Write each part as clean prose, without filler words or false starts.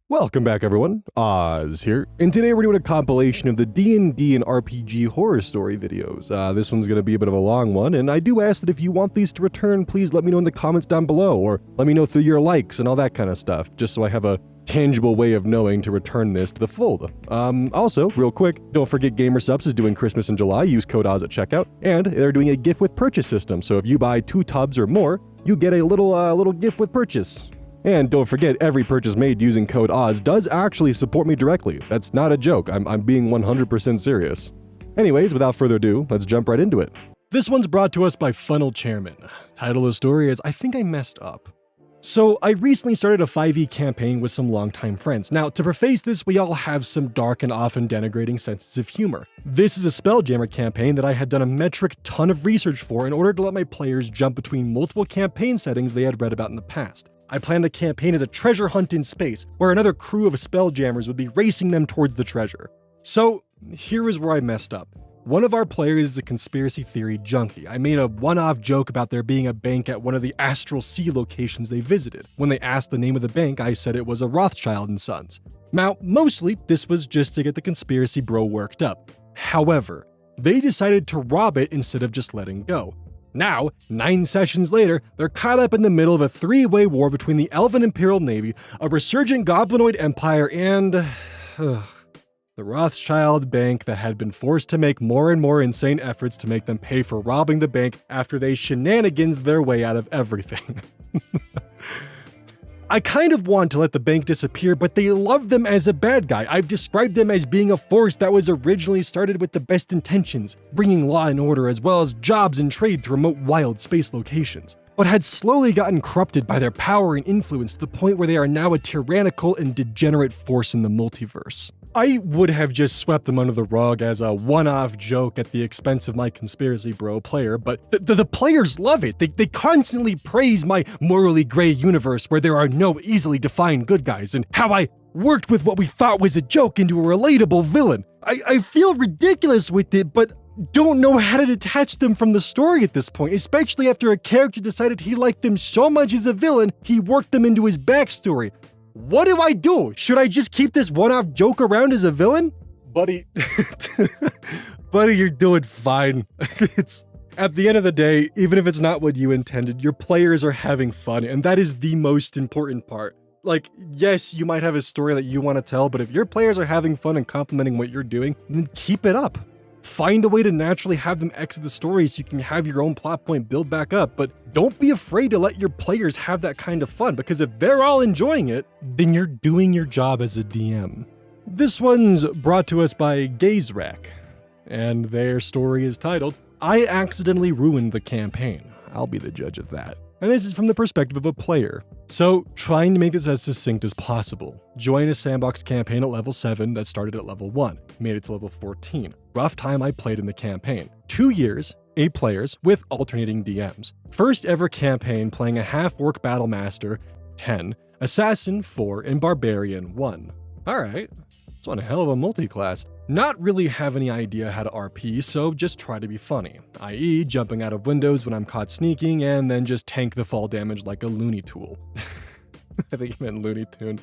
Welcome back everyone, Oz here, and today we're doing a compilation of the D&D and RPG horror story videos. This one's going to be a bit of a long one, and I do ask that if you want these to return, please let me know in the comments down below, or let me know through your likes and all that kind of stuff, just so I have a tangible way of knowing to return this to the fold. Also, real quick, don't forget GamerSupps is doing Christmas in July, use code Oz at checkout, and they're doing a gift with purchase system, so if you buy 2 tubs or more, you get a little gift with purchase. And don't forget, every purchase made using code Oz does actually support me directly. That's not a joke, I'm being 100% serious. Anyways, without further ado, let's jump right into it. This one's brought to us by Funnel Chairman. Title of the story is I Think I Messed Up. So, I recently started a 5e campaign with some longtime friends. Now, to preface this, we all have some dark and often denigrating senses of humor. This is a Spelljammer campaign that I had done a metric ton of research for in order to let my players jump between multiple campaign settings they had read about in the past. I planned the campaign as a treasure hunt in space, where another crew of spelljammers would be racing them towards the treasure. So, here is where I messed up. One of our players is a conspiracy theory junkie. I made a one-off joke about there being a bank at one of the Astral Sea locations they visited. When they asked the name of the bank, I said it was a Rothschild & Sons. Now, mostly, this was just to get the conspiracy bro worked up. However, they decided to rob it instead of just letting go. Now, 9 sessions later, they're caught up in the middle of a 3-way war between the Elven Imperial Navy, a resurgent Goblinoid Empire, and the Rothschild Bank that had been forced to make more and more insane efforts to make them pay for robbing the bank after they shenanigans their way out of everything. I kind of want to let the bank disappear, but they love them as a bad guy. I've described them as being a force that was originally started with the best intentions, bringing law and order as well as jobs and trade to remote wild space locations, but had slowly gotten corrupted by their power and influence to the point where they are now a tyrannical and degenerate force in the multiverse. I would have just swept them under the rug as a one-off joke at the expense of my conspiracy bro player, but the players love it. They constantly praise my morally gray universe where there are no easily defined good guys and how I worked with what we thought was a joke into a relatable villain. I feel ridiculous with it, but don't know how to detach them from the story at this point, especially after a character decided he liked them so much as a villain, he worked them into his backstory. What do I do? Should I just keep this one-off joke around as a villain? Buddy, you're doing fine. It's at the end of the day, even if it's not what you intended, your players are having fun, and that is the most important part. Like, yes, you might have a story that you want to tell, but if your players are having fun and complimenting what you're doing, then keep it up. Find a way to naturally have them exit the story so you can have your own plot point build back up, but don't be afraid to let your players have that kind of fun, because if they're all enjoying it, then you're doing your job as a DM. This one's brought to us by KEYZ, and their story is titled, I Accidentally Ruined the Campaign. I'll be the judge of that. And this is from the perspective of a player. So, trying to make this as succinct as possible. Joined a sandbox campaign at level 7 that started at level 1, made it to level 14. Rough time I played in the campaign. 2 years, 8 players, with alternating DMs. First ever campaign playing a half-orc battle master, 10, assassin, 4, and barbarian, 1. Alright, it's one hell of a multi-class. Not really have any idea how to RP, so just try to be funny, i.e. jumping out of windows when I'm caught sneaking and then just tank the fall damage like a Looney Tool. I think you meant Looney Tune.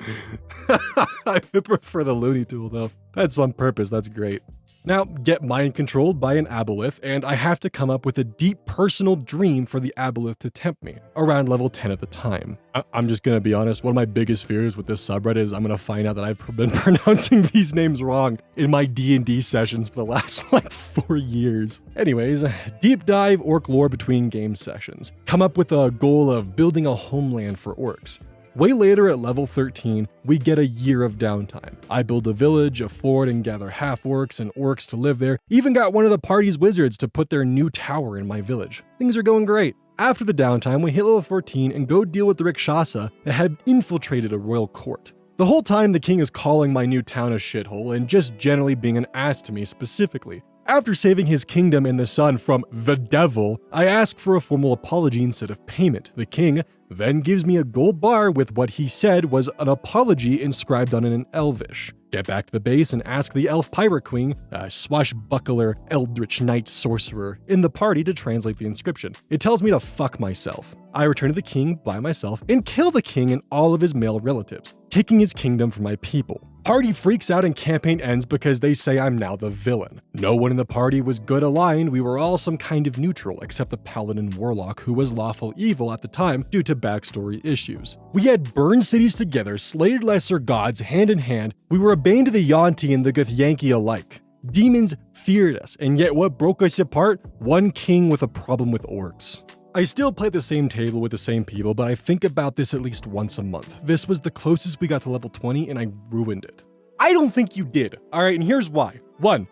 I prefer the Looney Tool though. That's on purpose, that's great. Now, get mind controlled by an aboleth, and I have to come up with a deep personal dream for the aboleth to tempt me, around level 10 at the time. I'm just gonna be honest, one of my biggest fears with this subreddit is I'm gonna find out that I've been pronouncing these names wrong in my D&D sessions for the last, 4 years. Anyways, deep dive orc lore between game sessions. Come up with a goal of building a homeland for orcs. Way later at level 13, we get a year of downtime. I build a village, a fort, and gather half-orcs and orcs to live there. Even got one of the party's wizards to put their new tower in my village. Things are going great. After the downtime, we hit level 14 and go deal with the Rikshasa that had infiltrated a royal court. The whole time the king is calling my new town a shithole and just generally being an ass to me specifically. After saving his kingdom and the sun from the devil, I ask for a formal apology instead of payment. The king then gives me a gold bar with what he said was an apology inscribed on it in Elvish. get back to the base and ask the elf pirate queen, a swashbuckler eldritch knight sorcerer, in the party to translate the inscription. It tells me to fuck myself. I return to the king by myself and kill the king and all of his male relatives, taking his kingdom for my people. Party freaks out and campaign ends because they say I'm now the villain. No one in the party was good aligned, we were all some kind of neutral except the paladin Warlock, who was lawful evil at the time due to backstory issues. We had burned cities together, slayed lesser gods hand in hand, we were a bane to the Yuan-ti and the Githyanki alike. Demons feared us, and yet what broke us apart? One king with a problem with orcs. I still play the same table with the same people, but I think about this at least once a month. This was the closest we got to level 20 and I ruined it. I don't think you did. Alright, and here's why. 1.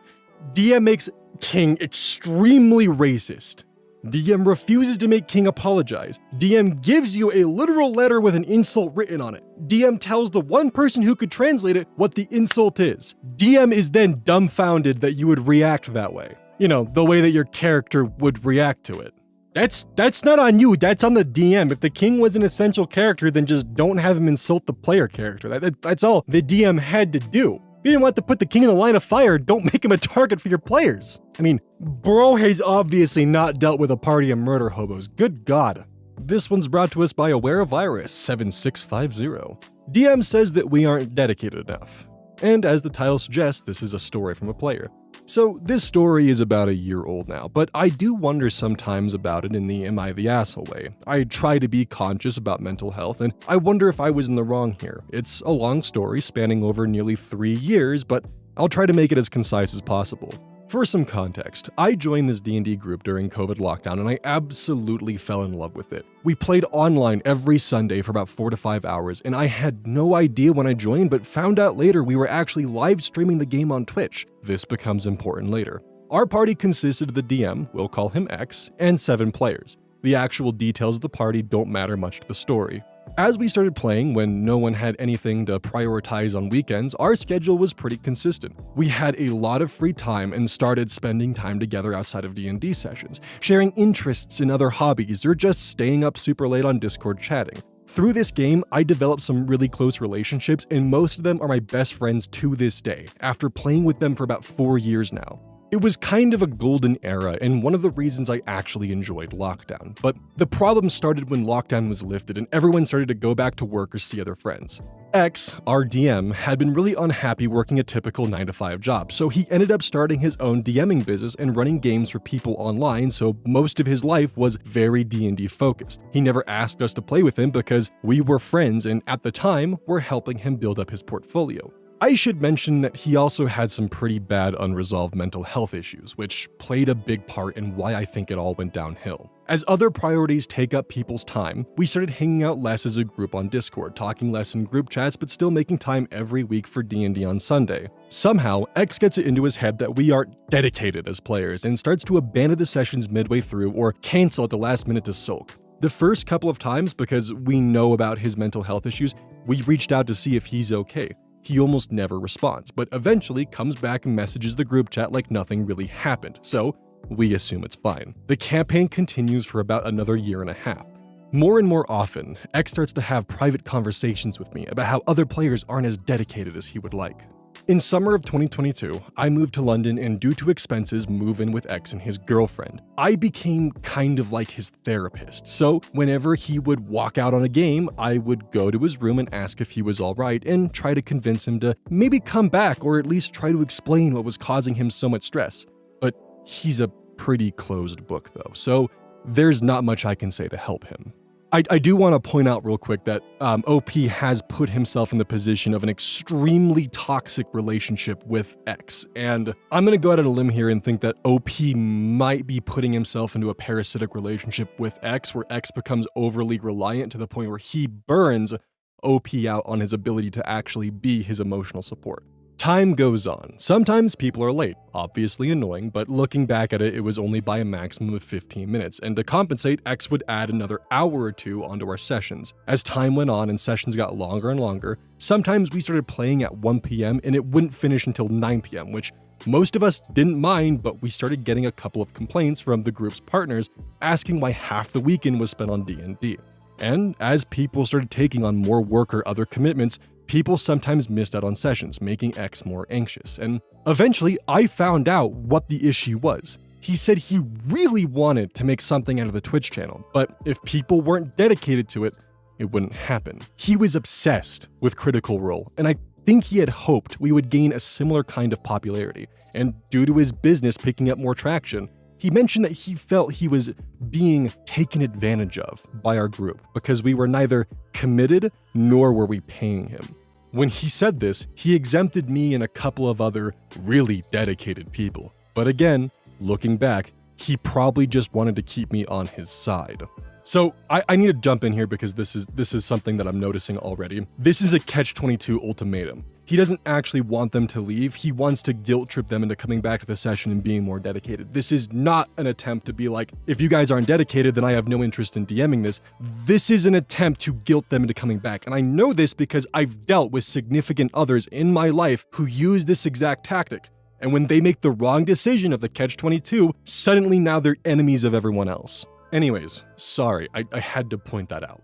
DM makes King extremely racist. DM refuses to make King apologize. DM gives you a literal letter with an insult written on it. DM tells the one person who could translate it what the insult is. DM is then dumbfounded that you would react that way. You know, the way that your character would react to it. That's not on you, that's on the DM. If the king was an essential character, then just don't have him insult the player character. That's all the DM had to do. You didn't want to put the king in the line of fire, don't make him a target for your players. I mean, bro has obviously not dealt with a party of murder hobos, good god. This one's brought to us by AwareVirus 7650. DM says that we aren't dedicated enough. And as the title suggests, this is a story from a player. So this story is about a year old now, but I do wonder sometimes about it in the am I the asshole way. I try to be conscious about mental health, and I wonder if I was in the wrong here. It's a long story spanning over nearly 3 years, but I'll try to make it as concise as possible. For some context, I joined this D&D group during COVID lockdown and I absolutely fell in love with it. We played online every Sunday for about 4 to 5 hours, and I had no idea when I joined, but found out later we were actually live streaming the game on Twitch. This becomes important later. Our party consisted of the DM, we'll call him X, and 7 players. The actual details of the party don't matter much to the story. As we started playing, when no one had anything to prioritize on weekends, our schedule was pretty consistent. We had a lot of free time and started spending time together outside of D&D sessions, sharing interests in other hobbies, or just staying up super late on Discord chatting. Through this game, I developed some really close relationships, and most of them are my best friends to this day, after playing with them for about 4 years now. It was kind of a golden era and one of the reasons I actually enjoyed lockdown. But the problem started when lockdown was lifted and everyone started to go back to work or see other friends. X, our DM, had been really unhappy working a typical 9-to-5 job, so he ended up starting his own DMing business and running games for people online, so most of his life was very D&D focused. He never asked us to play with him because we were friends and at the time, were helping him build up his portfolio. I should mention that he also had some pretty bad unresolved mental health issues, which played a big part in why I think it all went downhill. As other priorities take up people's time, we started hanging out less as a group on Discord, talking less in group chats, but still making time every week for D&D on Sunday. Somehow, X gets it into his head that we aren't dedicated as players and starts to abandon the sessions midway through or cancel at the last minute to sulk. The first couple of times, because we know about his mental health issues, we reached out to see if he's okay. He almost never responds, but eventually comes back and messages the group chat like nothing really happened, so we assume it's fine. The campaign continues for about another 1.5 years. More and more often, X starts to have private conversations with me about how other players aren't as dedicated as he would like. In summer of 2022, I moved to London and due to expenses move in with X and his girlfriend. I became kind of like his therapist, so whenever he would walk out on a game, I would go to his room and ask if he was alright and try to convince him to maybe come back or at least try to explain what was causing him so much stress. But he's a pretty closed book though, so there's not much I can say to help him. I do want to point out real quick that OP has put himself in the position of an extremely toxic relationship with X, and I'm going to go out on a limb here and think that OP might be putting himself into a parasitic relationship with X, where X becomes overly reliant to the point where he burns OP out on his ability to actually be his emotional support. Time goes on. Sometimes people are late, obviously annoying, but looking back at it, it was only by a maximum of 15 minutes, and to compensate, X would add another hour or 2 onto our sessions. As time went on and sessions got longer and longer, sometimes we started playing at 1 p.m. and it wouldn't finish until 9 p.m., which most of us didn't mind, but we started getting a couple of complaints from the group's partners asking why half the weekend was spent on D&D. And as people started taking on more work or other commitments, People sometimes missed out on sessions, making X more anxious, and eventually I found out what the issue was. He said he really wanted to make something out of the Twitch channel, but if people weren't dedicated to it, it wouldn't happen. He was obsessed with Critical Role, and I think he had hoped we would gain a similar kind of popularity, and due to his business picking up more traction, he mentioned that he felt he was being taken advantage of by our group because we were neither committed nor were we paying him. When he said this, he exempted me and a couple of other really dedicated people. But again, looking back, he probably just wanted to keep me on his side. So I need to jump in here because this is something that I'm noticing already. This is a catch-22 ultimatum. He doesn't actually want them to leave. He wants to guilt trip them into coming back to the session and being more dedicated. This is not an attempt to be like, if you guys aren't dedicated, then I have no interest in DMing this. This is an attempt to guilt them into coming back. And I know this because I've dealt with significant others in my life who use this exact tactic. And when they make the wrong decision of the catch-22, suddenly now they're enemies of everyone else. Anyways, sorry, I had to point that out.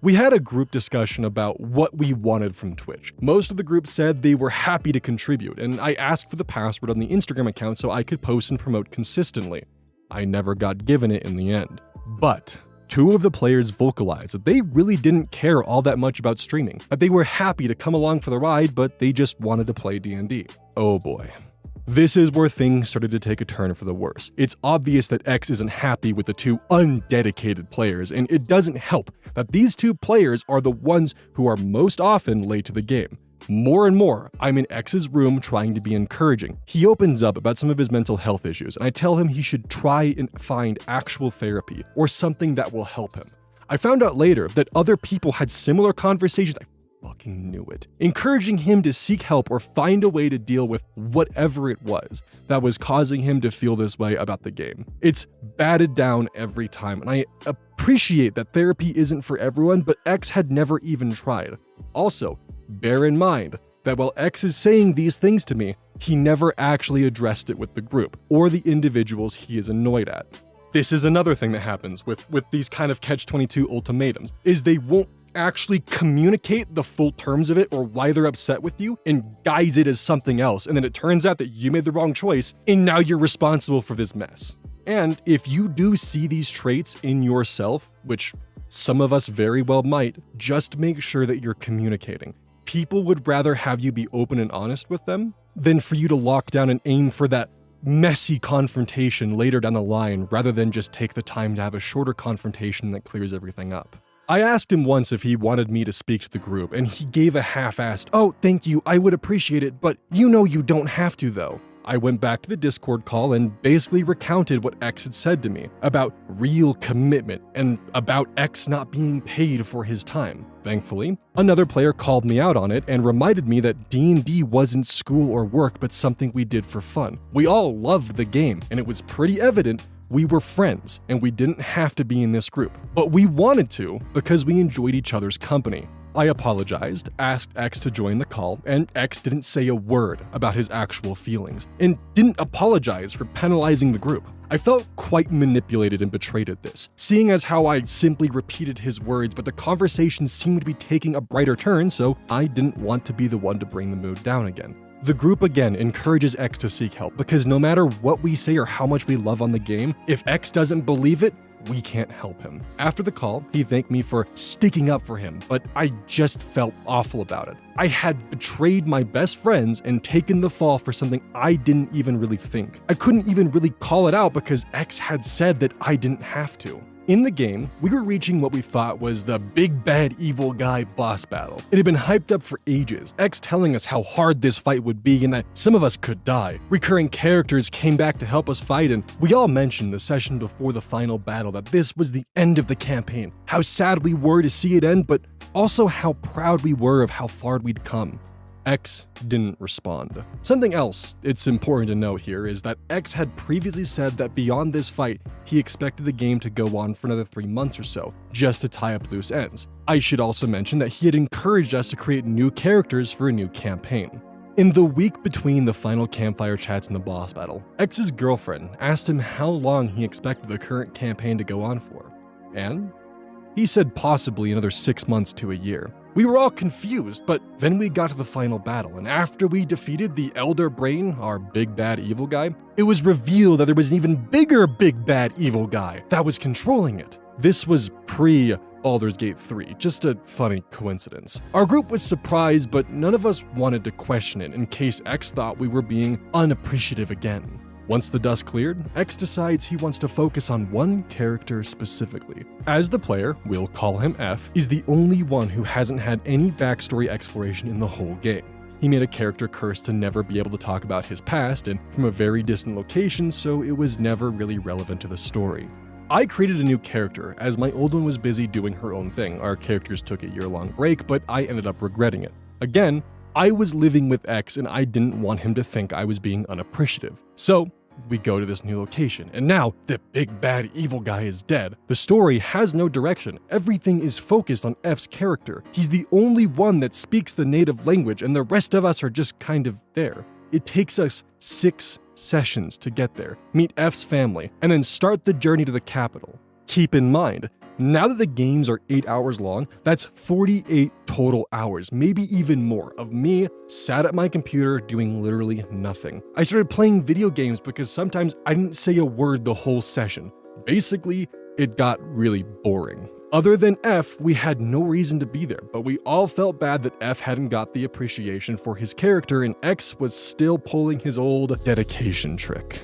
We had a group discussion about what we wanted from Twitch. Most of the group said they were happy to contribute, and I asked for the password on the Instagram account so I could post and promote consistently. I never got given it in the end. But two of the players vocalized that they really didn't care all that much about streaming, that they were happy to come along for the ride, but they just wanted to play D&D. Oh boy. This is where things started to take a turn for the worse. It's obvious that X isn't happy with the two undedicated players, and it doesn't help that these two players are the ones who are most often late to the game. More and more, I'm in X's room trying to be encouraging. He opens up about some of his mental health issues, and I tell him he should try and find actual therapy or something that will help him. I found out later that other people had similar conversations. Fucking knew it. Encouraging him to seek help or find a way to deal with whatever it was that was causing him to feel this way about the game. It's batted down every time, and I appreciate that therapy isn't for everyone, but X had never even tried. Also, bear in mind that while X is saying these things to me, he never actually addressed it with the group or the individuals he is annoyed at. This is another thing that happens with these kind of catch-22 ultimatums, is they won't actually communicate the full terms of it or why they're upset with you and guise it as something else, and then it turns out that you made the wrong choice and now you're responsible for this mess. And if you do see these traits in yourself, which some of us very well might, just make sure that you're communicating. People would rather have you be open and honest with them than for you to lock down and aim for that messy confrontation later down the line rather than just take the time to have a shorter confrontation that clears everything up. I asked him once if he wanted me to speak to the group, and he gave a half-assed, "Oh, thank you, I would appreciate it, but you know you don't have to though." I went back to the Discord call and basically recounted what X had said to me about real commitment and about X not being paid for his time. Thankfully, another player called me out on it and reminded me that D&D wasn't school or work, but something we did for fun. We all loved the game, and it was pretty evident we were friends and we didn't have to be in this group, but we wanted to because we enjoyed each other's company. I apologized, asked X to join the call, and X didn't say a word about his actual feelings and didn't apologize for penalizing the group. I felt quite manipulated and betrayed at this, seeing as how I simply repeated his words, but the conversation seemed to be taking a brighter turn, so I didn't want to be the one to bring the mood down again. The group again encourages X to seek help because no matter what we say or how much we love on the game, if X doesn't believe it, we can't help him. After the call, he thanked me for sticking up for him, but I just felt awful about it. I had betrayed my best friends and taken the fall for something I didn't even really think. I couldn't even really call it out because X had said that I didn't have to. In the game, we were reaching what we thought was the big bad evil guy boss battle. It had been hyped up for ages, X telling us how hard this fight would be and that some of us could die. Recurring characters came back to help us fight, and we all mentioned the session before the final battle that this was the end of the campaign. How sad we were to see it end, but also how proud we were of how far we'd come. X didn't respond. Something else it's important to note here is that X had previously said that beyond this fight, he expected the game to go on for another 3 months or so, just to tie up loose ends. I should also mention that he had encouraged us to create new characters for a new campaign. In the week between the final campfire chats and the boss battle, X's girlfriend asked him how long he expected the current campaign to go on for, and he said possibly another 6 months to a year. We were all confused, but then we got to the final battle, and after we defeated the Elder Brain, our big bad evil guy, it was revealed that there was an even bigger big bad evil guy that was controlling it. This was pre-Baldur's Gate 3, just a funny coincidence. Our group was surprised, but none of us wanted to question it in case X thought we were being unappreciative again. Once the dust cleared, X decides he wants to focus on one character specifically. As the player, we'll call him F, is the only one who hasn't had any backstory exploration in the whole game. He made a character cursed to never be able to talk about his past and from a very distant location, so it was never really relevant to the story. I created a new character, as my old one was busy doing her own thing. Our characters took a year-long break, but I ended up regretting it. Again, I was living with X and I didn't want him to think I was being unappreciative. So, we go to this new location, and now the big bad evil guy is dead. The story has no direction. Everything is focused on F's character. He's the only one that speaks the native language, and the rest of us are just kind of there. It takes us 6 sessions to get there, meet F's family, and then start the journey to the capital. Keep in mind, now that the games are 8 hours long, that's 48 total hours, maybe even more, of me sat at my computer doing literally nothing. I started playing video games because sometimes I didn't say a word the whole session. Basically, it got really boring. Other than F, we had no reason to be there, but we all felt bad that F hadn't got the appreciation for his character and X was still pulling his old dedication trick.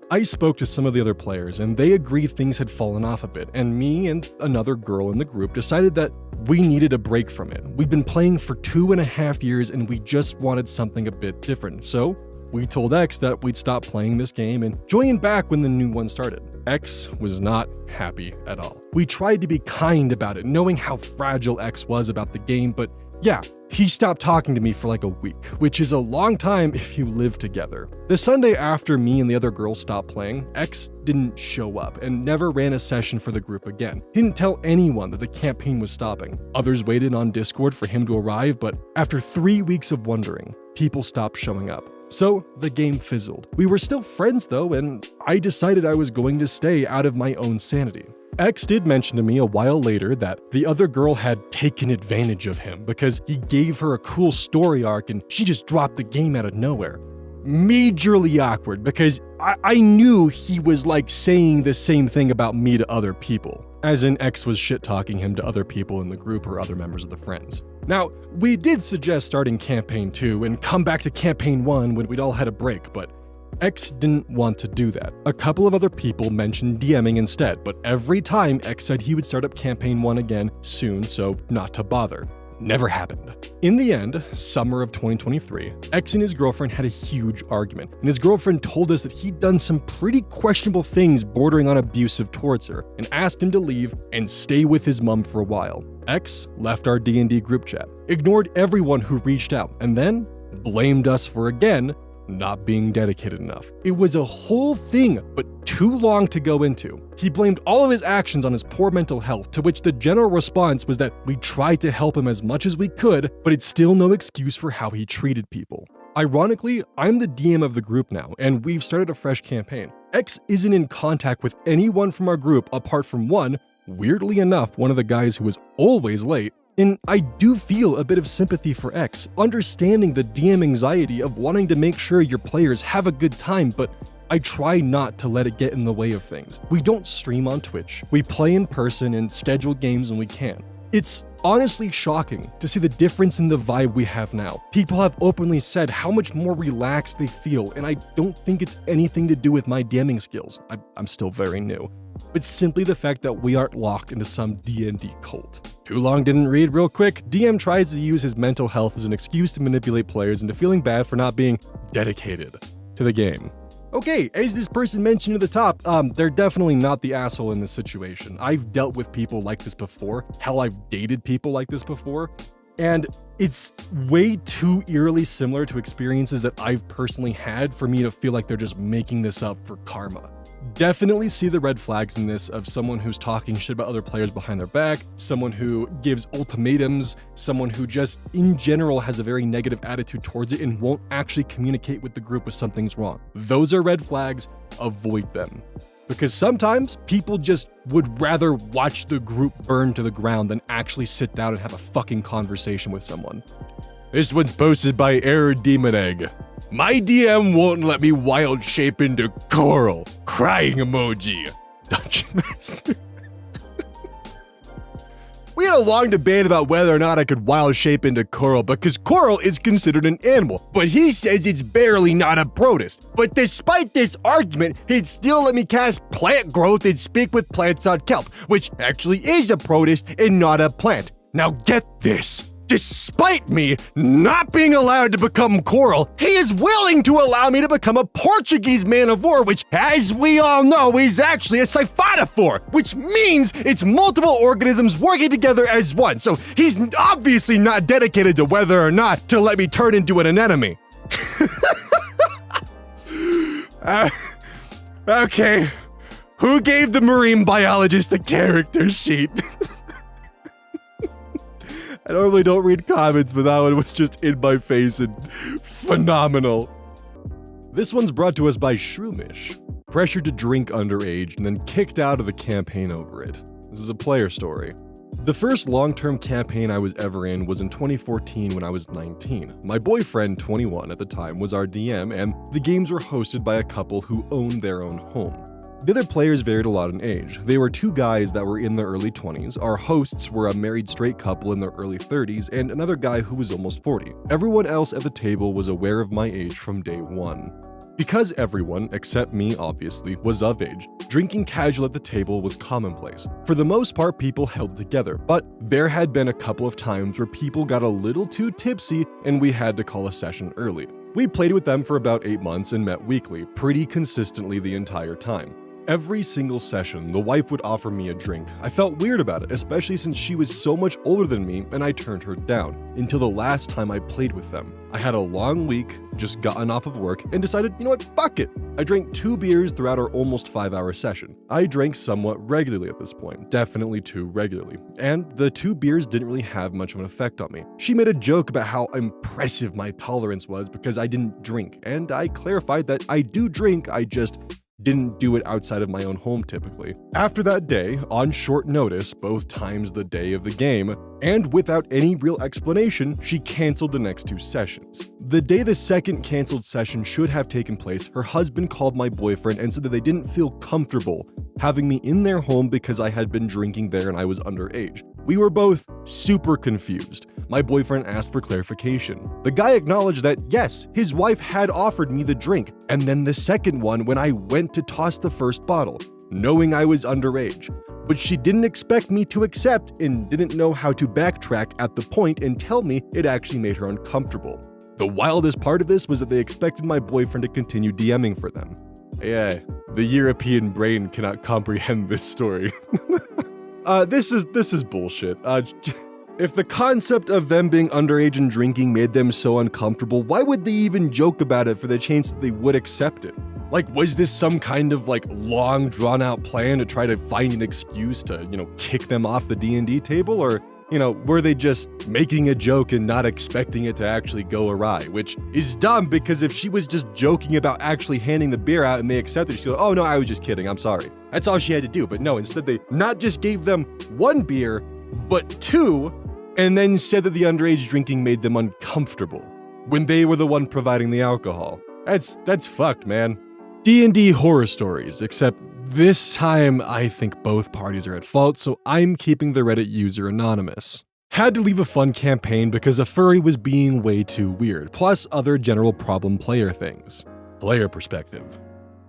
I spoke to some of the other players and they agreed things had fallen off a bit, and me and another girl in the group decided that we needed a break from it. We'd been playing for 2.5 years and we just wanted something a bit different, so we told X that we'd stop playing this game and join back when the new one started. X was not happy at all. We tried to be kind about it, knowing how fragile X was about the game, but yeah, he stopped talking to me for like a week, which is a long time if you live together. The Sunday after me and the other girls stopped playing, X didn't show up and never ran a session for the group again. He didn't tell anyone that the campaign was stopping. Others waited on Discord for him to arrive, but after 3 weeks of wondering, people stopped showing up. So the game fizzled. We were still friends though, and I decided I was going to stay out of my own sanity. X did mention to me a while later that the other girl had taken advantage of him because he gave her a cool story arc and she just dropped the game out of nowhere. Majorly awkward because I knew he was like saying the same thing about me to other people, as in X was shit-talking him to other people in the group or other members of the friends. Now, we did suggest starting campaign 2 and come back to campaign 1 when we'd all had a break, but X didn't want to do that. A couple of other people mentioned DMing instead, but every time X said he would start up campaign 1 again soon, so not to bother. Never happened. In the end, summer of 2023, X and his girlfriend had a huge argument, and his girlfriend told us that he'd done some pretty questionable things bordering on abusive towards her, and asked him to leave and stay with his mom for a while. X left our D&D group chat, ignored everyone who reached out, and then blamed us for again not being dedicated enough. It was a whole thing, but too long to go into. He blamed all of his actions on his poor mental health, to which the general response was that we tried to help him as much as we could, but it's still no excuse for how he treated people. Ironically, I'm the DM of the group now, and we've started a fresh campaign. X isn't in contact with anyone from our group apart from one, weirdly enough, one of the guys who was always late. And I do feel a bit of sympathy for X, understanding the DM anxiety of wanting to make sure your players have a good time, but I try not to let it get in the way of things. We don't stream on Twitch, we play in person and schedule games when we can. It's honestly shocking to see the difference in the vibe we have now. People have openly said how much more relaxed they feel, and I don't think it's anything to do with my DMing skills. I'm still very new. But simply the fact that we aren't locked into some D&D cult. Too long didn't read real quick. DM tries to use his mental health as an excuse to manipulate players into feeling bad for not being dedicated to the game. Okay, as this person mentioned at the top, they're definitely not the asshole in this situation. I've dealt with people like this before. Hell, I've dated people like this before. And it's way too eerily similar to experiences that I've personally had for me to feel like they're just making this up for karma. Definitely see the red flags in this of someone who's talking shit about other players behind their back, someone who gives ultimatums, someone who just in general has a very negative attitude towards it and won't actually communicate with the group if something's wrong. Those are red flags, avoid them. because sometimes people just would rather watch the group burn to the ground than actually sit down and have a fucking conversation with someone. This one's posted by Error Demon Egg. My DM won't let me wild shape into coral. Crying emoji. Dungeon Master. We had a long debate about whether or not I could wild shape into coral because coral is considered an animal, but he says it's barely not a protist. But despite this argument, he'd still let me cast plant growth and speak with plants on kelp, which actually is a protist and not a plant. Now get this. Despite me not being allowed to become coral, he is willing to allow me to become a Portuguese man of war, which, as we all know, is actually a siphonophore, which means it's multiple organisms working together as one. So he's obviously not dedicated to whether or not to let me turn into an anemone. Okay, who gave the marine biologist a character sheet? I normally don't read comments, but that one was just in my face and phenomenal. This one's brought to us by Shroomish. Pressured to drink underage and then kicked out of the campaign over it. This is a player story. The first long-term campaign I was ever in was in 2014 when I was 19. My boyfriend, 21 at the time, was our DM, and the games were hosted by a couple who owned their own home. The other players varied a lot in age. They were two guys that were in their early 20s, our hosts were a married straight couple in their early 30s, and another guy who was almost 40. Everyone else at the table was aware of my age from day one. Because everyone, except me obviously, was of age, drinking casual at the table was commonplace. For the most part, people held together, but there had been a couple of times where people got a little too tipsy and we had to call a session early. We played with them for about 8 months and met weekly, pretty consistently the entire time. Every single session, the wife would offer me a drink. I felt weird about it, especially since she was so much older than me and I turned her down, until the last time I played with them. I had a long week, just gotten off of work, and decided, you know what, fuck it. I drank 2 beers throughout our almost 5-hour session. I drank somewhat regularly at this point, definitely too regularly, and the 2 beers didn't really have much of an effect on me. She made a joke about how impressive my tolerance was because I didn't drink, and I clarified that I do drink, I just didn't do it outside of my own home typically. After that day, on short notice, both times the day of the game, and without any real explanation, she canceled the next 2 sessions. The day the second canceled session should have taken place, her husband called my boyfriend and said that they didn't feel comfortable having me in their home because I had been drinking there and I was underage. We were both super confused. My boyfriend asked for clarification. The guy acknowledged that yes, his wife had offered me the drink, and then the second one when I went to toss the first bottle, knowing I was underage. But she didn't expect me to accept and didn't know how to backtrack at the point and tell me it actually made her uncomfortable. The wildest part of this was that they expected my boyfriend to continue DMing for them. Yeah, the European brain cannot comprehend this story. This is bullshit. If the concept of them being underage and drinking made them so uncomfortable, why would they even joke about it for the chance that they would accept it? Like, was this some kind of long drawn out plan to try to find an excuse to, kick them off the D&D table? Or, were they just making a joke and not expecting it to actually go awry? Which is dumb because if she was just joking about actually handing the beer out and they accepted it, she'd go, oh no, I was just kidding, I'm sorry. That's all she had to do. But no, instead they not just gave them 1 beer, but 2, and then said that the underage drinking made them uncomfortable when they were the one providing the alcohol. That's fucked, man. DnDHorrorStories, except this time I think both parties are at fault, so I'm keeping the Reddit user anonymous. Had to leave a fun campaign because a furry was being way too weird, plus other general problem player things. Player perspective.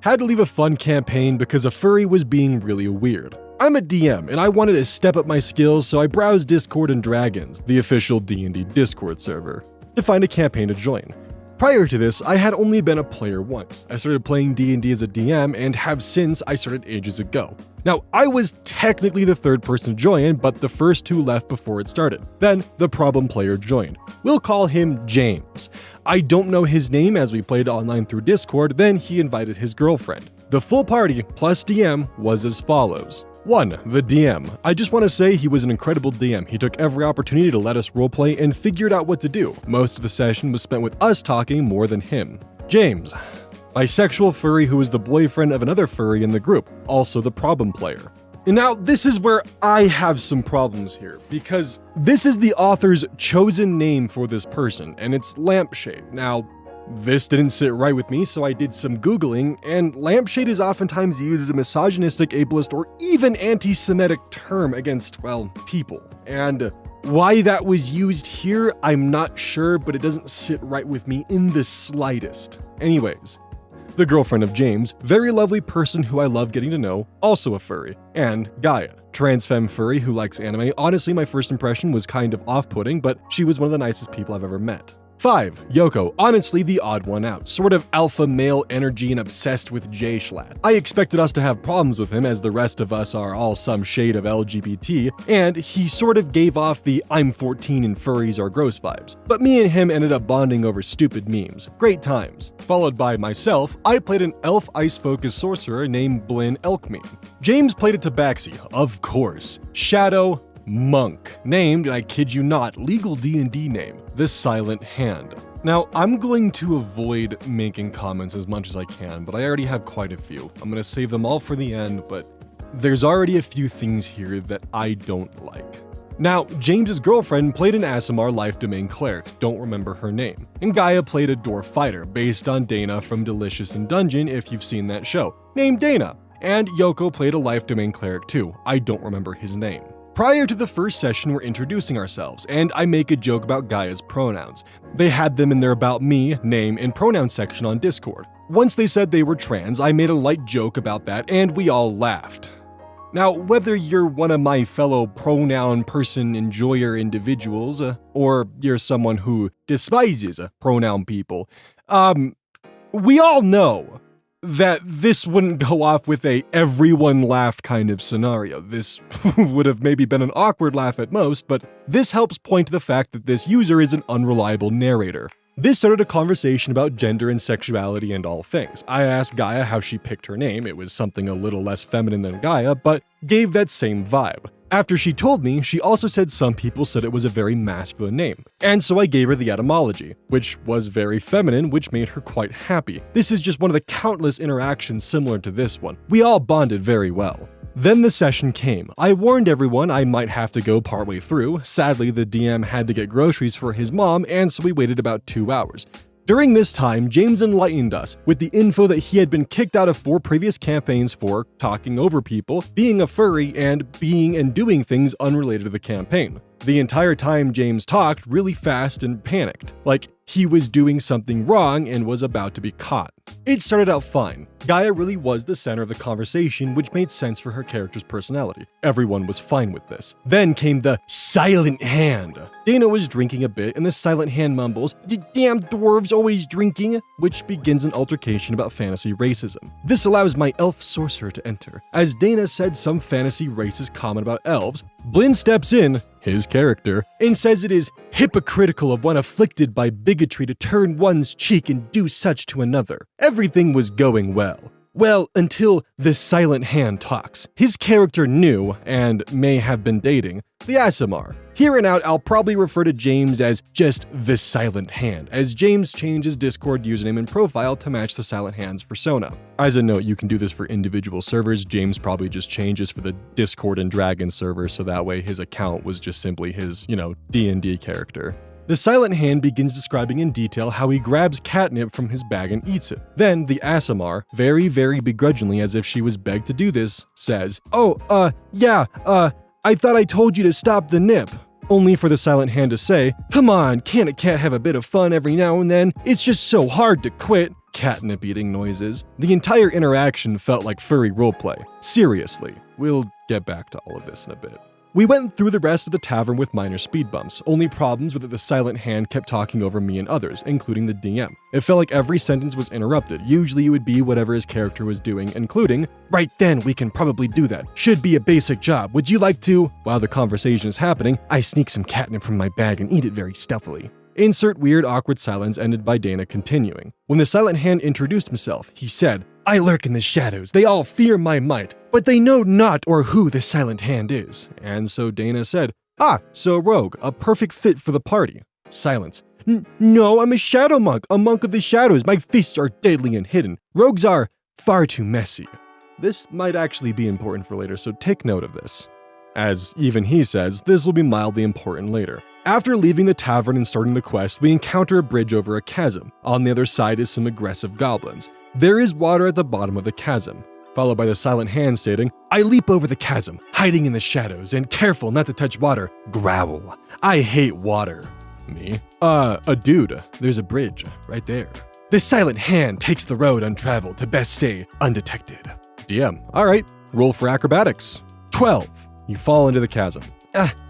Had to leave a fun campaign because a furry was being really weird. I'm a DM, and I wanted to step up my skills, so I browsed Discord and Dragons, the official D&D Discord server, to find a campaign to join. Prior to this, I had only been a player once. I started playing D&D as a DM, and have since I started ages ago. Now, I was technically the 3rd person to join, but the first 2 left before it started. Then, the problem player joined. We'll call him James. I don't know his name as we played online through Discord, then he invited his girlfriend. The full party, plus DM, was as follows. 1. The DM. I just want to say he was an incredible DM. He took every opportunity to let us roleplay and figured out what to do. Most of the session was spent with us talking more than him. James. bisexual furry who was the boyfriend of another furry in the group, also the problem player. And now this is where I have some problems here, because this is the author's chosen name for this person, and it's Lampshade. Now, this didn't sit right with me, so I did some Googling, and lampshade is oftentimes used as a misogynistic, ableist, or even anti-Semitic term against, well, people. And why that was used here, I'm not sure, but it doesn't sit right with me in the slightest. Anyways, the girlfriend of James, very lovely person who I love getting to know, also a furry, and Gaia, trans femme furry who likes anime. Honestly, my first impression was kind of off-putting, but she was one of the nicest people I've ever met. 5. Yoko, honestly the odd one out, sort of alpha male energy and obsessed with J-Schlatt. I expected us to have problems with him as the rest of us are all some shade of LGBT, and he sort of gave off the I'm 14 and furries are gross vibes. But me and him ended up bonding over stupid memes. Great times. Followed by myself, I played an elf ice-focused sorcerer named Blinn Elkmean. James played a tabaxi, of course. Shadow Monk, named, and I kid you not, legal D&D name, the Silent Hand. Now, I'm going to avoid making comments as much as I can, but I already have quite a few. I'm going to save them all for the end, but there's already a few things here that I don't like. Now, James's girlfriend played an Aasimar life domain cleric, don't remember her name. And Gaia played a dwarf fighter, based on Dana from Delicious in Dungeon if you've seen that show, named Dana. And Yoko played a life domain cleric too, I don't remember his name. Prior to the first session, we're introducing ourselves, and I make a joke about Gaia's pronouns. They had them in their About Me, Name, and Pronoun section on Discord. Once they said they were trans, I made a light joke about that, and we all laughed. Now, whether you're one of my fellow pronoun person enjoyer individuals, or you're someone who despises pronoun people, we all know that this wouldn't go off with a everyone laughed kind of scenario. This would have maybe been an awkward laugh at most, but this helps point to the fact that this user is an unreliable narrator. This started a conversation about gender and sexuality and all things. I asked Gaia how she picked her name. It was something a little less feminine than Gaia, but gave that same vibe. After she told me, she also said some people said it was a very masculine name, and so I gave her the etymology, which was very feminine, which made her quite happy. This is just one of the countless interactions similar to this one. We all bonded very well. Then the session came. I warned everyone I might have to go partway through. Sadly, the DM had to get groceries for his mom, and so we waited about 2 hours. During this time, James enlightened us with the info that he had been kicked out of 4 previous campaigns for talking over people, being a furry, and being and doing things unrelated to the campaign. The entire time James talked really fast and panicked, like he was doing something wrong and was about to be caught. It started out fine. Gaia really was the center of the conversation, which made sense for her character's personality. Everyone was fine with this. Then came the Silent Hand. Dana was drinking a bit, and the Silent Hand mumbles, "The damn dwarves always drinking," which begins an altercation about fantasy racism. This allows my elf sorcerer to enter. As Dana said some fantasy racist comment about elves, Blinn steps in, his character, and says it is hypocritical of one afflicted by bigotry to turn one's cheek and do such to another. Everything was going well. Well, until the Silent Hand talks. His character knew, and may have been dating, the Aasimar. Here and out, I'll probably refer to James as just the Silent Hand, as James changed his Discord username and profile to match the Silent Hand's persona. As a note, you can do this for individual servers. James probably just changes for the Discord and Dragon server, so that way his account was just simply his, D&D character. The Silent Hand begins describing in detail how he grabs catnip from his bag and eats it. Then the Aasimar, very, very begrudgingly as if she was begged to do this, says, I thought I told you to stop the nip. Only for the Silent Hand to say, "Come on, can't a cat have a bit of fun every now and then? It's just so hard to quit." Catnip eating noises. The entire interaction felt like furry roleplay. Seriously. We'll get back to all of this in a bit. We went through the rest of the tavern with minor speed bumps. Only problems were that the Silent Hand kept talking over me and others, including the DM. It felt like every sentence was interrupted. Usually it would be whatever his character was doing, including, "Right then, we can probably do that. Should be a basic job. Would you like to?" While the conversation is happening, I sneak some catnip from my bag and eat it very stealthily. Insert weird awkward silence ended by Dana continuing. When the Silent Hand introduced himself, he said, "I lurk in the shadows. They all fear my might, but they know not or who the Silent Hand is." And so Dana said, "Ah, so Rogue, a perfect fit for the party." Silence. No, I'm a shadow monk, a monk of the shadows. My fists are deadly and hidden. Rogues are far too messy. This might actually be important for later, so take note of this. As even he says, this will be mildly important later. After leaving the tavern and starting the quest, we encounter a bridge over a chasm. On the other side is some aggressive goblins. There is water at the bottom of the chasm, followed by the silent hand stating, I leap over the chasm, hiding in the shadows, and careful not to touch water, growl. I hate water. Me? A dude, there's a bridge right there. The silent hand takes the road untraveled to best stay undetected. DM, all right, roll for acrobatics. 12, you fall into the chasm.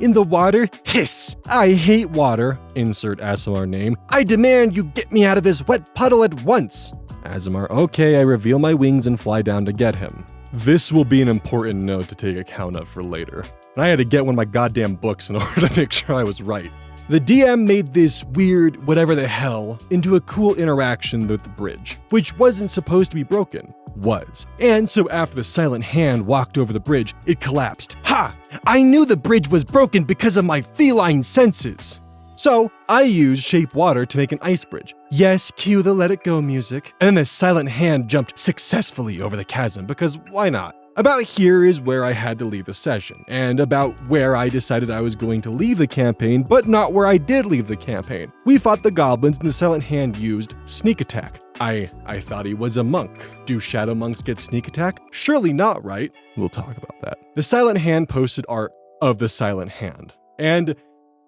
In the water? Hiss! I hate water. Insert Aasimar name. I demand you get me out of this wet puddle at once. Aasimar, okay, I reveal my wings and fly down to get him. This will be an important note to take account of for later. And I had to get one of my goddamn books in order to make sure I was right. The DM made this weird whatever the hell into a cool interaction with the bridge, which wasn't supposed to be broken. Was. And so after the silent hand walked over the bridge, it collapsed. Ha! I knew the bridge was broken because of my feline senses. So I used shape water to make an ice bridge. Yes, cue the let it go music. And then the silent hand jumped successfully over the chasm because why not? About here is where I had to leave the session, and about where I decided I was going to leave the campaign, but not where I did leave the campaign. We fought the goblins and the silent hand used sneak attack. I thought he was a monk. Do shadow monks get sneak attack? Surely not, right? We'll talk about that. The silent hand posted art of the silent hand. And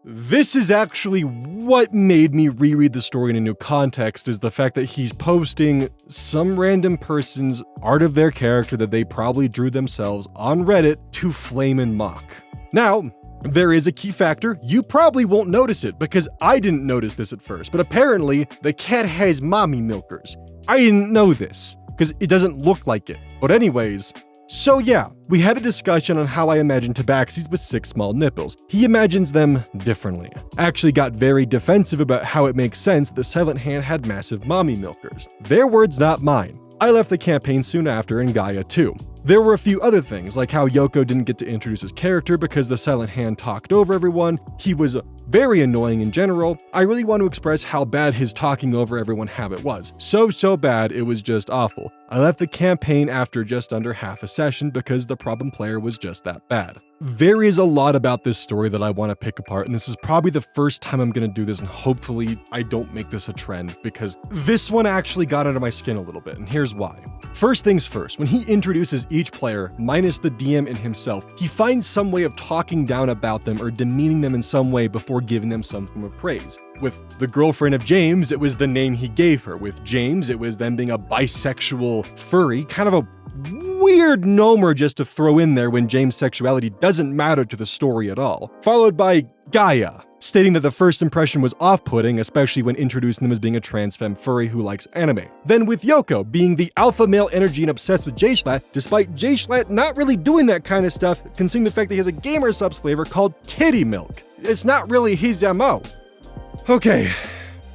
this is actually what made me reread the story in a new context, is the fact that he's posting some random person's art of their character that they probably drew themselves on Reddit to flame and mock. Now, there is a key factor. You probably won't notice it because I didn't notice this at first, but apparently the cat has mommy milkers. I didn't know this because it doesn't look like it. But anyways, so yeah, we had a discussion on how I imagine tabaxis with 6 small nipples. He imagines them differently. Actually got very defensive about how it makes sense the silent hand had massive mommy milkers. Their words, not mine. I left the campaign soon after, and Gaia too. There were a few other things, like how Yoko didn't get to introduce his character because the silent hand talked over everyone. He was very annoying in general. I really want to express how bad his talking over everyone habit was. So bad, it was just awful. I left the campaign after just under half a session because the problem player was just that bad. There is a lot about this story that I want to pick apart, and this is probably the first time I'm going to do this, and hopefully I don't make this a trend, because this one actually got under my skin a little bit, and here's why. First things first, when he introduces each player, minus the DM and himself, he finds some way of talking down about them or demeaning them in some way before giving them some form of praise. With the girlfriend of James, it was the name he gave her. With James, it was them being a bisexual furry, kind of a weird nomer just to throw in there when James' sexuality doesn't matter to the story at all. Followed by Gaia, stating that the first impression was off-putting, especially when introducing them as being a trans femme furry who likes anime. Then with Yoko being the alpha male energy and obsessed with J-Schlatt, despite J-Schlatt not really doing that kind of stuff, considering the fact that he has a gamer subs flavor called titty milk. It's not really his MO. Okay.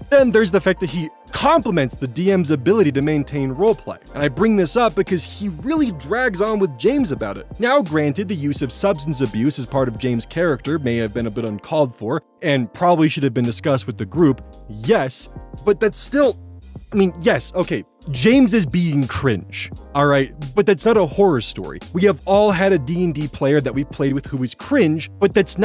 Then there's the fact that he compliments the DM's ability to maintain roleplay. And I bring this up because he really drags on with James about it. Now granted, the use of substance abuse as part of James' character may have been a bit uncalled for, and probably should have been discussed with the group, yes, but that's still, yes, okay, James is being cringe, alright, but that's not a horror story. We have all had a D&D player that we played with who is cringe, but that's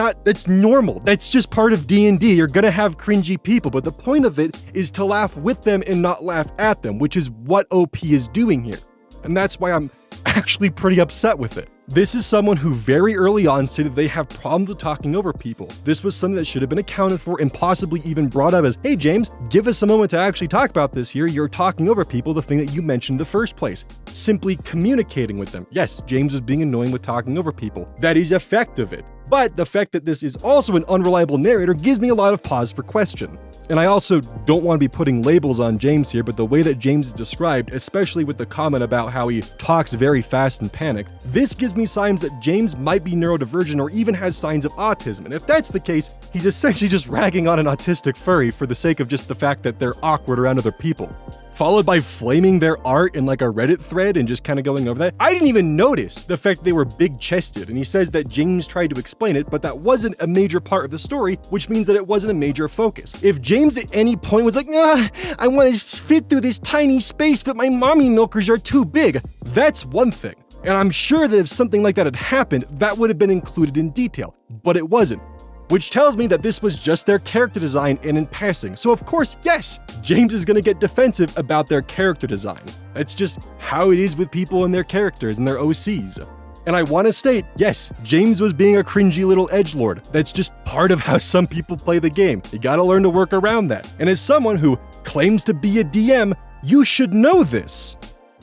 normal. That's just part of D&D. You're gonna have cringy people, but the point of it is to laugh with them and not laugh at them, which is what OP is doing here. And that's why I'm actually pretty upset with it. This is someone who very early on stated they have problems with talking over people. This was something that should have been accounted for and possibly even brought up as, hey James, give us a moment to actually talk about this here. You're talking over people, the thing that you mentioned in the first place. Simply communicating with them. Yes, James was being annoying with talking over people. That is effect of it. But the fact that this is also an unreliable narrator gives me a lot of pause for question. And I also don't want to be putting labels on James here, but the way that James is described, especially with the comment about how he talks very fast and panicked, this gives me signs that James might be neurodivergent or even has signs of autism. And if that's the case, he's essentially just ragging on an autistic furry for the sake of just the fact that they're awkward around other people. followed by flaming their art in like a Reddit thread and just kind of going over that. I didn't even notice the fact they were big-chested, and he says that James tried to explain it, but that wasn't a major part of the story, which means that it wasn't a major focus. If James at any point was like, I want to fit through this tiny space, but my mommy milkers are too big, that's one thing. And I'm sure that if something like that had happened, that would have been included in detail, but it wasn't. Which tells me that this was just their character design and in passing. So of course, yes, James is gonna get defensive about their character design. It's just how it is with people and their characters and their OCs. And I want to state, yes, James was being a cringy little edgelord. That's just part of how some people play the game. You gotta learn to work around that. And as someone who claims to be a DM, you should know this.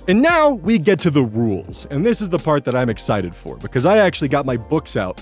And now we get to the rules. And this is the part that I'm excited for, because I actually got my books out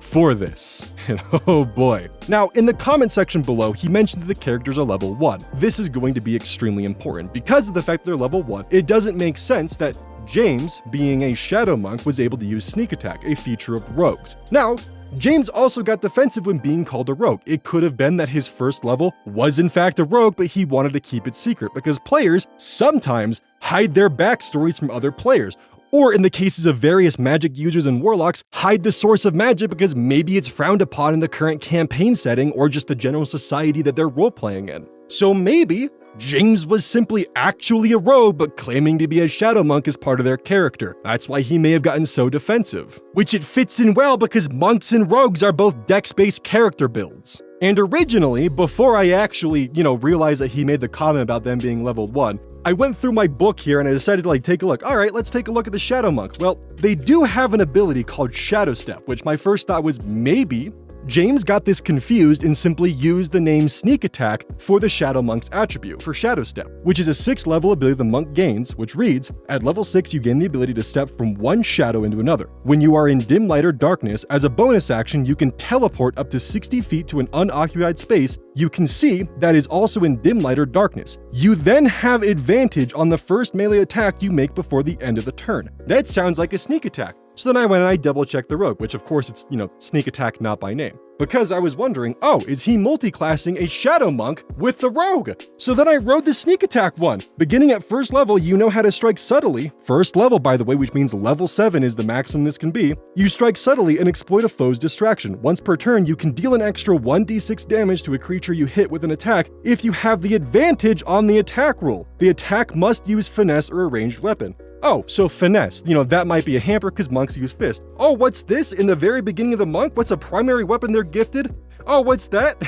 for this. And oh boy. Now, in the comment section below, he mentioned that the characters are level 1. This is going to be extremely important. Because of the fact they're level 1, it doesn't make sense that James, being a shadow monk, was able to use sneak attack, a feature of rogues. Now, James also got defensive when being called a rogue. It could have been that his first level was in fact a rogue, but he wanted to keep it secret because players sometimes hide their backstories from other players. Or in the cases of various magic users and warlocks, hide the source of magic because maybe it's frowned upon in the current campaign setting or just the general society that they're role-playing in. So maybe James was simply actually a rogue but claiming to be a shadow monk as part of their character. That's why he may have gotten so defensive. Which it fits in well because monks and rogues are both dex-based character builds. And originally, before I actually, realized that he made the comment about them being level 1, I went through my book here and I decided to take a look. All right, let's take a look at the Shadow Monk. Well, they do have an ability called Shadow Step, which my first thought was maybe James got this confused and simply used the name Sneak Attack for the Shadow Monk's attribute for Shadow Step, which is a 6th level ability the monk gains, which reads, at level 6 you gain the ability to step from one shadow into another. When you are in dim light or darkness, as a bonus action you can teleport up to 60 feet to an unoccupied space you can see that is also in dim light or darkness. You then have advantage on the first melee attack you make before the end of the turn. That sounds like a sneak attack. So then I went and I double-checked the rogue, which of course it's, sneak attack not by name. Because I was wondering, is he multi-classing a shadow monk with the rogue? So then I rode the sneak attack one. Beginning at first level, you know how to strike subtly. First level, by the way, which means level 7 is the maximum this can be. You strike subtly and exploit a foe's distraction. Once per turn, you can deal an extra 1d6 damage to a creature you hit with an attack if you have the advantage on the attack roll. The attack must use finesse or a ranged weapon. Oh, so finesse. That might be a hamper because monks use fist. Oh, what's this? In the very beginning of the monk, what's a primary weapon they're gifted? Oh, what's that?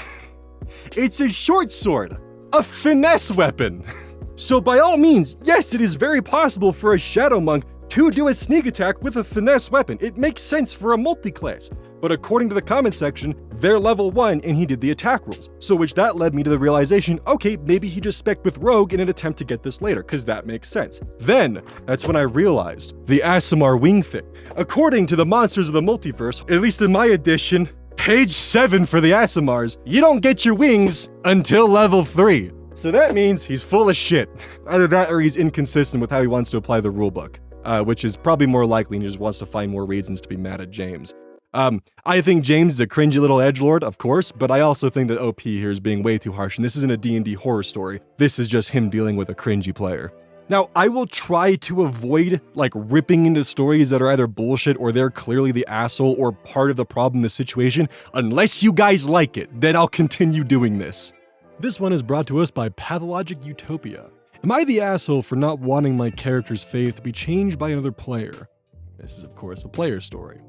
It's a short sword. A finesse weapon. So by all means, yes, it is very possible for a shadow monk to do a sneak attack with a finesse weapon. It makes sense for a multi-class. But according to the comment section, they're level 1 and he did the attack rules. So which that led me to the realization, okay, maybe he just spec'd with rogue in an attempt to get this later, because that makes sense. Then, that's when I realized the Aasimar wing thing. According to the Monsters of the Multiverse, at least in my edition, page 7 for the Aasimars, you don't get your wings until level 3. So that means he's full of shit. Either that or he's inconsistent with how he wants to apply the rulebook, which is probably more likely and he just wants to find more reasons to be mad at James. I think James is a cringy little edgelord, of course, but I also think that OP here is being way too harsh, and this isn't a D&D horror story. This is just him dealing with a cringy player. Now, I will try to avoid, ripping into stories that are either bullshit or they're clearly the asshole or part of the problem in the situation. Unless you guys like it, then I'll continue doing this. This one is brought to us by Pathologic Utopia. Am I the asshole for not wanting my character's faith to be changed by another player? This is, of course, a player story.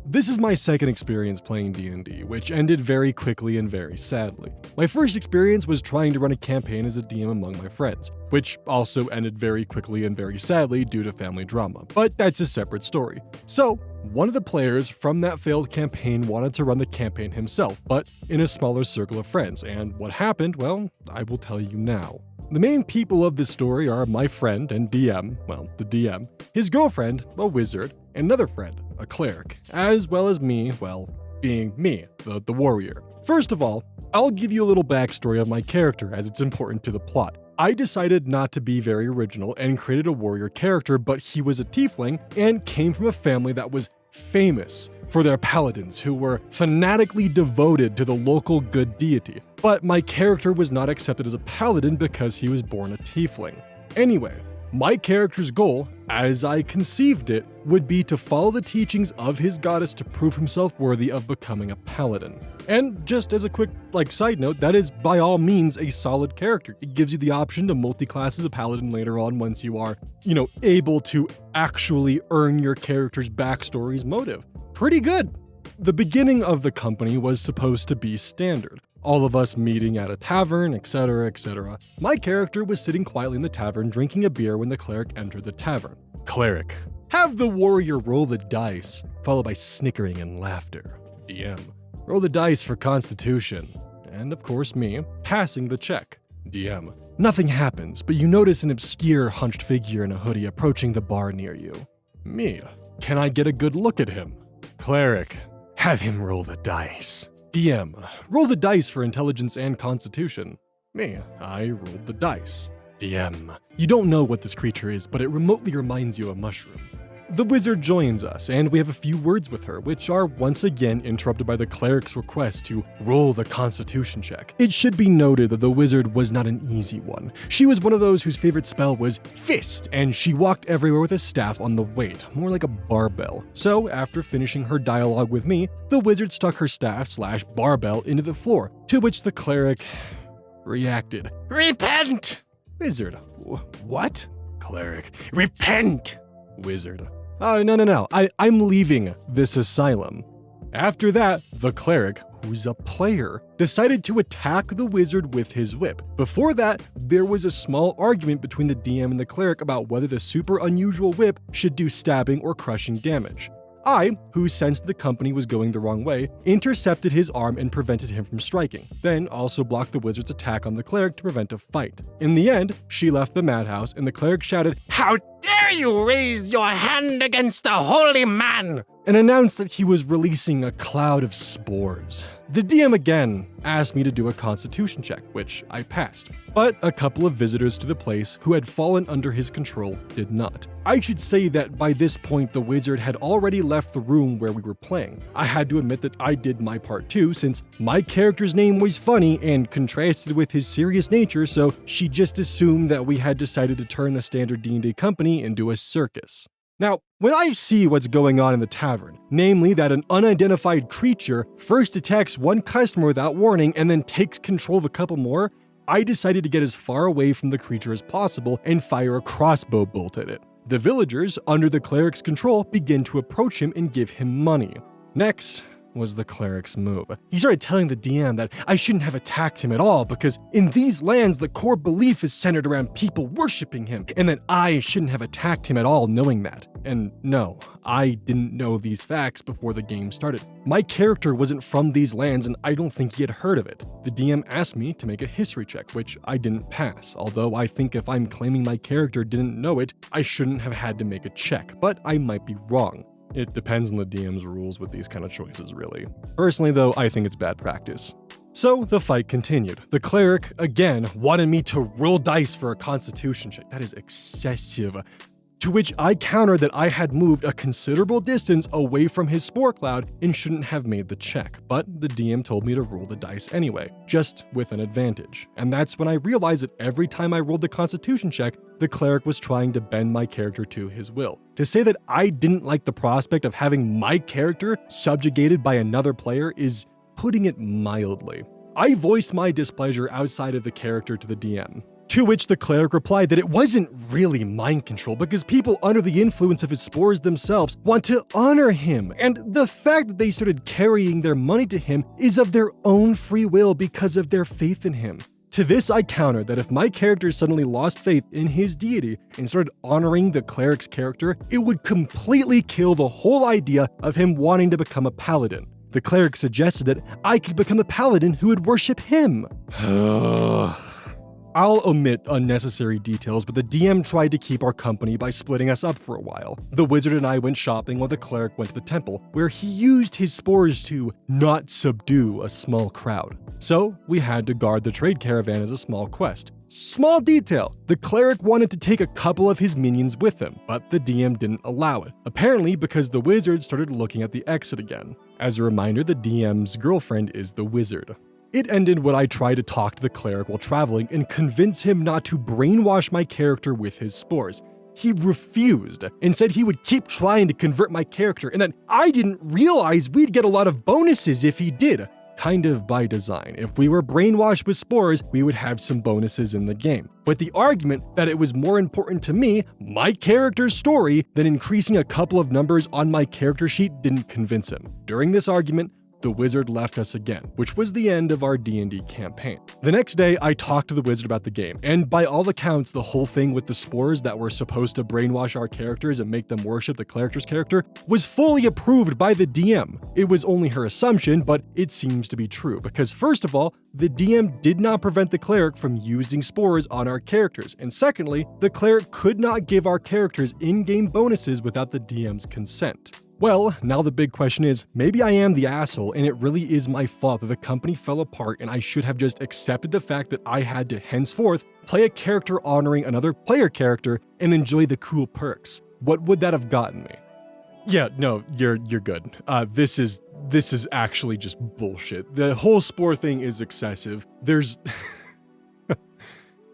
This is my second experience playing D&D, which ended very quickly and very sadly. My first experience was trying to run a campaign as a DM among my friends, which also ended very quickly and very sadly due to family drama, but that's a separate story. So, one of the players from that failed campaign wanted to run the campaign himself, but in a smaller circle of friends, and what happened, well, I will tell you now. The main people of this story are my friend and DM, the DM, his girlfriend, a wizard, and another friend, a cleric, as well as me, being me, the warrior. First of all, I'll give you a little backstory of my character as it's important to the plot. I decided not to be very original and created a warrior character, but he was a tiefling and came from a family that was famous for their paladins who were fanatically devoted to the local good deity. But my character was not accepted as a paladin because he was born a tiefling. Anyway, my character's goal, as I conceived it, would be to follow the teachings of his goddess to prove himself worthy of becoming a paladin. And just as a quick side note, that is by all means a solid character. It gives you the option to multi-class as a paladin later on once you are, able to actually earn your character's backstory's motive. Pretty good. The beginning of the company was supposed to be standard. All of us meeting at a tavern, etc., etc. My character was sitting quietly in the tavern drinking a beer when the cleric entered the tavern. Cleric: have the warrior roll the dice, followed by snickering and laughter. DM: roll the dice for Constitution. And of course me, passing the check. DM: nothing happens, but you notice an obscure hunched figure in a hoodie approaching the bar near you. Me: can I get a good look at him? Cleric: have him roll the dice. DM: roll the dice for Intelligence and Constitution. Me: I rolled the dice. DM: you don't know what this creature is, but it remotely reminds you of a mushroom. The wizard joins us, and we have a few words with her, which are once again interrupted by the cleric's request to roll the Constitution check. It should be noted that the wizard was not an easy one. She was one of those whose favorite spell was Fist, and she walked everywhere with a staff on the weight, more like a barbell. So, after finishing her dialogue with me, the wizard stuck her staff/barbell into the floor, to which the cleric reacted. Repent! Wizard: what? Cleric: repent! Wizard: no. I'm leaving this asylum. After that, the cleric, who's a player, decided to attack the wizard with his whip. Before that, there was a small argument between the DM and the cleric about whether the super unusual whip should do stabbing or crushing damage. I, who sensed the company was going the wrong way, intercepted his arm and prevented him from striking, then also blocked the wizard's attack on the cleric to prevent a fight. In the end, she left the madhouse and the cleric shouted, "How dare you raise your hand against a holy man!" and announced that he was releasing a cloud of spores. The DM again asked me to do a Constitution check, which I passed, but a couple of visitors to the place who had fallen under his control did not. I should say that by this point the wizard had already left the room where we were playing. I had to admit that I did my part too, since my character's name was funny and contrasted with his serious nature, so she just assumed that we had decided to turn the standard D&D company into a circus. Now, when I see what's going on in the tavern, namely that an unidentified creature first attacks one customer without warning and then takes control of a couple more, I decided to get as far away from the creature as possible and fire a crossbow bolt at it. The villagers, under the cleric's control, begin to approach him and give him money. Next was the cleric's move. He started telling the DM that I shouldn't have attacked him at all because in these lands the core belief is centered around people worshiping him, and that I shouldn't have attacked him at all knowing that. And no, I didn't know these facts before the game started. My character wasn't from these lands and I don't think he had heard of it. The DM asked me to make a history check, which I didn't pass, although I think if I'm claiming my character didn't know it, I shouldn't have had to make a check, but I might be wrong. It depends on the DM's rules with these kind of choices, really. Personally, though, I think it's bad practice. So the fight continued. The cleric, again, wanted me to roll dice for a Constitution check. That is excessive. To which I countered that I had moved a considerable distance away from his spore cloud and shouldn't have made the check, but the DM told me to roll the dice anyway, just with an advantage. And that's when I realized that every time I rolled the Constitution check, the cleric was trying to bend my character to his will. To say that I didn't like the prospect of having my character subjugated by another player is putting it mildly. I voiced my displeasure outside of the character to the DM. To which the cleric replied that it wasn't really mind control because people under the influence of his spores themselves want to honor him, and the fact that they started carrying their money to him is of their own free will because of their faith in him. To this I countered that if my character suddenly lost faith in his deity and started honoring the cleric's character, it would completely kill the whole idea of him wanting to become a paladin. The cleric suggested that I could become a paladin who would worship him. I'll omit unnecessary details, but the DM tried to keep our company by splitting us up for a while. The wizard and I went shopping while the cleric went to the temple, where he used his spores to not subdue a small crowd. So we had to guard the trade caravan as a small quest. Small detail, the cleric wanted to take a couple of his minions with him, but the DM didn't allow it, apparently because the wizard started looking at the exit again. As a reminder, the DM's girlfriend is the wizard. It ended when I tried to talk to the cleric while traveling and convince him not to brainwash my character with his spores. He refused and said he would keep trying to convert my character and that I didn't realize we'd get a lot of bonuses if he did. Kind of by design. If we were brainwashed with spores, we would have some bonuses in the game. But the argument that it was more important to me, my character's story, than increasing a couple of numbers on my character sheet didn't convince him. During this argument, the wizard left us again, which was the end of our D&D campaign. The next day, I talked to the wizard about the game, and by all accounts, the whole thing with the spores that were supposed to brainwash our characters and make them worship the character's character was fully approved by the DM. It was only her assumption, but it seems to be true, because first of all, the DM did not prevent the cleric from using spores on our characters, and secondly, the cleric could not give our characters in-game bonuses without the DM's consent. Well, now the big question is, maybe I am the asshole and it really is my fault that the company fell apart and I should have just accepted the fact that I had to henceforth play a character honoring another player character and enjoy the cool perks. What would that have gotten me? Yeah, no, you're good. This is actually just bullshit. The whole spore thing is excessive. There's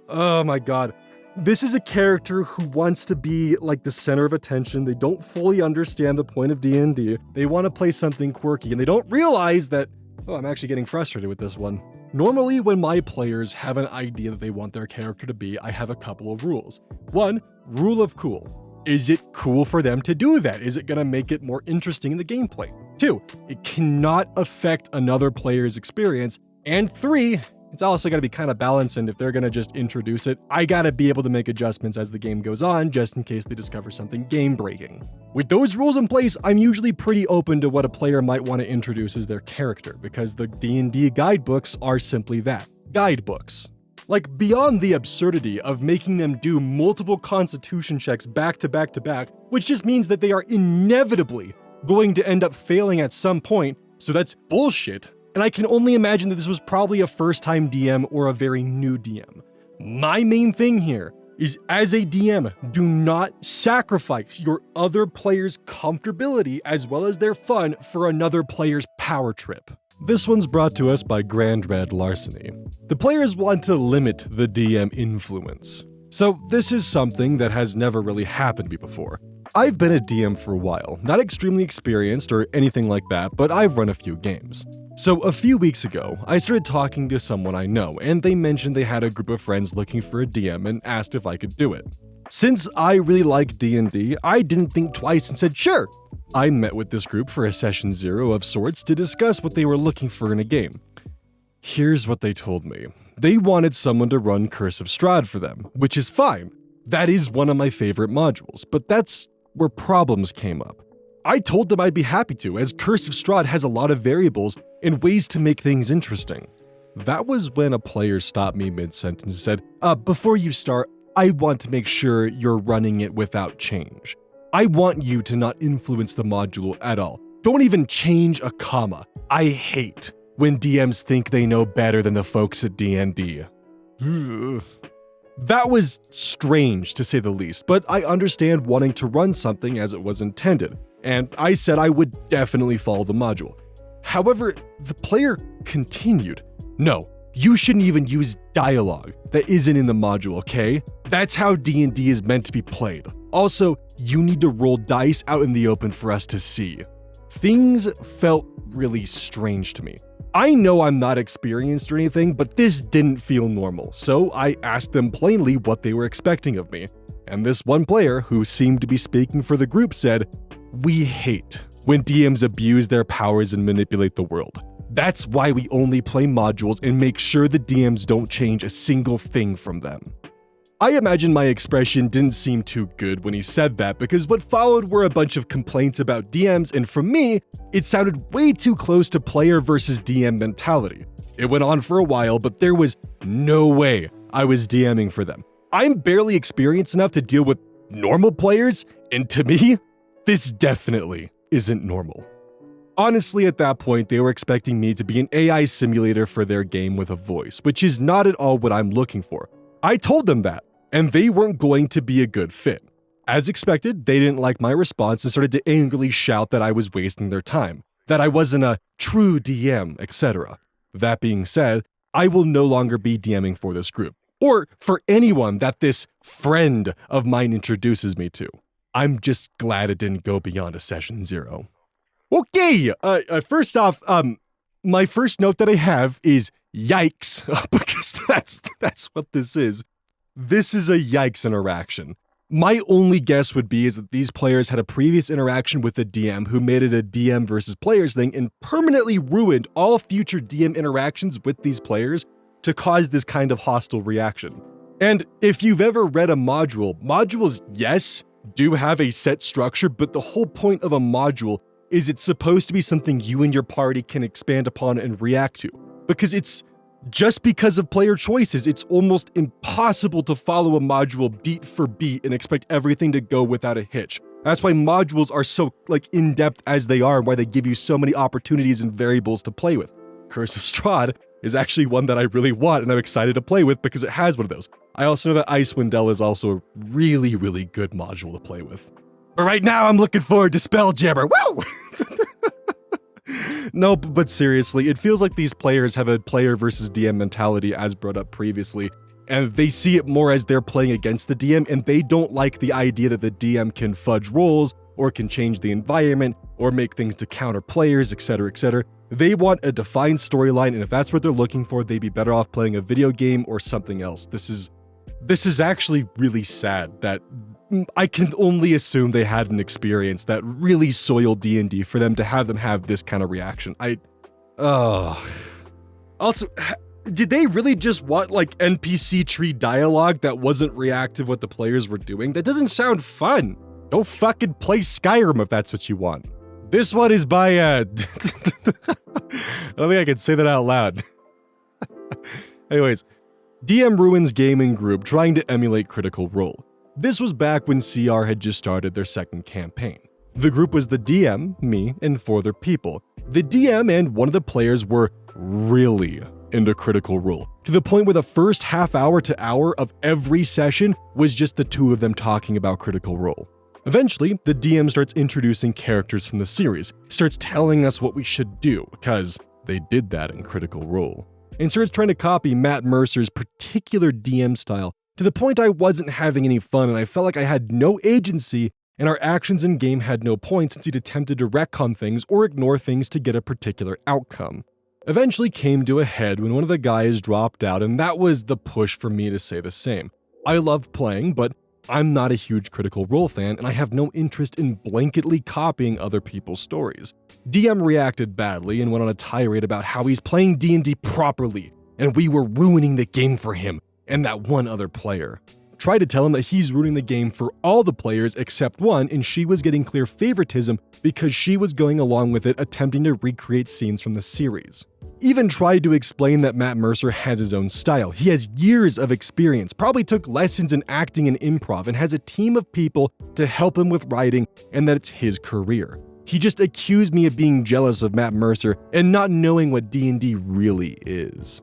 oh my god. This is a character who wants to be like the center of attention. They don't fully understand the point of D&D. They want to play something quirky and they don't realize that, oh, I'm actually getting frustrated with this one. Normally, when my players have an idea that they want their character to be, I have a couple of rules. One, rule of cool. Is it cool for them to do that? Is it going to make it more interesting in the gameplay? Two, it cannot affect another player's experience. And three, it's also got to be kind of balanced, and if they're going to just introduce it, I got to be able to make adjustments as the game goes on, just in case they discover something game-breaking. With those rules in place, I'm usually pretty open to what a player might want to introduce as their character, because the D&D guidebooks are simply that, guidebooks. Like, beyond the absurdity of making them do multiple constitution checks back to back to back, which just means that they are inevitably going to end up failing at some point, so that's bullshit. And I can only imagine that this was probably a first-time DM or a very new DM. My main thing here is, as a DM, do not sacrifice your other player's comfortability as well as their fun for another player's power trip. This one's brought to us by Grand Red Larceny. The players want to limit the DM influence. So this is something that has never really happened to me before. I've been a DM for a while, not extremely experienced or anything like that, but I've run a few games. So a few weeks ago, I started talking to someone I know, and they mentioned they had a group of friends looking for a DM and asked if I could do it. Since I really like D&D, I didn't think twice and said sure. I met with this group for a session 0 of sorts to discuss what they were looking for in a game. Here's what they told me. They wanted someone to run Curse of Strahd for them, which is fine. That is one of my favorite modules, but that's where problems came up. I told them I'd be happy to, as Curse of Strahd has a lot of variables and ways to make things interesting. That was when a player stopped me mid-sentence and said, before you start, I want to make sure you're running it without change. I want you to not influence the module at all. Don't even change a comma. I hate when DMs think they know better than the folks at D&D. That was strange, to say the least, but I understand wanting to run something as it was intended, and I said I would definitely follow the module. However, the player continued. No, you shouldn't even use dialogue that isn't in the module, okay? That's how D&D is meant to be played. Also, you need to roll dice out in the open for us to see. Things felt really strange to me. I know I'm not experienced or anything, but this didn't feel normal, so I asked them plainly what they were expecting of me. And this one player, who seemed to be speaking for the group, said, "We hate when DMs abuse their powers and manipulate the world. That's why we only play modules and make sure the DMs don't change a single thing from them." I imagine my expression didn't seem too good when he said that, because what followed were a bunch of complaints about DMs, and for me, it sounded way too close to player versus DM mentality. It went on for a while, but there was no way I was DMing for them. I'm barely experienced enough to deal with normal players, and to me, this definitely isn't normal. Honestly, at that point, they were expecting me to be an AI simulator for their game with a voice, which is not at all what I'm looking for. I told them that, and they weren't going to be a good fit. As expected, they didn't like my response and started to angrily shout that I was wasting their time, that I wasn't a true DM, etc. That being said, I will no longer be DMing for this group, or for anyone that this friend of mine introduces me to. I'm just glad it didn't go beyond a session 0. Okay, first off, my first note that I have is yikes, because that's what this is. This is a yikes interaction. My only guess would be is that these players had a previous interaction with the DM who made it a DM versus players thing and permanently ruined all future DM interactions with these players to cause this kind of hostile reaction. And if you've ever read a module, modules, yes, do have a set structure, but the whole point of a module is it's supposed to be something you and your party can expand upon and react to. Because it's just because of player choices, it's almost impossible to follow a module beat for beat and expect everything to go without a hitch. That's why modules are so in-depth as they are and why they give you so many opportunities and variables to play with. Curse of Strahd is actually one that I really want and I'm excited to play with because it has one of those. I also know that Icewind Dell is also a really, really good module to play with. But right now I'm looking forward to Spelljammer. Woo! No, but seriously, it feels like these players have a player versus DM mentality as brought up previously, and they see it more as they're playing against the DM, and they don't like the idea that the DM can fudge roles, or can change the environment, or make things to counter players, etc., etc. They want a defined storyline, and if that's what they're looking for, they'd be better off playing a video game or something else. This is actually really sad that I can only assume they had an experience that really soiled D&D for them to have this kind of reaction. Also, did they really just want NPC tree dialogue that wasn't reactive what the players were doing? That doesn't sound fun. Go fucking play Skyrim if that's what you want. This one is by I don't think I can say that out loud. Anyways, DM ruins gaming group trying to emulate Critical Role. This was back when CR had just started their second campaign. The group was the DM, me, and 4 other people. The DM and one of the players were really into Critical Role, to the point where the first half hour to hour of every session was just the 2 of them talking about Critical Role. Eventually, the DM starts introducing characters from the series, starts telling us what we should do, because they did that in Critical Role, and starts trying to copy Matt Mercer's particular DM style, to the point I wasn't having any fun and I felt like I had no agency and our actions in game had no point since he'd attempted to retcon things or ignore things to get a particular outcome. Eventually came to a head when one of the guys dropped out, and that was the push for me to say the same. I love playing, but I'm not a huge Critical Role fan and I have no interest in blanketly copying other people's stories. DM reacted badly and went on a tirade about how he's playing D&D properly and we were ruining the game for him and that one other player. Tried to tell him that he's ruining the game for all the players except one, and she was getting clear favoritism because she was going along with it, attempting to recreate scenes from the series. Even tried to explain that Matt Mercer has his own style. He has years of experience, probably took lessons in acting and improv, and has a team of people to help him with writing, and that it's his career. He just accused me of being jealous of Matt Mercer and not knowing what D&D really is.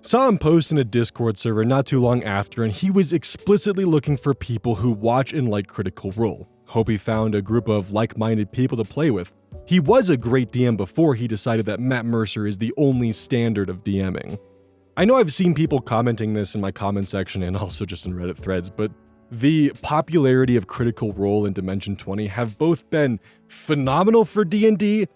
Saw him post in a Discord server not too long after, and he was explicitly looking for people who watch and like Critical Role. Hope he found a group of like-minded people to play with. He was a great DM before he decided that Matt Mercer is the only standard of DMing. I know I've seen people commenting this in my comment section and also just in Reddit threads, but the popularity of Critical Role and Dimension 20 have both been phenomenal for D&D,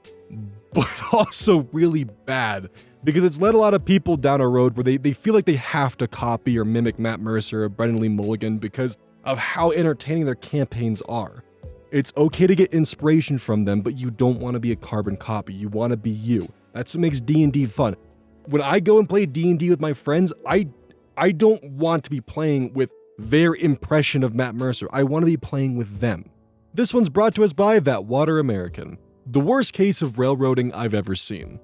but also really bad, because it's led a lot of people down a road where they feel like they have to copy or mimic Matt Mercer or Brendan Lee Mulligan because of how entertaining their campaigns are. It's okay to get inspiration from them, but you don't want to be a carbon copy. You want to be you. That's what makes D&D fun. When I go and play D&D with my friends, I don't want to be playing with their impression of Matt Mercer. I want to be playing with them. This one's brought to us by That Water American. The worst case of railroading I've ever seen.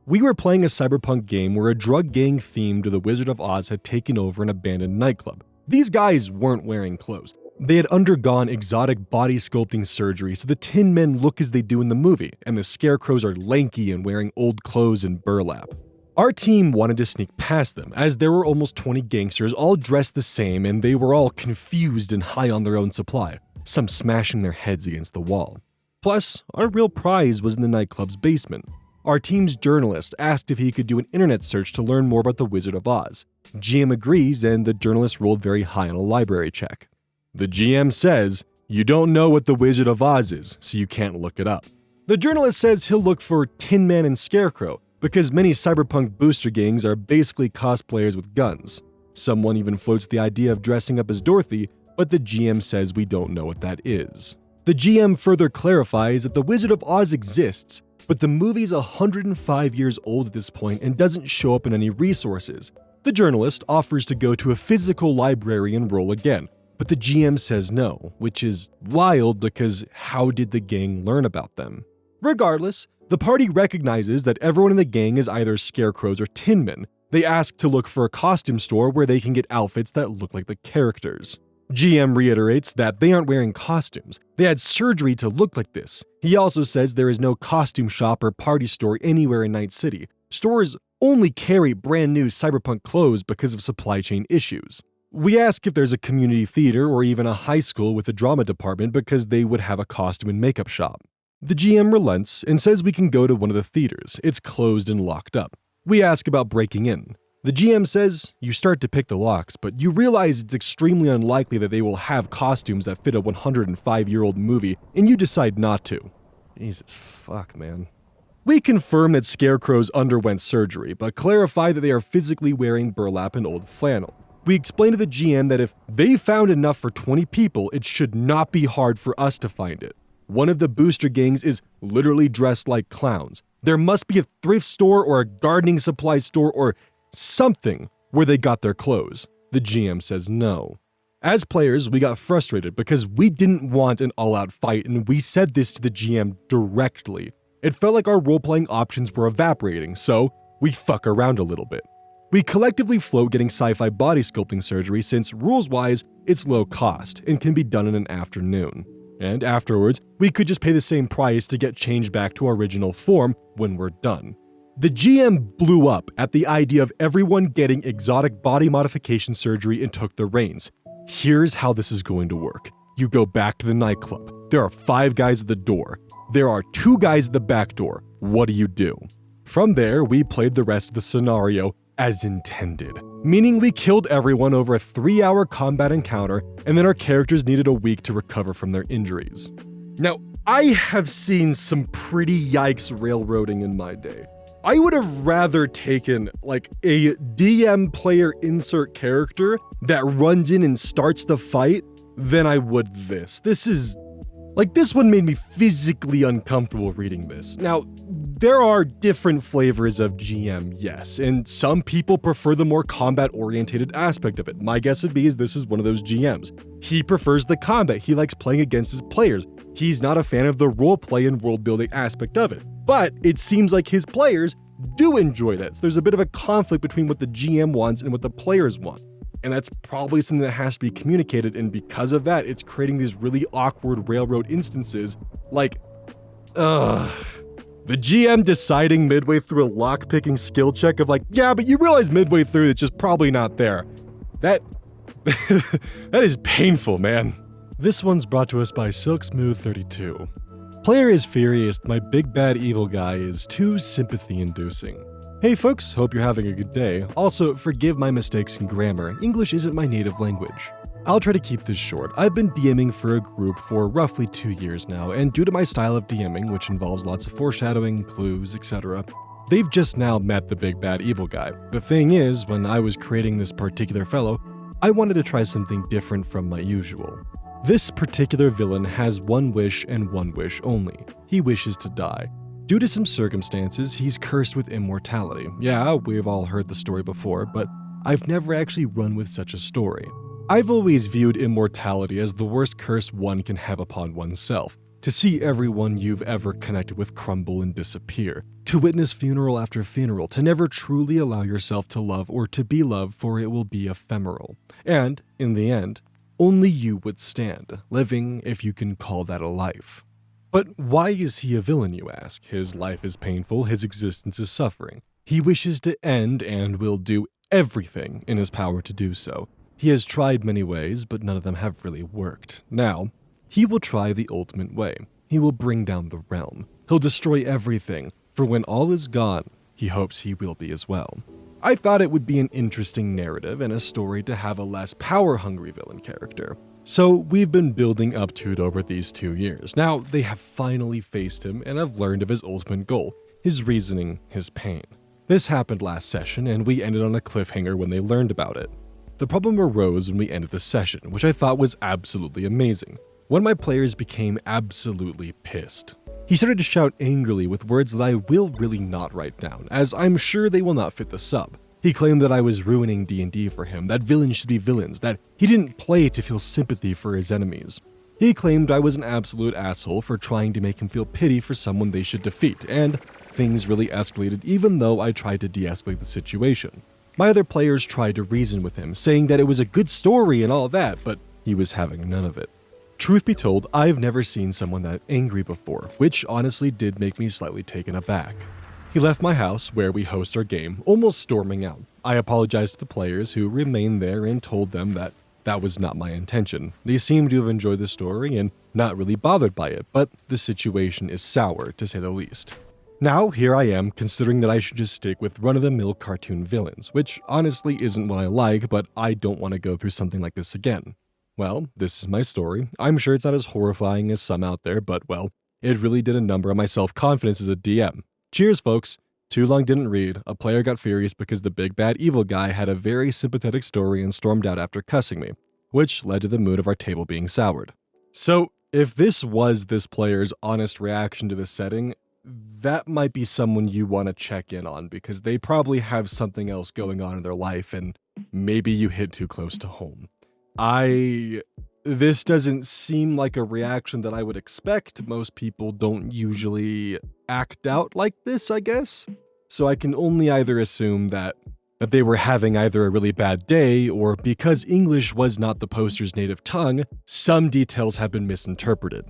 We were playing a cyberpunk game where a drug gang themed to the Wizard of Oz had taken over an abandoned nightclub. These guys weren't wearing clothes. They had undergone exotic body sculpting surgery so the Tin Men look as they do in the movie, and the scarecrows are lanky and wearing old clothes and burlap. Our team wanted to sneak past them, as there were almost 20 gangsters all dressed the same and they were all confused and high on their own supply, some smashing their heads against the wall. Plus, our real prize was in the nightclub's basement. Our team's journalist asked if he could do an internet search to learn more about the Wizard of Oz. GM agrees and the journalist rolled very high on a library check. The GM says, "You don't know what the Wizard of Oz is, so you can't look it up." The journalist says he'll look for Tin Man and Scarecrow, because many cyberpunk booster gangs are basically cosplayers with guns. Someone even floats the idea of dressing up as Dorothy, but the GM says we don't know what that is. The GM further clarifies that the Wizard of Oz exists, but the movie's 105 years old at this point and doesn't show up in any resources. The journalist offers to go to a physical library and roll again, but the GM says no, which is wild because how did the gang learn about them? Regardless, the party recognizes that everyone in the gang is either scarecrows or tin men. They ask to look for a costume store where they can get outfits that look like the characters. GM reiterates that they aren't wearing costumes. They had surgery to look like this. He also says there is no costume shop or party store anywhere in Night City. Stores only carry brand new cyberpunk clothes because of supply chain issues. We ask if there's a community theater or even a high school with a drama department because they would have a costume and makeup shop. The GM relents and says we can go to one of the theaters. It's closed and locked up. We ask about breaking in. The GM says, you start to pick the locks, but you realize it's extremely unlikely that they will have costumes that fit a 105-year-old movie, and you decide not to. Jesus fuck, man. We confirm that scarecrows underwent surgery, but clarify that they are physically wearing burlap and old flannel. We explain to the GM that if they found enough for 20 people, it should not be hard for us to find it. One of the booster gangs is literally dressed like clowns. There must be a thrift store or a gardening supply store or something where they got their clothes. The GM says no. As players, we got frustrated because we didn't want an all-out fight, and we said this to the GM directly. It felt like our role-playing options were evaporating, so we fuck around a little bit. We collectively float getting sci-fi body sculpting surgery since, rules-wise, it's low cost and can be done in an afternoon. And afterwards, we could just pay the same price to get changed back to our original form when we're done. The GM blew up at the idea of everyone getting exotic body modification surgery and took the reins. Here's how this is going to work. You go back to the nightclub. There are 5 guys at the door. There are 2 guys at the back door. What do you do? From there, we played the rest of the scenario as intended, meaning we killed everyone over a 3-hour combat encounter, and then our characters needed a week to recover from their injuries. Now, I have seen some pretty yikes railroading in my day. I would have rather taken like a DM player insert character that runs in and starts the fight than I would this. This one made me physically uncomfortable reading this. Now, there are different flavors of GM, yes, and some people prefer the more combat-orientated aspect of it. My guess would be this is one of those GMs. He prefers the combat. He likes playing against his players. He's not a fan of the roleplay and world-building aspect of it. But it seems like his players do enjoy that. So there's a bit of a conflict between what the GM wants and what the players want. And that's probably something that has to be communicated, and because of that, it's creating these really awkward railroad instances like, the GM deciding midway through a lock-picking skill check of like, yeah, but you realize midway through it's just probably not there. That is painful, man. This one's brought to us by SilkSmooth32. Player is furious my big bad evil guy is too sympathy-inducing. Hey folks, hope you're having a good day. Also, forgive my mistakes in grammar. English isn't my native language. I'll try to keep this short. I've been DMing for a group for roughly 2 years now, and due to my style of DMing, which involves lots of foreshadowing, clues, etc., they've just now met the big bad evil guy. The thing is, when I was creating this particular fellow, I wanted to try something different from my usual. This particular villain has one wish and one wish only. He wishes to die. Due to some circumstances, he's cursed with immortality. Yeah, we've all heard the story before, but I've never actually run with such a story. I've always viewed immortality as the worst curse one can have upon oneself. To see everyone you've ever connected with crumble and disappear. To witness funeral after funeral. To never truly allow yourself to love or to be loved, for it will be ephemeral. And, in the end, only you would stand, living if you can call that a life. But why is he a villain, you ask? His life is painful, his existence is suffering. He wishes to end and will do everything in his power to do so. He has tried many ways, but none of them have really worked. Now, he will try the ultimate way. He will bring down the realm. He'll destroy everything, for when all is gone, he hopes he will be as well. I thought it would be an interesting narrative and a story to have a less power-hungry villain character. So we've been building up to it over these 2 years. Now, they have finally faced him and have learned of his ultimate goal, his reasoning, his pain. This happened last session, and we ended on a cliffhanger when they learned about it. The problem arose when we ended the session, which I thought was absolutely amazing. One of my players became absolutely pissed. He started to shout angrily with words that I will really not write down, as I'm sure they will not fit the sub. He claimed that I was ruining D&D for him, that villains should be villains, that he didn't play to feel sympathy for his enemies. He claimed I was an absolute asshole for trying to make him feel pity for someone they should defeat, and things really escalated even though I tried to de-escalate the situation. My other players tried to reason with him, saying that it was a good story and all that, but he was having none of it. Truth be told, I've never seen someone that angry before, which honestly did make me slightly taken aback. He left my house, where we host our game, almost storming out. I apologized to the players who remained there and told them that that was not my intention. They seemed to have enjoyed the story and not really bothered by it, but the situation is sour, to say the least. Now, here I am, considering that I should just stick with run-of-the-mill cartoon villains, which honestly isn't what I like, but I don't want to go through something like this again. Well, this is my story. I'm sure it's not as horrifying as some out there, but well, it really did a number on my self-confidence as a DM. Cheers, folks. Too long didn't read. A player got furious because the big bad evil guy had a very sympathetic story and stormed out after cussing me, which led to the mood of our table being soured. So, if this was this player's honest reaction to the setting, that might be someone you want to check in on because they probably have something else going on in their life and maybe you hit too close to home. This doesn't seem like a reaction that I would expect. Most people don't usually act out like this, I guess. So I can only either assume that they were having either a really bad day or because English was not the poster's native tongue, some details have been misinterpreted.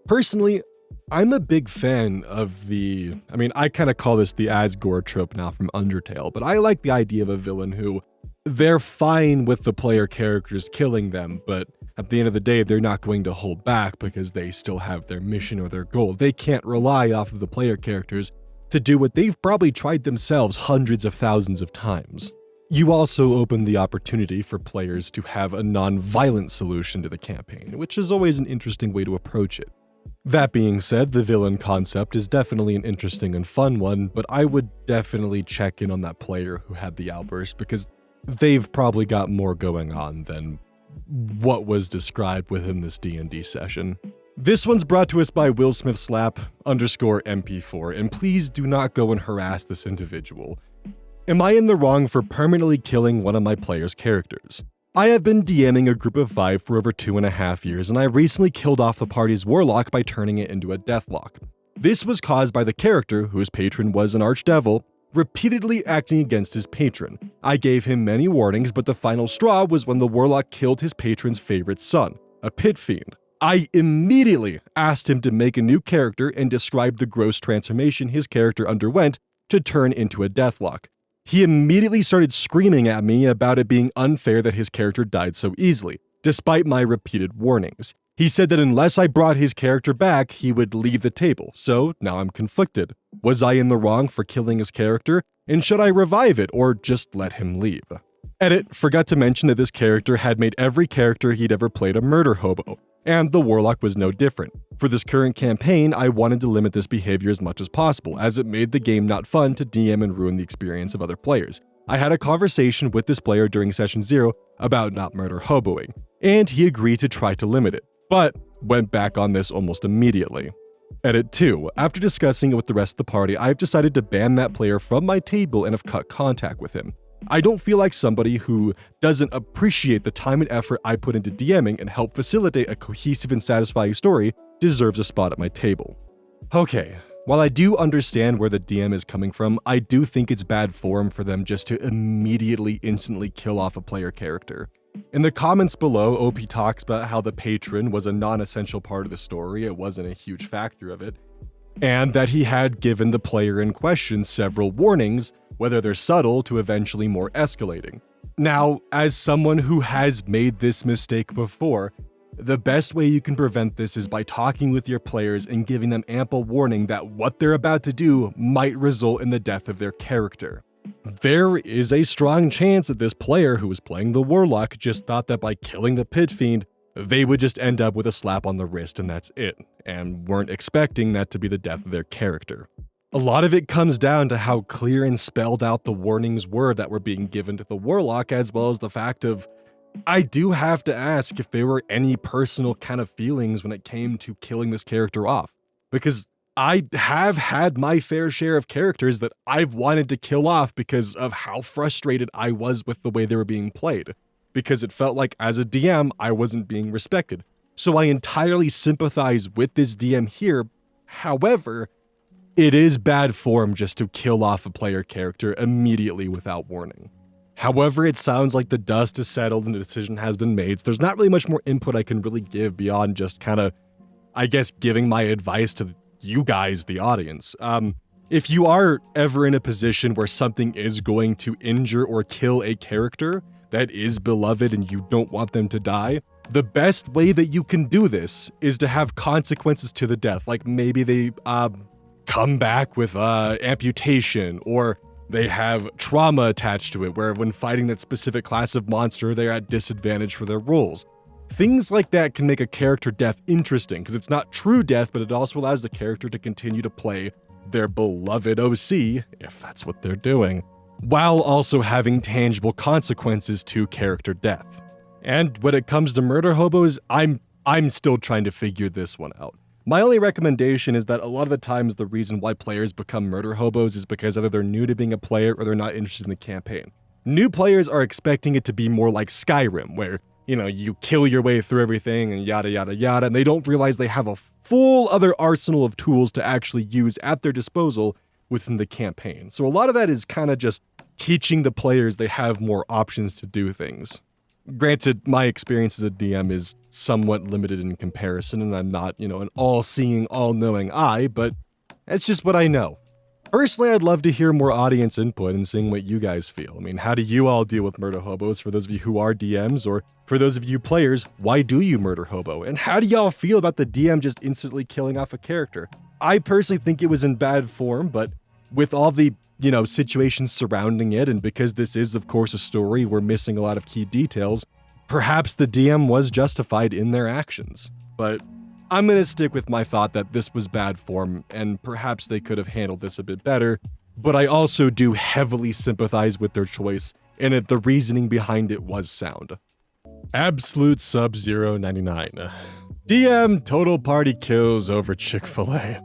Personally, I'm a big fan of I kind of call this the Asgore trope now from Undertale, but I like the idea of a villain who they're fine with the player characters killing them, but at the end of the day, they're not going to hold back because they still have their mission or their goal. They can't rely off of the player characters to do what they've probably tried themselves hundreds of thousands of times. You also open the opportunity for players to have a non-violent solution to the campaign, which is always an interesting way to approach it. That being said, the villain concept is definitely an interesting and fun one, but I would definitely check in on that player who had the outburst because they've probably got more going on than what was described within this D&D session. This one's brought to us by WillSmithSlap_MP4, and please do not go and harass this individual. Am I in the wrong for permanently killing one of my player's characters? I have been DMing a group of 5 for over 2.5 years, and I recently killed off the party's Warlock by turning it into a deathlock. This was caused by the character, whose patron was an archdevil, repeatedly acting against his patron. I gave him many warnings, but the final straw was when the Warlock killed his patron's favorite son, a pit fiend. I immediately asked him to make a new character and describe the gross transformation his character underwent to turn into a deathlock. He immediately started screaming at me about it being unfair that his character died so easily, despite my repeated warnings. He said that unless I brought his character back, he would leave the table, so now I'm conflicted. Was I in the wrong for killing his character? And should I revive it or just let him leave? Edit, forgot to mention that this character had made every character he'd ever played a murder hobo, and the Warlock was no different. For this current campaign, I wanted to limit this behavior as much as possible, as it made the game not fun to DM and ruin the experience of other players. I had a conversation with this player during session 0 about not murder hoboing, and he agreed to try to limit it, but went back on this almost immediately. Edit 2. After discussing it with the rest of the party, I've decided to ban that player from my table and have cut contact with him. I don't feel like somebody who doesn't appreciate the time and effort I put into DMing and help facilitate a cohesive and satisfying story deserves a spot at my table. Okay, while I do understand where the DM is coming from, I do think it's bad form for them just to instantly kill off a player character. In the comments below, OP talks about how the patron was a non-essential part of the story, it wasn't a huge factor of it, and that he had given the player in question several warnings, whether they're subtle to eventually more escalating. Now, as someone who has made this mistake before, the best way you can prevent this is by talking with your players and giving them ample warning that what they're about to do might result in the death of their character. There is a strong chance that this player who was playing the Warlock just thought that by killing the Pit Fiend, they would just end up with a slap on the wrist and that's it, and weren't expecting that to be the death of their character. A lot of it comes down to how clear and spelled out the warnings were that were being given to the Warlock, as well as the fact of, I do have to ask if there were any personal kind of feelings when it came to killing this character off. Because I have had my fair share of characters that I've wanted to kill off because of how frustrated I was with the way they were being played. Because it felt like as a DM, I wasn't being respected. So I entirely sympathize with this DM here. However, it is bad form just to kill off a player character immediately without warning. However, it sounds like the dust is settled and the decision has been made, so there's not really much more input I can really give beyond just kind of, I guess, giving my advice to you guys, the audience. If you are ever in a position where something is going to injure or kill a character that is beloved and you don't want them to die, the best way that you can do this is to have consequences to the death. Like maybe they come back with amputation, or they have trauma attached to it, where when fighting that specific class of monster, they're at disadvantage for their rolls. Things like that can make a character death interesting, because it's not true death, but it also allows the character to continue to play their beloved OC, if that's what they're doing, while also having tangible consequences to character death. And when it comes to murder hobos, I'm still trying to figure this one out. My only recommendation is that a lot of the times the reason why players become murder hobos is because either they're new to being a player or they're not interested in the campaign. New players are expecting it to be more like Skyrim, where, you know, you kill your way through everything and yada yada yada, and they don't realize they have a full other arsenal of tools to actually use at their disposal within the campaign. So a lot of that is kind of just teaching the players they have more options to do things. Granted, my experience as a DM is somewhat limited in comparison, and I'm not, an all-seeing, all-knowing eye, but that's just what I know. Personally, I'd love to hear more audience input and seeing what you guys feel. I mean, how do you all deal with murder hobos? For those of you who are DMs, or for those of you players, why do you murder hobo? And how do y'all feel about the DM just instantly killing off a character? I personally think it was in bad form, but with all the situations surrounding it, and because this is, of course, a story, we're missing a lot of key details, perhaps the DM was justified in their actions. But I'm going to stick with my thought that this was bad form, and perhaps they could have handled this a bit better, but I also do heavily sympathize with their choice, and the reasoning behind it was sound. Absolute Sub-Zero 99. DM total party kills over Chick-fil-A.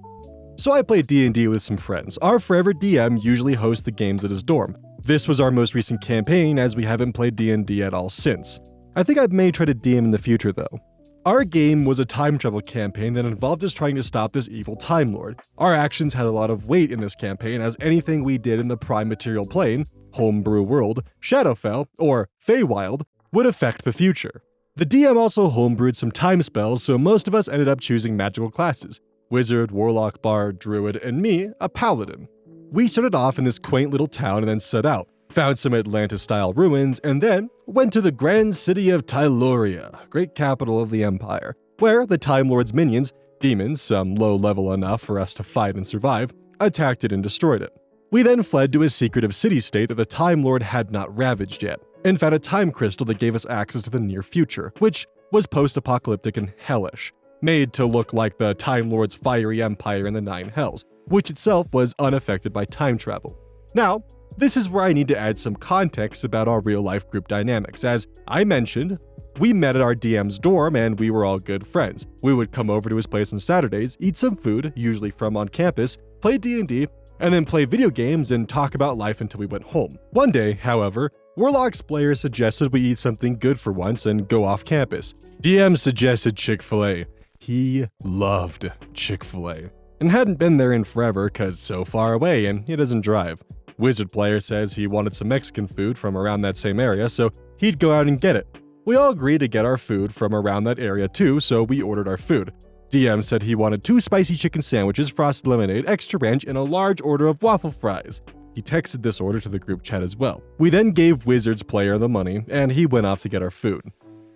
So I played D&D with some friends. Our forever DM usually hosts the games at his dorm. This was our most recent campaign, as we haven't played D&D at all since. I think I may try to DM in the future though. Our game was a time travel campaign that involved us trying to stop this evil Time Lord. Our actions had a lot of weight in this campaign, as anything we did in the Prime Material Plane, Homebrew World, Shadowfell, or Feywild would affect the future. The DM also homebrewed some time spells, so most of us ended up choosing magical classes. Wizard, Warlock, Bard, Druid, and me, a Paladin. We started off in this quaint little town and then set out, found some Atlantis-style ruins, and then went to the grand city of Tyloria, great capital of the Empire, where the Time Lord's minions, demons, some low level enough for us to fight and survive, attacked it and destroyed it. We then fled to a secretive city-state that the Time Lord had not ravaged yet, and found a time crystal that gave us access to the near future, which was post-apocalyptic and hellish, made to look like the Time Lord's fiery empire in the Nine Hells, which itself was unaffected by time travel. Now, this is where I need to add some context about our real-life group dynamics. As I mentioned, we met at our DM's dorm and we were all good friends. We would come over to his place on Saturdays, eat some food, usually from on campus, play D&D, and then play video games and talk about life until we went home. One day, however, Warlock's player suggested we eat something good for once and go off campus. DM suggested Chick-fil-A. He loved Chick-fil-A and hadn't been there in forever cause so far away and he doesn't drive. Wizard player says he wanted some Mexican food from around that same area, so he'd go out and get it. We all agreed to get our food from around that area too, so we ordered our food. DM said he wanted 2 spicy chicken sandwiches, frosted lemonade, extra ranch, and a large order of waffle fries. He texted this order to the group chat as well. We then gave Wizards player the money, and he went off to get our food.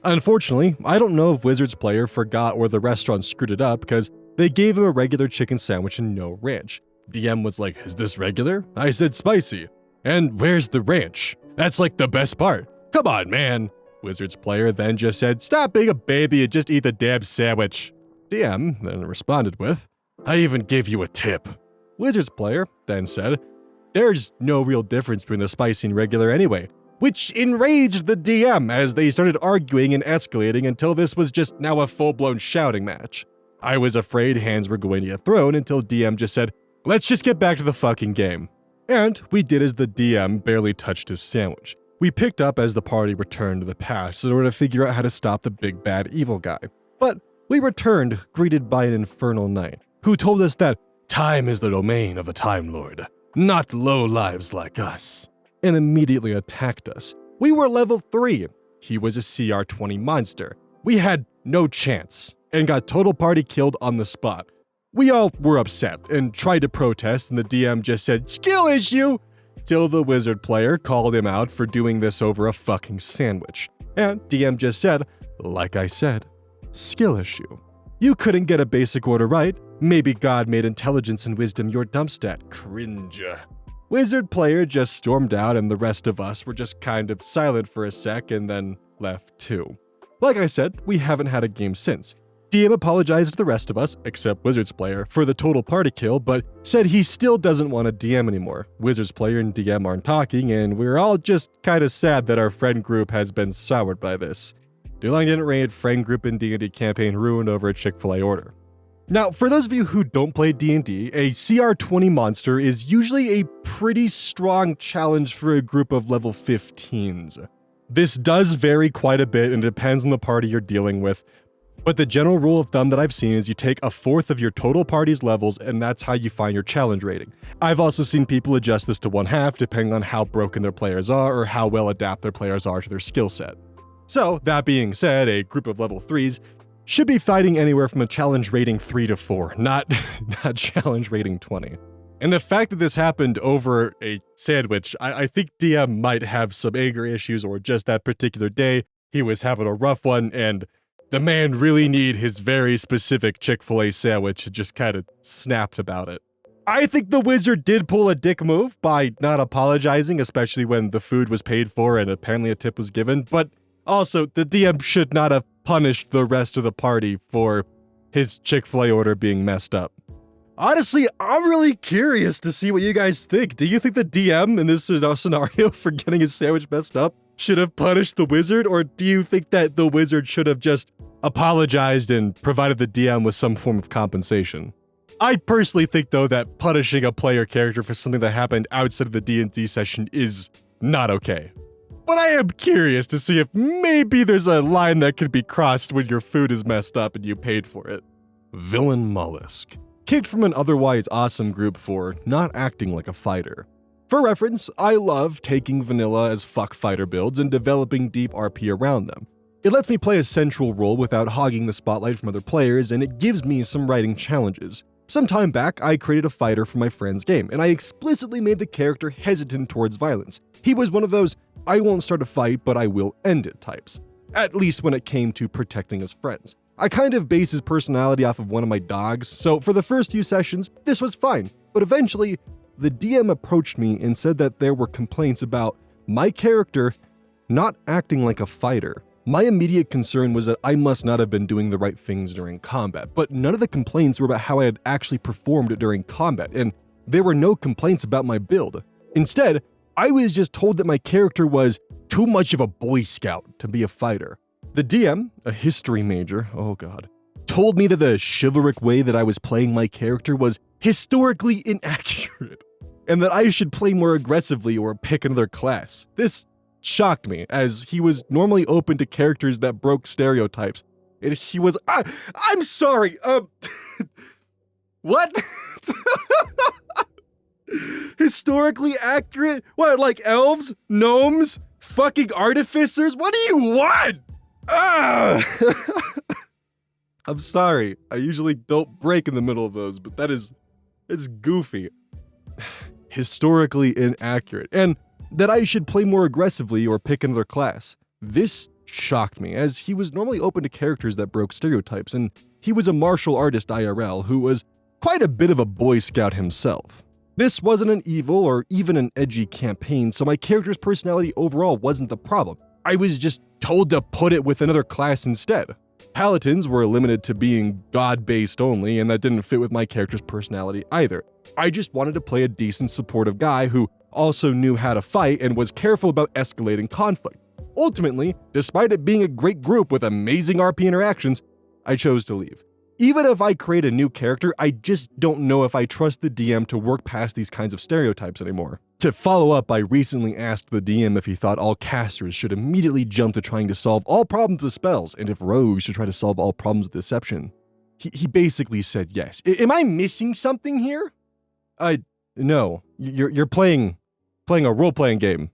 Unfortunately, I don't know if Wizards player forgot or the restaurant screwed it up because they gave him a regular chicken sandwich and no ranch. DM was like, "Is this regular?" I said spicy. "And where's the ranch? That's like the best part. Come on, man." Wizards player then just said, "Stop being a baby and just eat the damn sandwich." DM then responded with, "I even gave you a tip." Wizards player then said, "There's no real difference between the spicy and regular anyway," which enraged the DM as they started arguing and escalating until this was just now a full-blown shouting match. I was afraid hands were going to get thrown until DM just said, "Let's just get back to the fucking game." And we did as the DM barely touched his sandwich. We picked up as the party returned to the past in order to figure out how to stop the big bad evil guy. But we returned greeted by an infernal knight, who told us that time is the domain of the Time Lord, not low lives like us, and immediately attacked us. We were level 3. He was a CR 20 monster. We had no chance, and got total party killed on the spot. We all were upset and tried to protest, and the DM just said, "Skill issue!" till the wizard player called him out for doing this over a fucking sandwich. And DM just said, "Like I said, skill issue. You couldn't get a basic order right. Maybe God made intelligence and wisdom your dump stat. Cringe." Wizard player just stormed out and the rest of us were just kind of silent for a sec and then left too. Like I said, we haven't had a game since. DM apologized to the rest of us, except Wizards player, for the total party kill, but said he still doesn't want to DM anymore. Wizards player and DM aren't talking, and we're all just kinda sad that our friend group has been soured by this. Too long didn't raid, friend group and D&D campaign ruined over a Chick-fil-A order. Now, for those of you who don't play D&D, a CR 20 monster is usually a pretty strong challenge for a group of level 15s. This does vary quite a bit and depends on the party you're dealing with, but the general rule of thumb that I've seen is you take a fourth of your total party's levels and that's how you find your challenge rating. I've also seen people adjust this to 1/2 depending on how broken their players are or how well adapted their players are to their skill set. So, that being said, a group of level 3s should be fighting anywhere from a challenge rating 3 to 4, not challenge rating 20. And the fact that this happened over a sandwich, I think DM might have some anger issues or just that particular day, he was having a rough one and the man really need his very specific Chick-fil-A sandwich and just kind of snapped about it. I think the wizard did pull a dick move by not apologizing, especially when the food was paid for and apparently a tip was given, but also the DM should not have punished the rest of the party for his Chick-fil-A order being messed up. Honestly, I'm really curious to see what you guys think. Do you think the DM in this scenario for getting his sandwich messed up should have punished the wizard, or do you think that the wizard should have just apologized and provided the DM with some form of compensation? I personally think, though, that punishing a player character for something that happened outside of the D&D session is not okay. But I am curious to see if maybe there's a line that could be crossed when your food is messed up and you paid for it. Villain Mollusk. Kicked from an otherwise awesome group for not acting like a fighter. For reference, I love taking vanilla as fuck fighter builds and developing deep RP around them. It lets me play a central role without hogging the spotlight from other players, and it gives me some writing challenges. Some time back, I created a fighter for my friend's game, and I explicitly made the character hesitant towards violence. He was one of those, I won't start a fight, but I will end it types. At least when it came to protecting his friends. I kind of based his personality off of one of my dogs, so for the first few sessions, this was fine. But eventually, the DM approached me and said that there were complaints about my character not acting like a fighter. My immediate concern was that I must not have been doing the right things during combat, but none of the complaints were about how I had actually performed during combat, and there were no complaints about my build. Instead, I was just told that my character was too much of a Boy Scout to be a fighter. The DM, a history major, oh god, told me that the chivalric way that I was playing my character was historically inaccurate, and that I should play more aggressively or pick another class. This shocked me, as he was normally open to characters that broke stereotypes. And he was, I'm sorry, what? Historically accurate? What, like elves? Gnomes? Fucking artificers? What do you want? I'm sorry, I usually don't break in the middle of those, but it's goofy. historically inaccurate, and that I should play more aggressively or pick another class. This shocked me, as he was normally open to characters that broke stereotypes, and he was a martial artist IRL who was quite a bit of a Boy Scout himself. This wasn't an evil or even an edgy campaign, so my character's personality overall wasn't the problem. I was just told to put it with another class instead. Paladins were limited to being god-based only, and that didn't fit with my character's personality either. I just wanted to play a decent supportive guy who also knew how to fight and was careful about escalating conflict. Ultimately, despite it being a great group with amazing RP interactions, I chose to leave. Even if I create a new character, I just don't know if I trust the DM to work past these kinds of stereotypes anymore. To follow up, I recently asked the DM if he thought all casters should immediately jump to trying to solve all problems with spells, and if rogues should try to solve all problems with deception. He basically said yes. Am I missing something here? No. You're playing a role-playing game.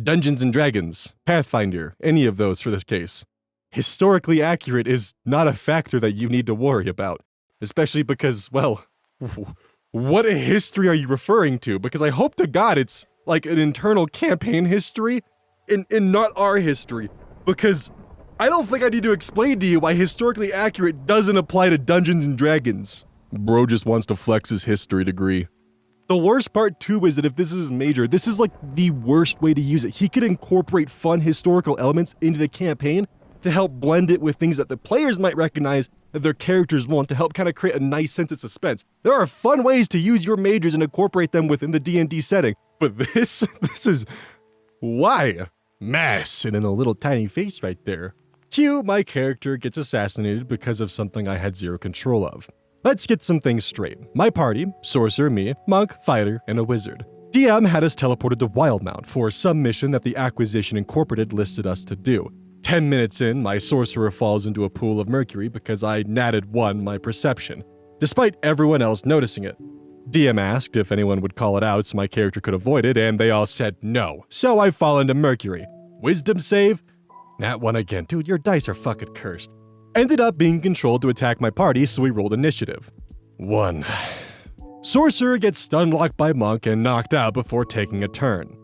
Dungeons and Dragons, Pathfinder, any of those for this case. Historically accurate is not a factor that you need to worry about, especially because, well, what history are you referring to? Because I hope to God it's like an internal campaign history and not our history, because I don't think I need to explain to you why historically accurate doesn't apply to Dungeons and Dragons. Bro just wants to flex his history degree. The worst part too is that if this is major, this is like the worst way to use it. He could incorporate fun historical elements into the campaign to help blend it with things that the players might recognize that their characters want, to help kind of create a nice sense of suspense. There are fun ways to use your majors and incorporate them within the D&D setting, but this is... why? Mass, and in a little tiny face right there. Cue, my character gets assassinated because of something I had zero control of. Let's get some things straight. My party, sorcerer, me, monk, fighter, and a wizard. DM had us teleported to Wildmount for some mission that the Acquisition Incorporated listed us to do. 10 minutes in, my sorcerer falls into a pool of mercury because I natted 1 my perception, despite everyone else noticing it. DM asked if anyone would call it out so my character could avoid it, and they all said no, so I fall into mercury. Wisdom save? Nat 1 again. Dude, your dice are fucking cursed. Ended up being controlled to attack my party, so we rolled initiative. 1. Sorcerer gets stun locked by monk and knocked out before taking a turn.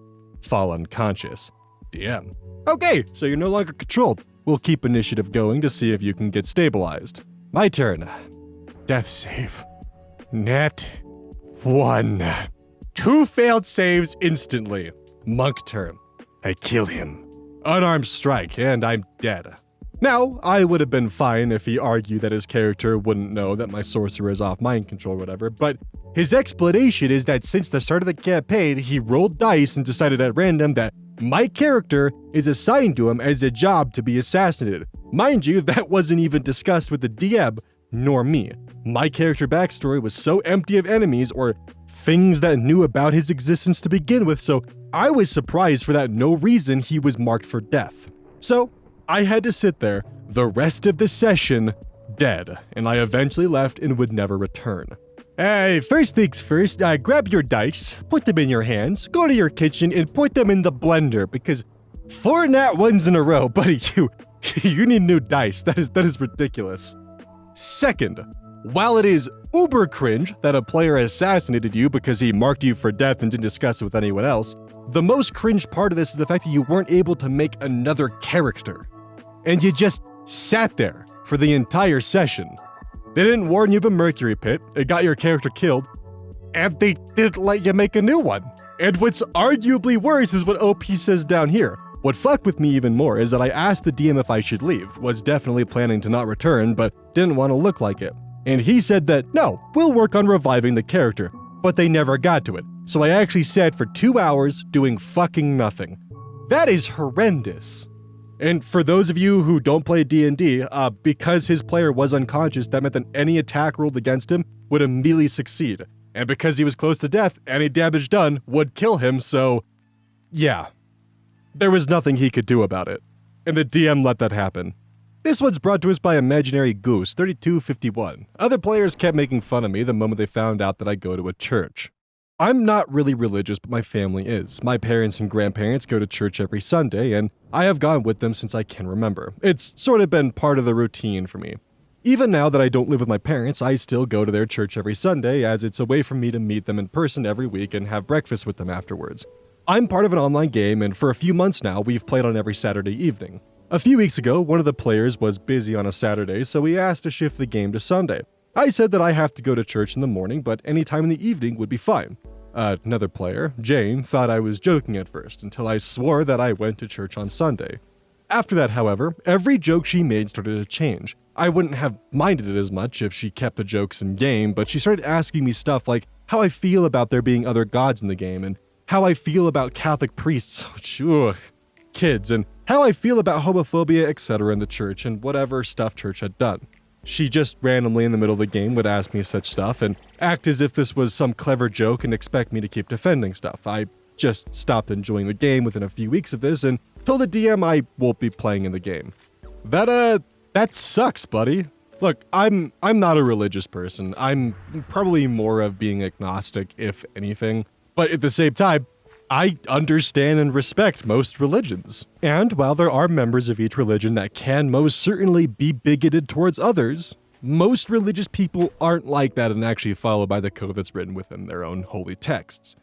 Fall unconscious. DM. Okay, so you're no longer controlled. We'll keep initiative going to see if you can get stabilized. My turn. Death save. Nat 1. 2 failed saves instantly. Monk turn. I kill him. Unarmed strike, and I'm dead. Now, I would have been fine if he argued that his character wouldn't know that my sorcerer is off mind control or whatever, but his explanation is that since the start of the campaign, he rolled dice and decided at random that my character is assigned to him as a job to be assassinated. Mind you, that wasn't even discussed with the DM, nor me. My character backstory was so empty of enemies or things that knew about his existence to begin with, so I was surprised for that no reason he was marked for death. So, I had to sit there the rest of the session dead, and I eventually left and would never return. First things first, grab your dice, put them in your hands, go to your kitchen, and put them in the blender, because 4 nat 1s in a row, buddy, you need new dice. That is ridiculous. Second, while it is uber cringe that a player assassinated you because he marked you for death and didn't discuss it with anyone else, the most cringe part of this is the fact that you weren't able to make another character. And you just sat there for the entire session. They didn't warn you of a mercury pit, it got your character killed, and they didn't let you make a new one. And what's arguably worse is what OP says down here. What fucked with me even more is that I asked the DM if I should leave, was definitely planning to not return, but didn't want to look like it. And he said that, no, we'll work on reviving the character, but they never got to it. So I actually sat for 2 hours doing fucking nothing. That is horrendous. And for those of you who don't play D&D, because his player was unconscious, that meant that any attack rolled against him would immediately succeed. And because he was close to death, any damage done would kill him, so yeah. There was nothing he could do about it. And the DM let that happen. This one's brought to us by Imaginary Goose, 3251. Other players kept making fun of me the moment they found out that I go to a church. I'm not really religious, but my family is. My parents and grandparents go to church every Sunday, and I have gone with them since I can remember. It's sort of been part of the routine for me. Even now that I don't live with my parents, I still go to their church every Sunday, as it's a way for me to meet them in person every week and have breakfast with them afterwards. I'm part of an online game, and for a few months now, we've played on every Saturday evening. A few weeks ago, one of the players was busy on a Saturday, so he asked to shift the game to Sunday. I said that I have to go to church in the morning, but any time in the evening would be fine. Another player, Jane, thought I was joking at first, until I swore that I went to church on Sunday. After that, however, every joke she made started to change. I wouldn't have minded it as much if she kept the jokes in game, but she started asking me stuff like how I feel about there being other gods in the game, and how I feel about Catholic priests, kids, and how I feel about homophobia, etc. in the church, and whatever stuff church had done. She just randomly in the middle of the game would ask me such stuff and act as if this was some clever joke and expect me to keep defending stuff. I just stopped enjoying the game within a few weeks of this and told the DM I won't be playing in the game. That sucks, buddy. Look, I'm not a religious person. I'm probably more of being agnostic, if anything. But at the same time, I understand and respect most religions. And while there are members of each religion that can most certainly be bigoted towards others, most religious people aren't like that and actually follow by the code that's written within their own holy texts.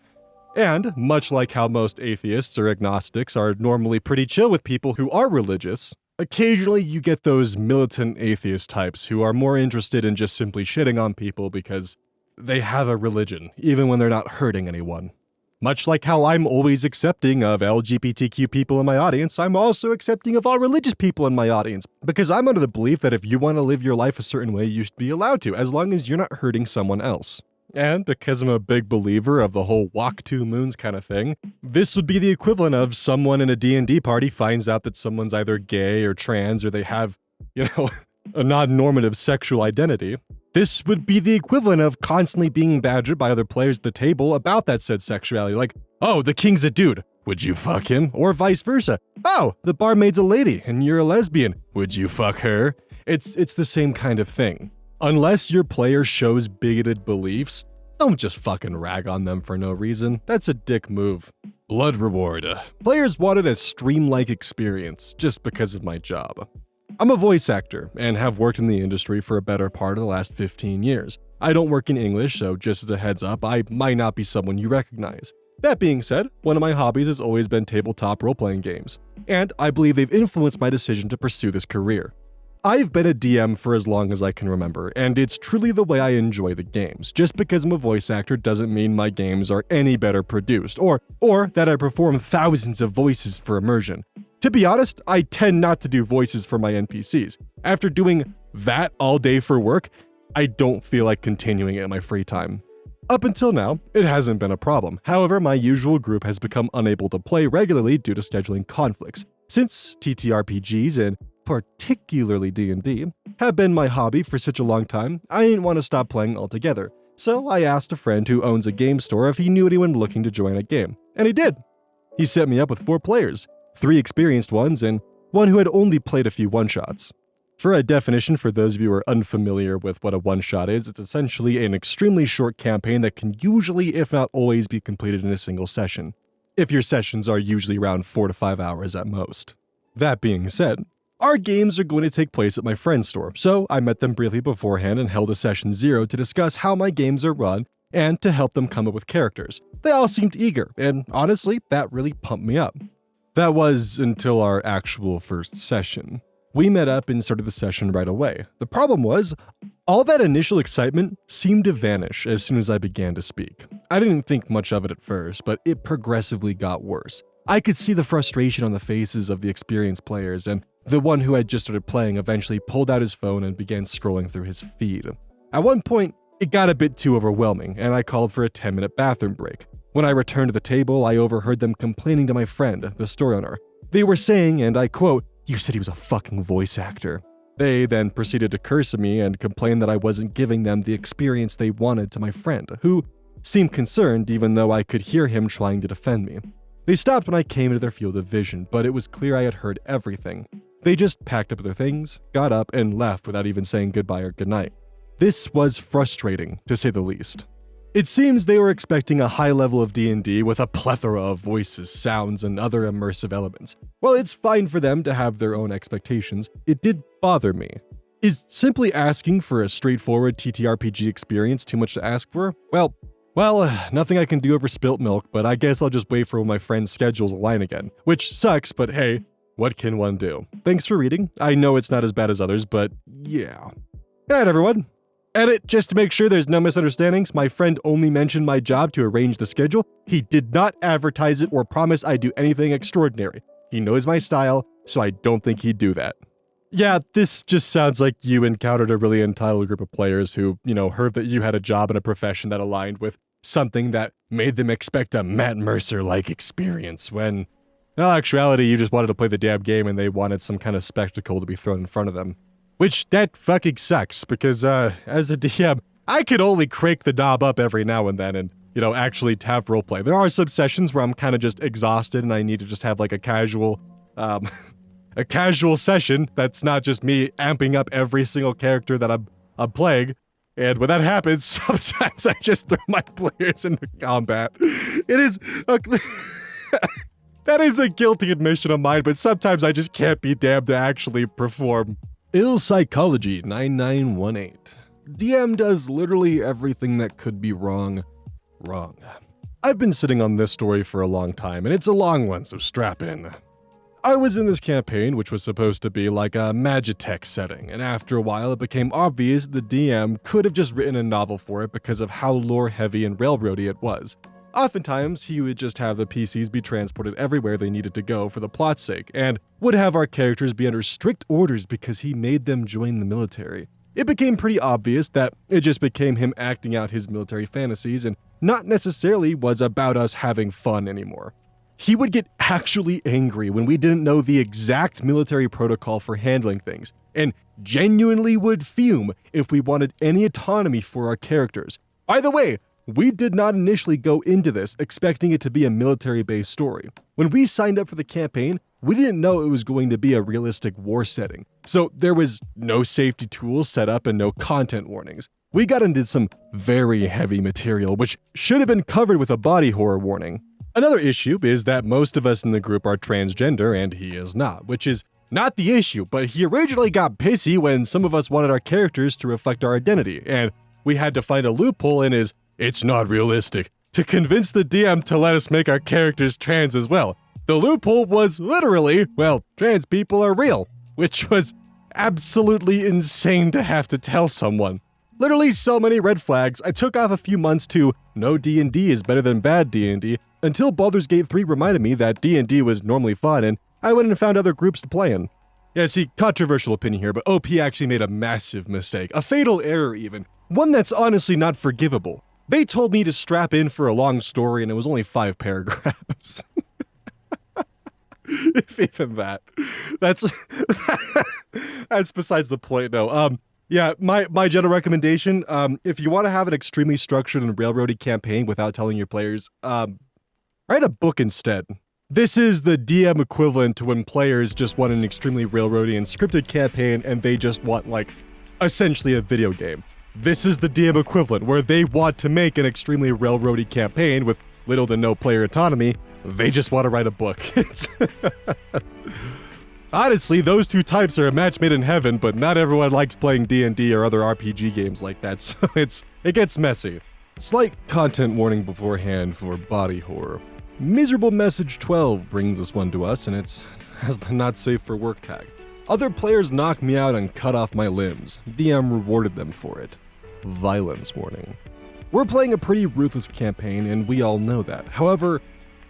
And, much like how most atheists or agnostics are normally pretty chill with people who are religious, occasionally you get those militant atheist types who are more interested in just simply shitting on people because they have a religion, even when they're not hurting anyone. Much like how I'm always accepting of LGBTQ people in my audience, I'm also accepting of all religious people in my audience, because I'm under the belief that if you want to live your life a certain way, you should be allowed to, as long as you're not hurting someone else. And because I'm a big believer of the whole walk two moons kind of thing, this would be the equivalent of someone in a D&D party finds out that someone's either gay or trans or they have, a non-normative sexual identity. This would be the equivalent of constantly being badgered by other players at the table about that said sexuality, like, oh, the king's a dude, would you fuck him? Or vice versa. Oh, the barmaid's a lady and you're a lesbian, would you fuck her? It's the same kind of thing. Unless your player shows bigoted beliefs, don't just fucking rag on them for no reason. That's a dick move. Blood reward. Players wanted a stream-like experience just because of my job. I'm a voice actor and have worked in the industry for a better part of the last 15 years. I don't work in English, so just as a heads up, I might not be someone you recognize. That being said, one of my hobbies has always been tabletop role-playing games, and I believe they've influenced my decision to pursue this career. I've been a DM for as long as I can remember, and it's truly the way I enjoy the games. Just because I'm a voice actor doesn't mean my games are any better produced, or that I perform thousands of voices for immersion. To be honest, I tend not to do voices for my NPCs. After doing that all day for work, I don't feel like continuing it in my free time. Up until now, it hasn't been a problem. However, my usual group has become unable to play regularly due to scheduling conflicts. Since TTRPGs and particularly D&D, have been my hobby for such a long time, I didn't want to stop playing altogether. So I asked a friend who owns a game store if he knew anyone looking to join a game, and he did. He set me up with 4 players, 3 experienced ones, and 1 who had only played a few one-shots. For a definition for those of you who are unfamiliar with what a one-shot is, it's essentially an extremely short campaign that can usually, if not always, be completed in a single session, if your sessions are usually around 4 to 5 hours at most. That being said, our games are going to take place at my friend's store, so I met them briefly beforehand and held a session 0 to discuss how my games are run and to help them come up with characters. They all seemed eager, and honestly, that really pumped me up. That was until our actual first session. We met up and started the session right away. The problem was, all that initial excitement seemed to vanish as soon as I began to speak. I didn't think much of it at first, but it progressively got worse. I could see the frustration on the faces of the experienced players, and the one who had just started playing eventually pulled out his phone and began scrolling through his feed. At one point, it got a bit too overwhelming, and I called for a 10-minute bathroom break. When I returned to the table, I overheard them complaining to my friend, the store owner. They were saying, and I quote, "You said he was a fucking voice actor." They then proceeded to curse at me and complain that I wasn't giving them the experience they wanted to my friend, who seemed concerned even though I could hear him trying to defend me. They stopped when I came into their field of vision, but it was clear I had heard everything. They just packed up their things, got up, and left without even saying goodbye or goodnight. This was frustrating, to say the least. It seems they were expecting a high level of D&D with a plethora of voices, sounds, and other immersive elements. While it's fine for them to have their own expectations, it did bother me. Is simply asking for a straightforward TTRPG experience too much to ask for? Well, nothing I can do over spilt milk, but I guess I'll just wait for when my friend's schedules align again. Which sucks, but hey, what can one do? Thanks for reading. I know it's not as bad as others, but yeah. Good night, everyone. Edit, just to make sure there's no misunderstandings, my friend only mentioned my job to arrange the schedule. He did not advertise it or promise I'd do anything extraordinary. He knows my style, so I don't think he'd do that. Yeah, this just sounds like you encountered a really entitled group of players who, heard that you had a job and a profession that aligned with something that made them expect a Matt Mercer-like experience when, in all actuality, you just wanted to play the damn game and they wanted some kind of spectacle to be thrown in front of them. Which, that fucking sucks, because as a DM, I could only crank the knob up every now and then and, actually have roleplay. There are some sessions where I'm kind of just exhausted and I need to just have like a casual session that's not just me amping up every single character that I'm playing. And when that happens, sometimes I just throw my players into combat. It is that is a guilty admission of mine, but sometimes I just can't be damned to actually perform. Ill Psychology 9918. DM does literally everything that could be wrong. I've been sitting on this story for a long time, and it's a long one, so strap in. I was in this campaign, which was supposed to be like a Magitech setting, and after a while it became obvious the DM could have just written a novel for it because of how lore-heavy and railroady it was. Oftentimes, he would just have the PCs be transported everywhere they needed to go for the plot's sake, and would have our characters be under strict orders because he made them join the military. It became pretty obvious that it just became him acting out his military fantasies and not necessarily was about us having fun anymore. He would get actually angry when we didn't know the exact military protocol for handling things, and genuinely would fume if we wanted any autonomy for our characters. By the way, we did not initially go into this expecting it to be a military-based story. When we signed up for the campaign, we didn't know it was going to be a realistic war setting, so there was no safety tools set up and no content warnings. We got into some very heavy material, which should have been covered with a body horror warning. Another issue is that most of us in the group are transgender and he is not, which is not the issue, but he originally got pissy when some of us wanted our characters to reflect our identity, and we had to find a loophole in his "it's not realistic" to convince the DM to let us make our characters trans as well. The loophole was literally, well, trans people are real, which was absolutely insane to have to tell someone. Literally so many red flags, I took off a few months to no D&D is better than bad D&D, until Baldur's Gate 3 reminded me that D&D was normally fun and I went and found other groups to play in. Yeah, see, controversial opinion here, but OP actually made a massive mistake, a fatal error even, one that's honestly not forgivable. They told me to strap in for a long story and it was only 5 paragraphs. If even that. That's besides the point, though. Yeah, my general recommendation, if you want to have an extremely structured and railroady campaign without telling your players, write a book instead. This is the DM equivalent to when players just want an extremely railroady and scripted campaign and they just want, like, essentially a video game. This is the DM equivalent, where they want to make an extremely railroady campaign with little to no player autonomy. They just want to write a book. Honestly, those two types are a match made in heaven, but not everyone likes playing D&D or other RPG games like that, so it gets messy. Slight content warning beforehand for body horror. Miserable Message 12 brings this one to us, and it has the not safe for work tag. Other players knocked me out and cut off my limbs. DM rewarded them for it. Violence warning. We're playing a pretty ruthless campaign, and we all know that. However,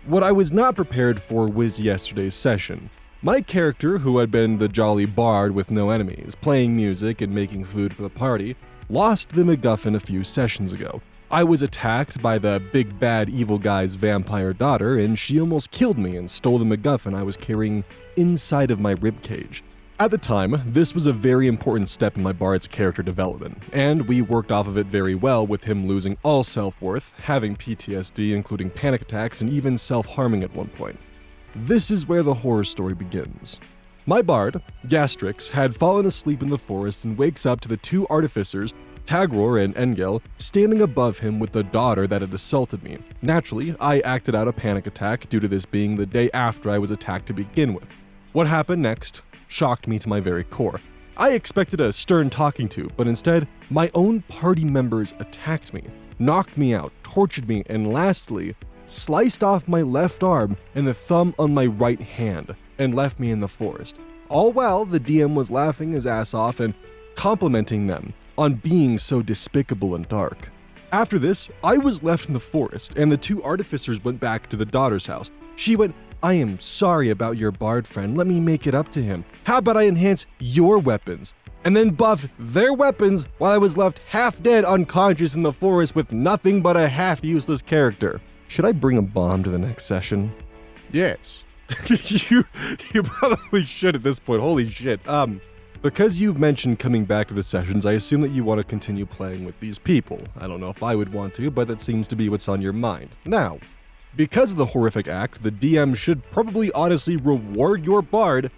what I was not prepared for was yesterday's session. My character, who had been the jolly bard with no enemies, playing music and making food for the party, lost the MacGuffin a few sessions ago. I was attacked by the big bad evil guy's vampire daughter, and she almost killed me and stole the MacGuffin I was carrying inside of my ribcage. At the time, this was a very important step in my bard's character development, and we worked off of it very well with him losing all self-worth, having PTSD including panic attacks, and even self-harming at one point. This is where the horror story begins. My bard, Gastrix, had fallen asleep in the forest and wakes up to the two artificers, Tagror and Engel, standing above him with the daughter that had assaulted me. Naturally, I acted out a panic attack due to this being the day after I was attacked to begin with. What happened next shocked me to my very core. I expected a stern talking to, but instead, my own party members attacked me, knocked me out, tortured me, and lastly, sliced off my left arm and the thumb on my right hand, and left me in the forest. All while the DM was laughing his ass off and complimenting them on being so despicable and dark. After this, I was left in the forest, and the two artificers went back to the daughter's house. She went, "I am sorry about your bard friend, let me make it up to him. How about I enhance your weapons?" And then buffed their weapons while I was left half dead unconscious in the forest with nothing but a half useless character. Should I bring a bomb to the next session? Yes. you probably should at this point, holy shit. Because you've mentioned coming back to the sessions, I assume that you want to continue playing with these people. I don't know if I would want to, but that seems to be what's on your mind. Now, because of the horrific act, the DM should probably honestly reward your bard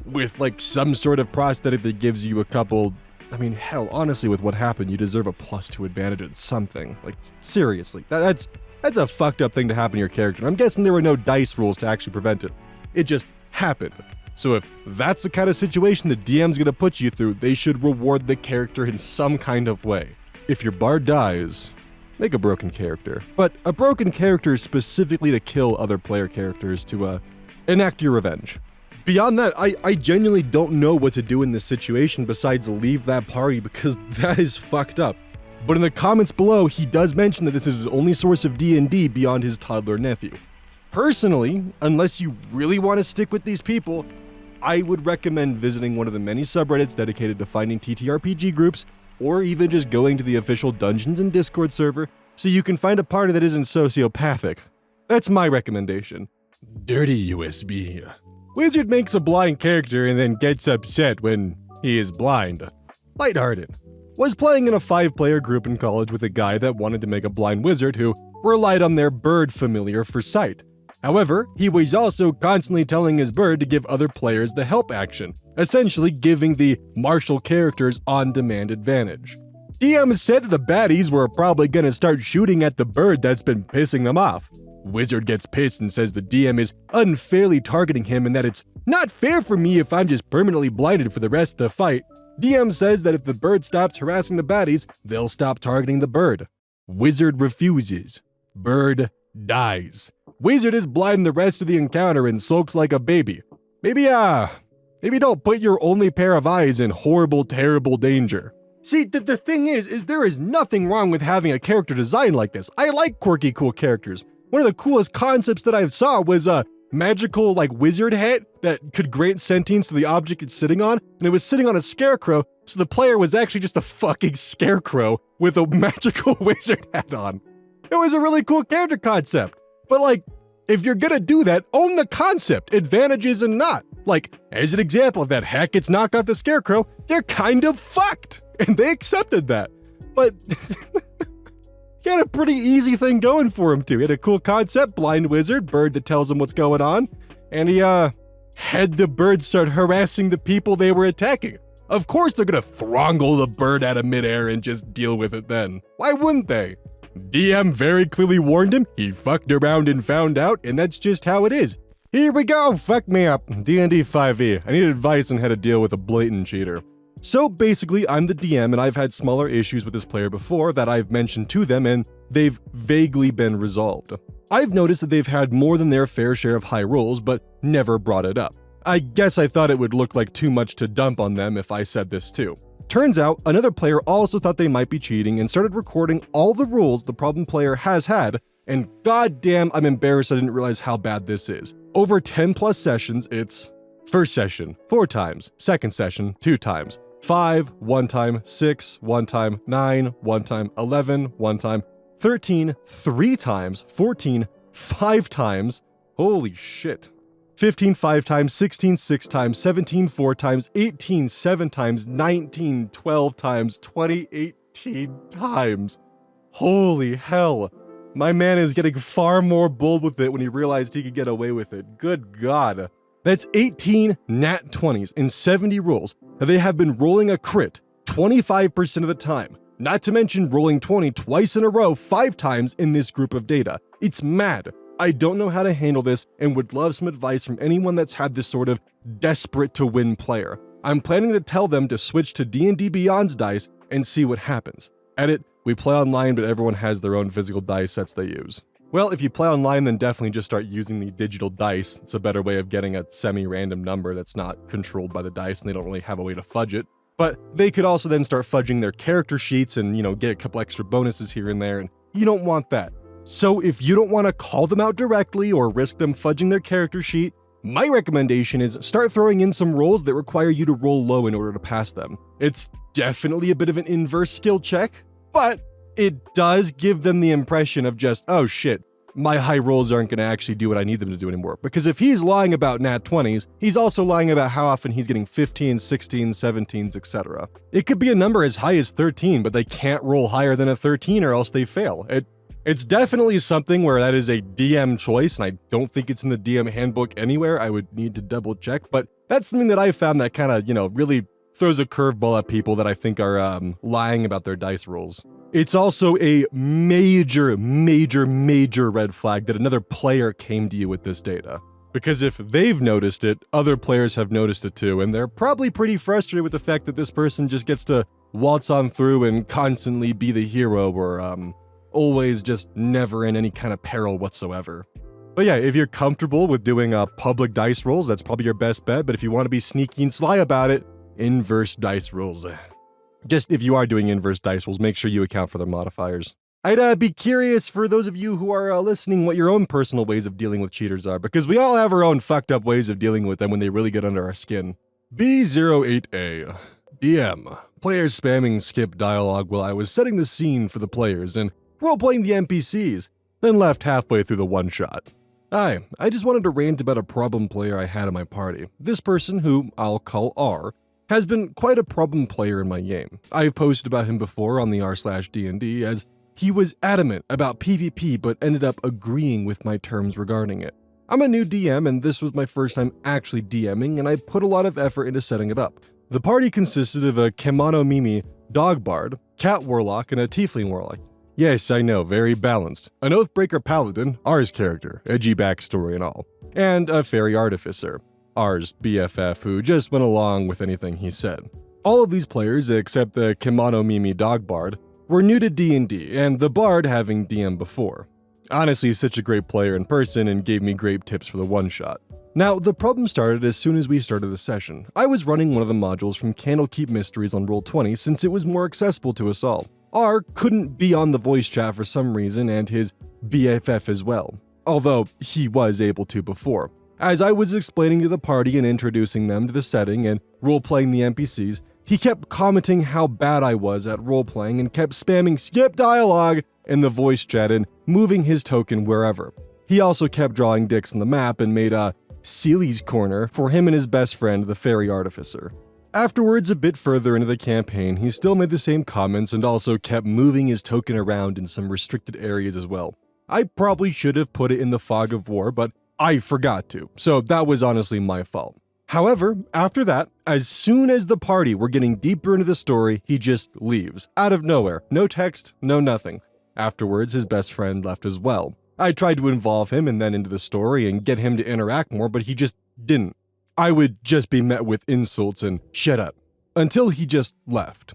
with like some sort of prosthetic that gives you a couple, I mean, hell, honestly, with what happened, you deserve a +2 advantage at something. Like, seriously, that's a fucked up thing to happen to your character. I'm guessing there were no dice rules to actually prevent it. It just happened. So if that's the kind of situation the DM's gonna put you through, they should reward the character in some kind of way. If your bard dies, make a broken character. But a broken character specifically to kill other player characters to enact your revenge. Beyond that, I genuinely don't know what to do in this situation besides leave that party because that is fucked up. But in the comments below, he does mention that this is his only source of D&D beyond his toddler nephew. Personally, unless you really want to stick with these people, I would recommend visiting one of the many subreddits dedicated to finding TTRPG groups, or even just going to the official Dungeons and Discord server so you can find a party that isn't sociopathic. That's my recommendation. Dirty USB. Wizard makes a blind character and then gets upset when he is blind. Lighthearted. Was playing in a 5-player group in college with a guy that wanted to make a blind wizard who relied on their bird familiar for sight. However, he was also constantly telling his bird to give other players the help action, essentially giving the martial characters on-demand advantage. DM said that the baddies were probably gonna start shooting at the bird that's been pissing them off. Wizard gets pissed and says the DM is unfairly targeting him and that it's not fair for me if I'm just permanently blinded for the rest of the fight. DM says that if the bird stops harassing the baddies, they'll stop targeting the bird. Wizard refuses. Bird dies. Wizard is blind the rest of the encounter and sulks like a baby. Maybe don't put your only pair of eyes in horrible, terrible danger. See, the thing is there is nothing wrong with having a character design like this. I like quirky, cool characters. One of the coolest concepts that I saw was a magical, wizard hat that could grant sentience to the object it's sitting on, and it was sitting on a scarecrow, so the player was actually just a fucking scarecrow with a magical wizard hat on. It was a really cool character concept. But if you're gonna do that, own the concept, advantages and not. As an example, if that hack gets knocked off the scarecrow, they're kind of fucked. And they accepted that. But he had a pretty easy thing going for him too. He had a cool concept, blind wizard, bird that tells him what's going on. And he had the bird start harassing the people they were attacking. Of course they're gonna throttle the bird out of midair and just deal with it then. Why wouldn't they? DM very clearly warned him, he fucked around and found out, and that's just how it is. Here we go, fuck me up. D&D 5e. I need advice on how to deal with a blatant cheater. So basically, I'm the DM and I've had smaller issues with this player before that I've mentioned to them and they've vaguely been resolved. I've noticed that they've had more than their fair share of high rolls, but never brought it up. I guess I thought it would look like too much to dump on them if I said this too. Turns out, another player also thought they might be cheating and started recording all the rules the problem player has had, and goddamn, I'm embarrassed I didn't realize how bad this is. Over 10 plus sessions, it's first session, 4 times, second session, 2 times, 5, 1 time, 6, 1 time, 9, 1 time, 11, 1 time, 13, 3 times, 14, 5 times, holy shit. 15 5 times, 16 6 times, 17 4 times, 18 7 times, 19 12 times, 20 18 times. Holy hell. My man is getting far more bold with it when he realized he could get away with it. Good God. That's 18 nat 20s and 70 rolls. They have been rolling a crit 25% of the time. Not to mention rolling 20 twice in a row 5 times in this group of data. It's mad. I don't know how to handle this and would love some advice from anyone that's had this sort of desperate to win player. I'm planning to tell them to switch to D&D Beyond's dice and see what happens. Edit, we play online, but everyone has their own physical dice sets they use. Well, if you play online, then definitely just start using the digital dice. It's a better way of getting a semi-random number that's not controlled by the dice, and they don't really have a way to fudge it. But they could also then start fudging their character sheets and, get a couple extra bonuses here and there, and you don't want that. So if you don't want to call them out directly or risk them fudging their character sheet, my recommendation is start throwing in some rolls that require you to roll low in order to pass them. It's definitely a bit of an inverse skill check, but it does give them the impression of just, oh shit, my high rolls aren't going to actually do what I need them to do anymore. Because if he's lying about nat 20s, he's also lying about how often he's getting 15s, 16s, 17s, etc. It could be a number as high as 13, but they can't roll higher than a 13 or else they fail. It's definitely something where that is a DM choice, and I don't think it's in the DM handbook anywhere. I would need to double check, but that's something that I found that kind of, really throws a curveball at people that I think are lying about their dice rolls. It's also a major, major, major red flag that another player came to you with this data. Because if they've noticed it, other players have noticed it too, and they're probably pretty frustrated with the fact that this person just gets to waltz on through and constantly be the hero or always just never in any kind of peril whatsoever. But yeah, if you're comfortable with doing public dice rolls, that's probably your best bet, but if you want to be sneaky and sly about it, inverse dice rolls. Just if you are doing inverse dice rolls, make sure you account for their modifiers. I'd be curious for those of you who are listening what your own personal ways of dealing with cheaters are, because we all have our own fucked up ways of dealing with them when they really get under our skin. B08A. DM. Players spamming skip dialogue while I was setting the scene for the players and role-playing the NPCs, then left halfway through the one-shot. Hi, I just wanted to rant about a problem player I had in my party. This person, who I'll call R, has been quite a problem player in my game. I've posted about him before on the r/DnD as he was adamant about PvP but ended up agreeing with my terms regarding it. I'm a new DM and this was my first time actually DMing and I put a lot of effort into setting it up. The party consisted of a Kemono Mimi dog bard, cat warlock, and a tiefling warlock. Yes, I know, very balanced. An Oathbreaker paladin, R's character, edgy backstory and all. And a fairy artificer, R's BFF, who just went along with anything he said. All of these players, except the Kemono Mimi dog bard, were new to D&D, and the bard having DM before. Honestly, such a great player in person and gave me great tips for the one-shot. Now, the problem started as soon as we started the session. I was running one of the modules from Candlekeep Mysteries on Roll20 since it was more accessible to us all. R couldn't be on the voice chat for some reason and his BFF as well, although he was able to before. As I was explaining to the party and introducing them to the setting and role-playing the NPCs, he kept commenting how bad I was at role-playing and kept spamming skip dialogue in the voice chat and moving his token wherever. He also kept drawing dicks on the map and made a Seely's Corner for him and his best friend, the Fairy Artificer. Afterwards, a bit further into the campaign, he still made the same comments and also kept moving his token around in some restricted areas as well. I probably should have put it in the Fog of War, but I forgot to, so that was honestly my fault. However, after that, as soon as the party were getting deeper into the story, he just leaves, out of nowhere, no text, no nothing. Afterwards, his best friend left as well. I tried to involve him and then into the story and get him to interact more, but he just didn't. I would just be met with insults and shut up, until he just left.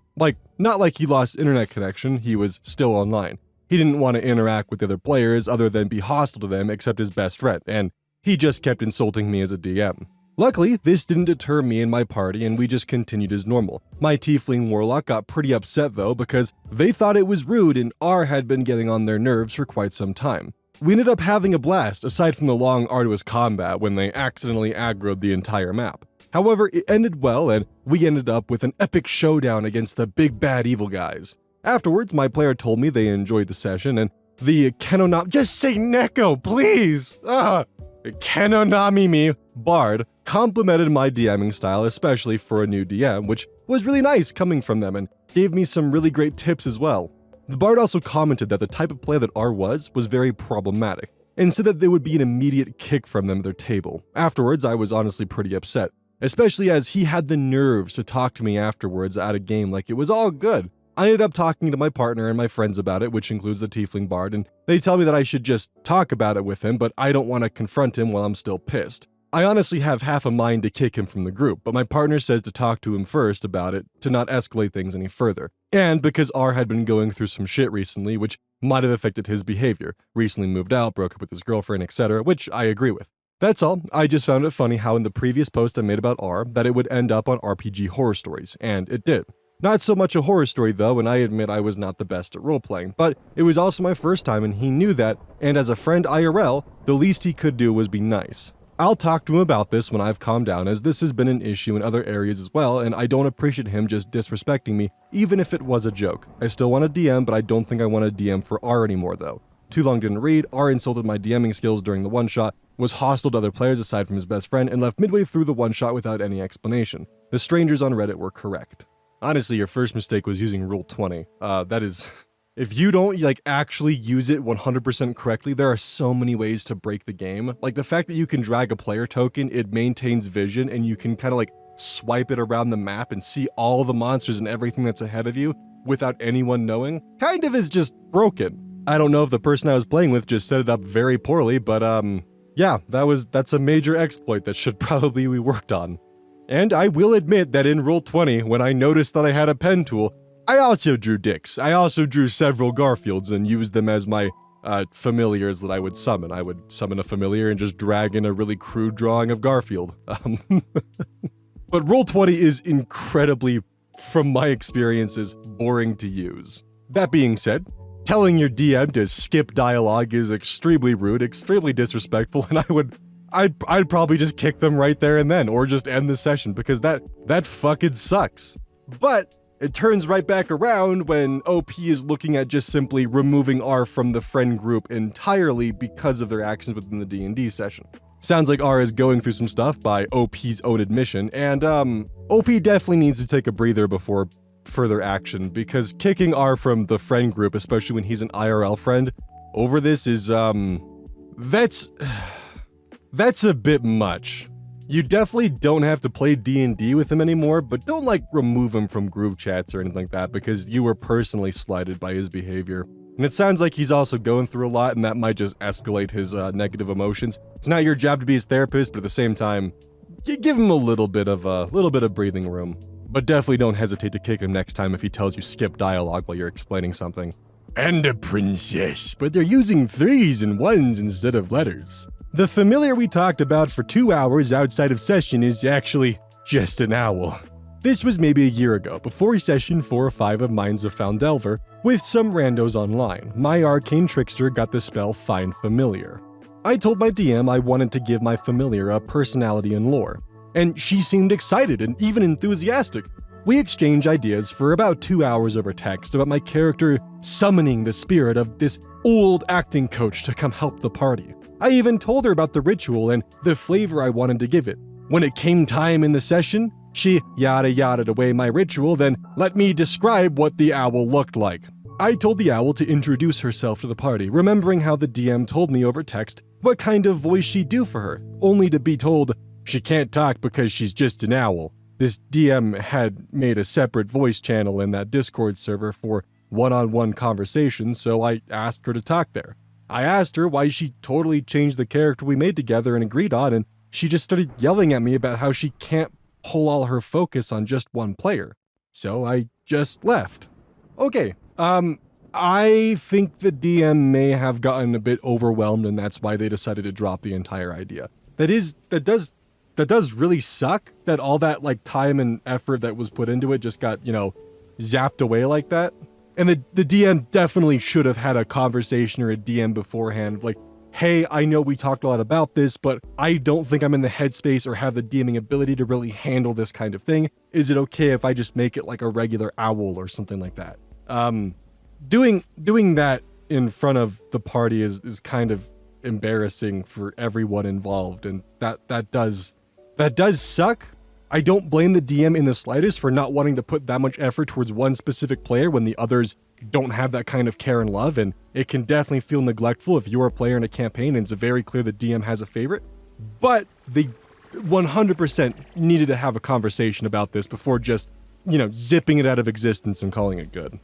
Not like he lost internet connection, he was still online. He didn't want to interact with the other players other than be hostile to them except his best friend, and he just kept insulting me as a DM. Luckily, this didn't deter me and my party and we just continued as normal. My tiefling warlock got pretty upset though because they thought it was rude and R had been getting on their nerves for quite some time. We ended up having a blast aside from the long arduous combat when they accidentally aggroed the entire map. However, it ended well and we ended up with an epic showdown against the big bad evil guys. Afterwards, my player told me they enjoyed the session and the just say Neko, please! Kenonami Bard complimented my DMing style, especially for a new DM, which was really nice coming from them and gave me some really great tips as well. The Bard also commented that the type of play that R was very problematic, and said that there would be an immediate kick from them at their table. Afterwards, I was honestly pretty upset, especially as he had the nerves to talk to me afterwards at a game like it was all good. I ended up talking to my partner and my friends about it, which includes the Tiefling Bard, and they tell me that I should just talk about it with him, but I don't want to confront him while I'm still pissed. I honestly have half a mind to kick him from the group, but my partner says to talk to him first about it to not escalate things any further. And because R had been going through some shit recently, which might have affected his behavior, recently moved out, broke up with his girlfriend, etc., which I agree with. That's all. I just found it funny how in the previous post I made about R that it would end up on RPG horror stories, and it did. Not so much a horror story though, and I admit I was not the best at roleplaying, but it was also my first time and he knew that, and as a friend IRL, the least he could do was be nice. I'll talk to him about this when I've calmed down, as this has been an issue in other areas as well, and I don't appreciate him just disrespecting me, even if it was a joke. I still want to DM, but I don't think I want to DM for R anymore though. Too long didn't read, R insulted my DMing skills during the one-shot, was hostile to other players aside from his best friend, and left midway through the one-shot without any explanation. The strangers on Reddit were correct. Honestly, your first mistake was using Rule 20. That is... If you don't, actually use it 100% correctly, there are so many ways to break the game. Like, the fact that you can drag a player token, it maintains vision, and you can kind of, swipe it around the map and see all the monsters and everything that's ahead of you without anyone knowing, kind of is just broken. I don't know if the person I was playing with just set it up very poorly, but, yeah, that's a major exploit that should probably be worked on. And I will admit that in Rule 20, when I noticed that I had a pen tool, I also drew dicks. I also drew several Garfields and used them as my familiars that I would summon. I would summon a familiar and just drag in a really crude drawing of Garfield. But Rule 20 is incredibly, from my experiences, boring to use. That being said, telling your DM to skip dialogue is extremely rude, extremely disrespectful, and I'd probably just kick them right there and then, or just end the session, because that fucking sucks. But it turns right back around when OP is looking at just simply removing R from the friend group entirely because of their actions within the D&D session. Sounds like R is going through some stuff by OP's own admission, and OP definitely needs to take a breather before further action, because kicking R from the friend group, especially when he's an IRL friend, over this is, that's a bit much. You definitely don't have to play D&D with him anymore, but don't remove him from group chats or anything like that because you were personally slighted by his behavior. And it sounds like he's also going through a lot, and that might just escalate his negative emotions. It's not your job to be his therapist, but at the same time, give him a little bit of breathing room. But definitely don't hesitate to kick him next time if he tells you skip dialogue while you're explaining something. And a princess, but they're using 3s and 1s instead of letters. The familiar we talked about for 2 hours outside of session is actually just an owl. This was maybe a year ago, before session 4 or 5 of Minds of Foundelver, with some randos online. My arcane trickster got the spell Find Familiar. I told my DM I wanted to give my familiar a personality and lore, and she seemed excited and even enthusiastic. We exchanged ideas for about 2 hours over text about my character summoning the spirit of this old acting coach to come help the party. I even told her about the ritual and the flavor I wanted to give it. When it came time in the session, she yada-yada'd away my ritual, then let me describe what the owl looked like. I told the owl to introduce herself to the party, remembering how the DM told me over text what kind of voice she'd do for her, only to be told she can't talk because she's just an owl. This DM had made a separate voice channel in that Discord server for one-on-one conversations, so I asked her to talk there. I asked her why she totally changed the character we made together and agreed on, and she just started yelling at me about how she can't pull all her focus on just one player. So I just left. Okay, I think the DM may have gotten a bit overwhelmed, and that's why they decided to drop the entire idea. That does really suck that all that time and effort that was put into it just got, zapped away like that. And the DM definitely should have had a conversation or a DM beforehand, hey, I know we talked a lot about this, but I don't think I'm in the headspace or have the DMing ability to really handle this kind of thing. Is it okay if I just make it like a regular owl or something like that? Doing that in front of the party is kind of embarrassing for everyone involved, and that does suck. I don't blame the DM in the slightest for not wanting to put that much effort towards one specific player when the others don't have that kind of care and love, and it can definitely feel neglectful if you're a player in a campaign and it's very clear the DM has a favorite. But they 100% needed to have a conversation about this before just, zipping it out of existence and calling it good.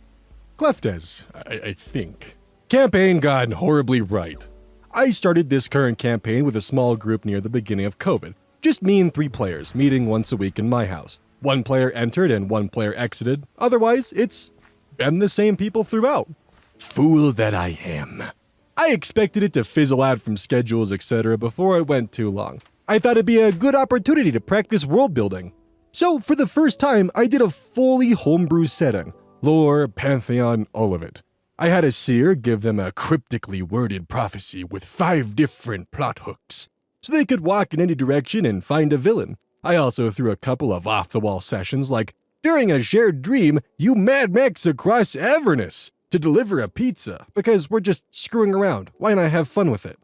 Cleftes, I think. Campaign gone horribly right. I started this current campaign with a small group near the beginning of COVID. Just me and 3 players, meeting once a week in my house. 1 player entered and 1 player exited. Otherwise, it's been the same people throughout. Fool that I am. I expected it to fizzle out from schedules, etc. before it went too long. I thought it'd be a good opportunity to practice world building. So, for the first time, I did a fully homebrew setting. Lore, pantheon, all of it. I had a seer give them a cryptically worded prophecy with 5 different plot hooks, so they could walk in any direction and find a villain. I also threw a couple of off-the-wall sessions like, during a shared dream, you Mad Max across Avernus to deliver a pizza, because we're just screwing around. Why not have fun with it?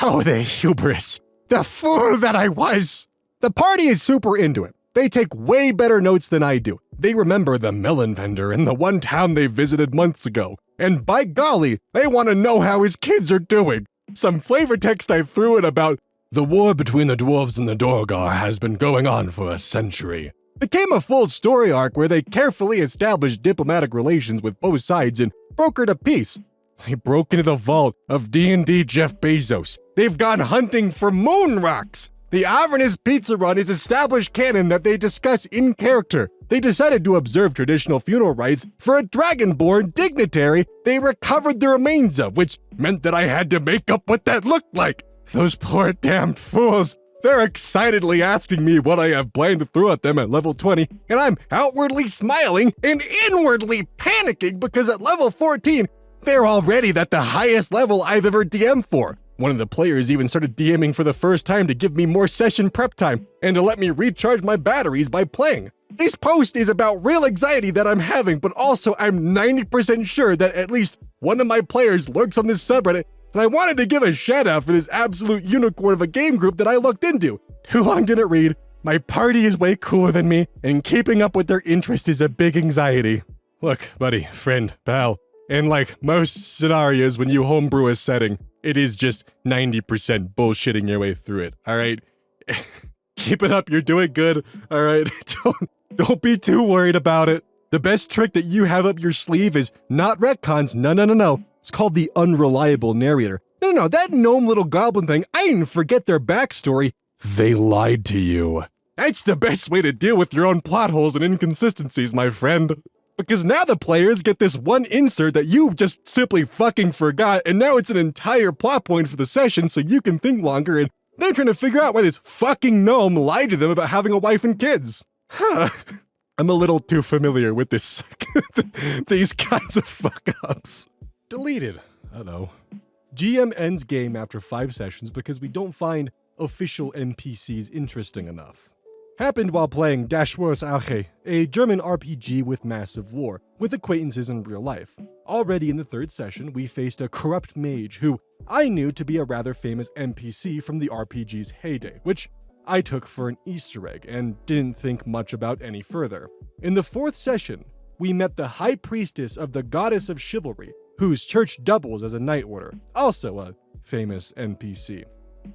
Oh, the hubris. The fool that I was! The party is super into it. They take way better notes than I do. They remember the melon vendor in the one town they visited months ago. And by golly, they want to know how his kids are doing. Some flavor text I threw in about, the war between the dwarves and the Dorgar has been going on for a century. Became a full story arc where they carefully established diplomatic relations with both sides and brokered a peace. They broke into the vault of D&D Jeff Bezos. They've gone hunting for moon rocks. The Avernus Pizza Run is established canon that they discuss in character. They decided to observe traditional funeral rites for a dragonborn dignitary they recovered the remains of, which meant that I had to make up what that looked like. Those poor damned fools. They're excitedly asking me what I have planned to throw at them at level 20, and I'm outwardly smiling and inwardly panicking because at level 14, they're already at the highest level I've ever DM'd for. One of the players even started DMing for the first time to give me more session prep time and to let me recharge my batteries by playing. This post is about real anxiety that I'm having, but also I'm 90% sure that at least one of my players lurks on this subreddit, and I wanted to give a shout out for this absolute unicorn of a game group that I looked into. Too long didn't read. My party is way cooler than me, and keeping up with their interest is a big anxiety. Look, buddy, friend, pal, in like most scenarios when you homebrew a setting, it is just 90% bullshitting your way through it, alright? Keep it up, you're doing good, alright? Don't be too worried about it. The best trick that you have up your sleeve is not retcons, no. It's called the unreliable narrator. No, that gnome little goblin thing, I didn't forget their backstory. They lied to you. That's the best way to deal with your own plot holes and inconsistencies, my friend. Because now the players get this one insert that you just simply fucking forgot, and now it's an entire plot point for the session so you can think longer, and they're trying to figure out why this fucking gnome lied to them about having a wife and kids. I'm a little too familiar with this these kinds of fuck-ups. Deleted. Uh-oh. GM ends game after 5 sessions because we don't find official NPCs interesting enough. Happened while playing Das Hygh, a German RPG with massive lore, with acquaintances in real life. Already in the 3rd session, we faced a corrupt mage who I knew to be a rather famous NPC from the RPG's heyday, which I took for an Easter egg and didn't think much about any further. In the 4th session, we met the High Priestess of the Goddess of Chivalry, whose church doubles as a Knight Order, also a famous NPC.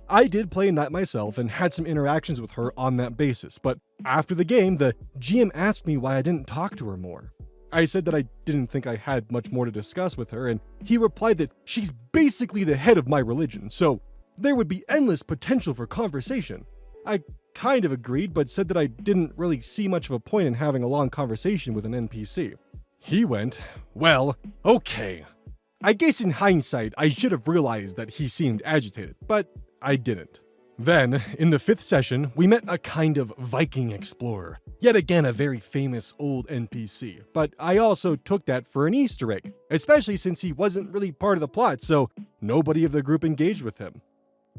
I did play a knight myself and had some interactions with her on that basis, but after the game, the GM asked me why I didn't talk to her more. I said that I didn't think I had much more to discuss with her, and he replied that she's basically the head of my religion, so there would be endless potential for conversation. I kind of agreed, but said that I didn't really see much of a point in having a long conversation with an NPC. He went, well, okay. I guess in hindsight, I should have realized that he seemed agitated, but I didn't. Then, in the 5th session, we met a kind of Viking explorer. Yet again, a very famous old NPC, but I also took that for an Easter egg, especially since he wasn't really part of the plot, so nobody of the group engaged with him.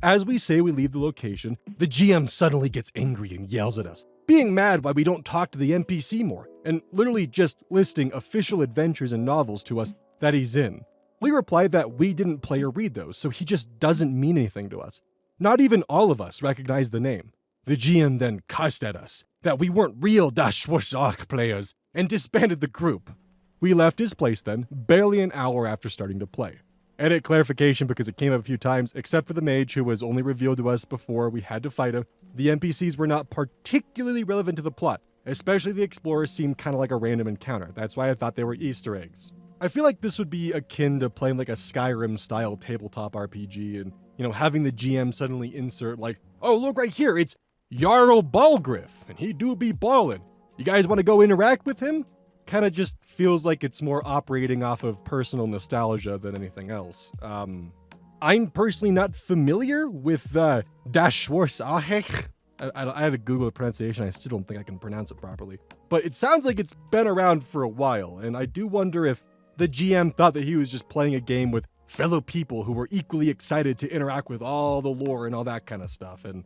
As we say we leave the location, the GM suddenly gets angry and yells at us, being mad why we don't talk to the NPC more, and literally just listing official adventures and novels to us that he's in. We replied that we didn't play or read those, so he just doesn't mean anything to us. Not even all of us recognized the name. The GM then cussed at us that we weren't real Das Hygh players and disbanded the group. We left his place then, barely an hour after starting to play. Edit clarification because it came up a few times, except for the mage who was only revealed to us before we had to fight him. The NPCs were not particularly relevant to the plot, especially the explorers seemed kind of like a random encounter. That's why I thought they were Easter eggs. I feel like this would be akin to playing like a Skyrim-style tabletop RPG and, having the GM suddenly insert like, oh, look right here, it's Jarl Balgriff, and he do be ballin'. You guys want to go interact with him? Kind of just feels like it's more operating off of personal nostalgia than anything else. I'm personally not familiar with Das Schwarzahech. I had to Google the pronunciation. I still don't think I can pronounce it properly. But it sounds like it's been around for a while, and I do wonder if the GM thought that he was just playing a game with fellow people who were equally excited to interact with all the lore and all that kind of stuff, and,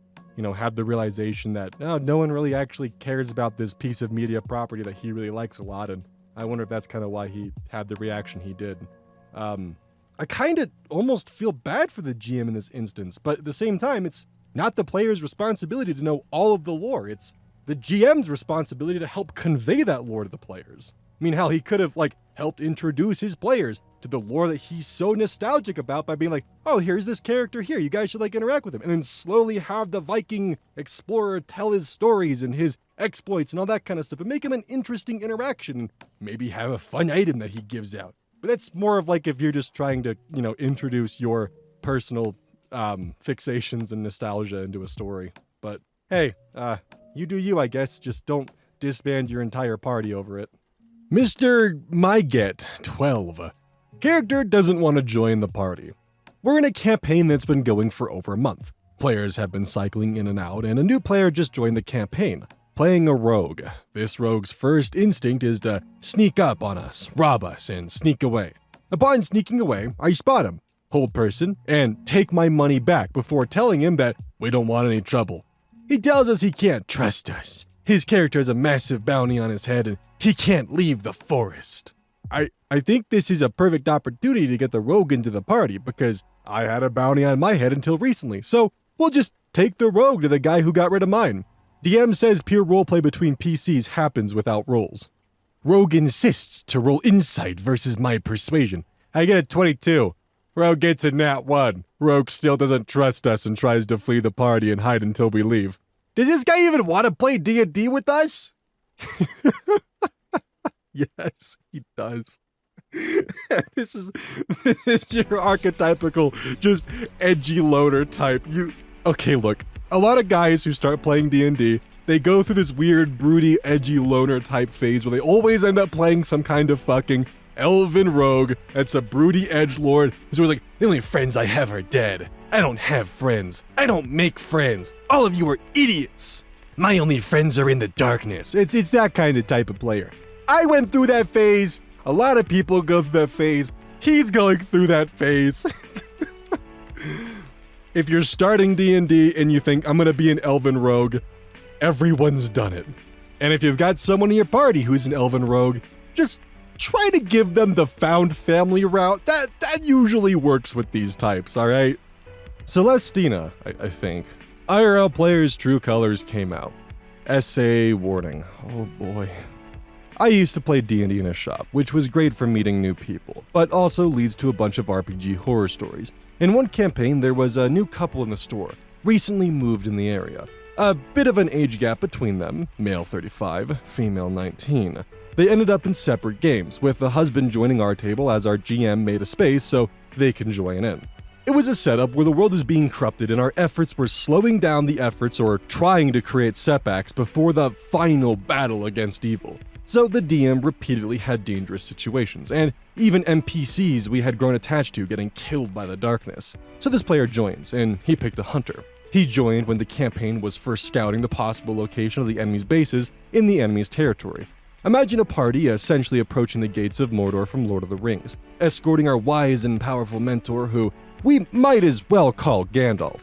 had the realization that no one really actually cares about this piece of media property that he really likes a lot, and I wonder if that's kind of why he had the reaction he did. I kind of almost feel bad for the GM in this instance, but at the same time, it's not the player's responsibility to know all of the lore. It's the GM's responsibility to help convey that lore to the players. I mean, hell, he could have, helped introduce his players to the lore that he's so nostalgic about by being like, oh, here's this character here, you guys should, interact with him. And then slowly have the Viking explorer tell his stories and his exploits and all that kind of stuff and make him an interesting interaction and maybe have a fun item that he gives out. But that's more of if you're just trying to, introduce your personal fixations and nostalgia into a story. But hey, you do you, I guess. Just don't disband your entire party over it. Mr. Myget 12. Character doesn't want to join the party. We're in a campaign that's been going for over a month. Players have been cycling in and out, and a new player just joined the campaign, playing a rogue. This rogue's first instinct is to sneak up on us, rob us, and sneak away. Upon sneaking away, I spot him, hold person, and take my money back before telling him that we don't want any trouble. He tells us he can't trust us. His character has a massive bounty on his head and he can't leave the forest. I think this is a perfect opportunity to get the rogue into the party because I had a bounty on my head until recently, so we'll just take the rogue to the guy who got rid of mine. DM says pure roleplay between PCs happens without rolls. Rogue insists to roll insight versus my persuasion. I get a 22. Rogue gets a nat 1. Rogue still doesn't trust us and tries to flee the party and hide until we leave. Does this guy even want to play D&D with us? Yes, he does. This is your archetypical, just edgy loner type. Okay, look. A lot of guys who start playing D&D, they go through this weird, broody, edgy loner type phase where they always end up playing some kind of fucking elven rogue that's a broody edgelord who's always like, the only friends I have are dead. I don't have friends. I don't make friends. All of you are idiots. My only friends are in the darkness. It's that kind of type of player. I went through that phase. A lot of people go through that phase. He's going through that phase. If you're starting D&D and you think, I'm going to be an elven rogue, everyone's done it. And if you've got someone in your party who's an elven rogue, just try to give them the found family route. That usually works with these types, all right? Celestina, I think. IRL players' true colors came out. Essay warning. Oh boy. I used to play D&D in a shop, which was great for meeting new people, but also leads to a bunch of RPG horror stories. In one campaign, there was a new couple in the store, recently moved in the area. A bit of an age gap between them, male 35, female 19. They ended up in separate games, with the husband joining our table as our GM made a space so they can join in. It was a setup where the world is being corrupted and our efforts were slowing down the efforts or trying to create setbacks before the final battle against evil. So the DM repeatedly had dangerous situations, and even NPCs we had grown attached to getting killed by the darkness. So this player joins, and he picked a hunter. He joined when the campaign was first scouting the possible location of the enemy's bases in the enemy's territory. Imagine a party essentially approaching the gates of Mordor from Lord of the Rings, escorting our wise and powerful mentor who we might as well call Gandalf.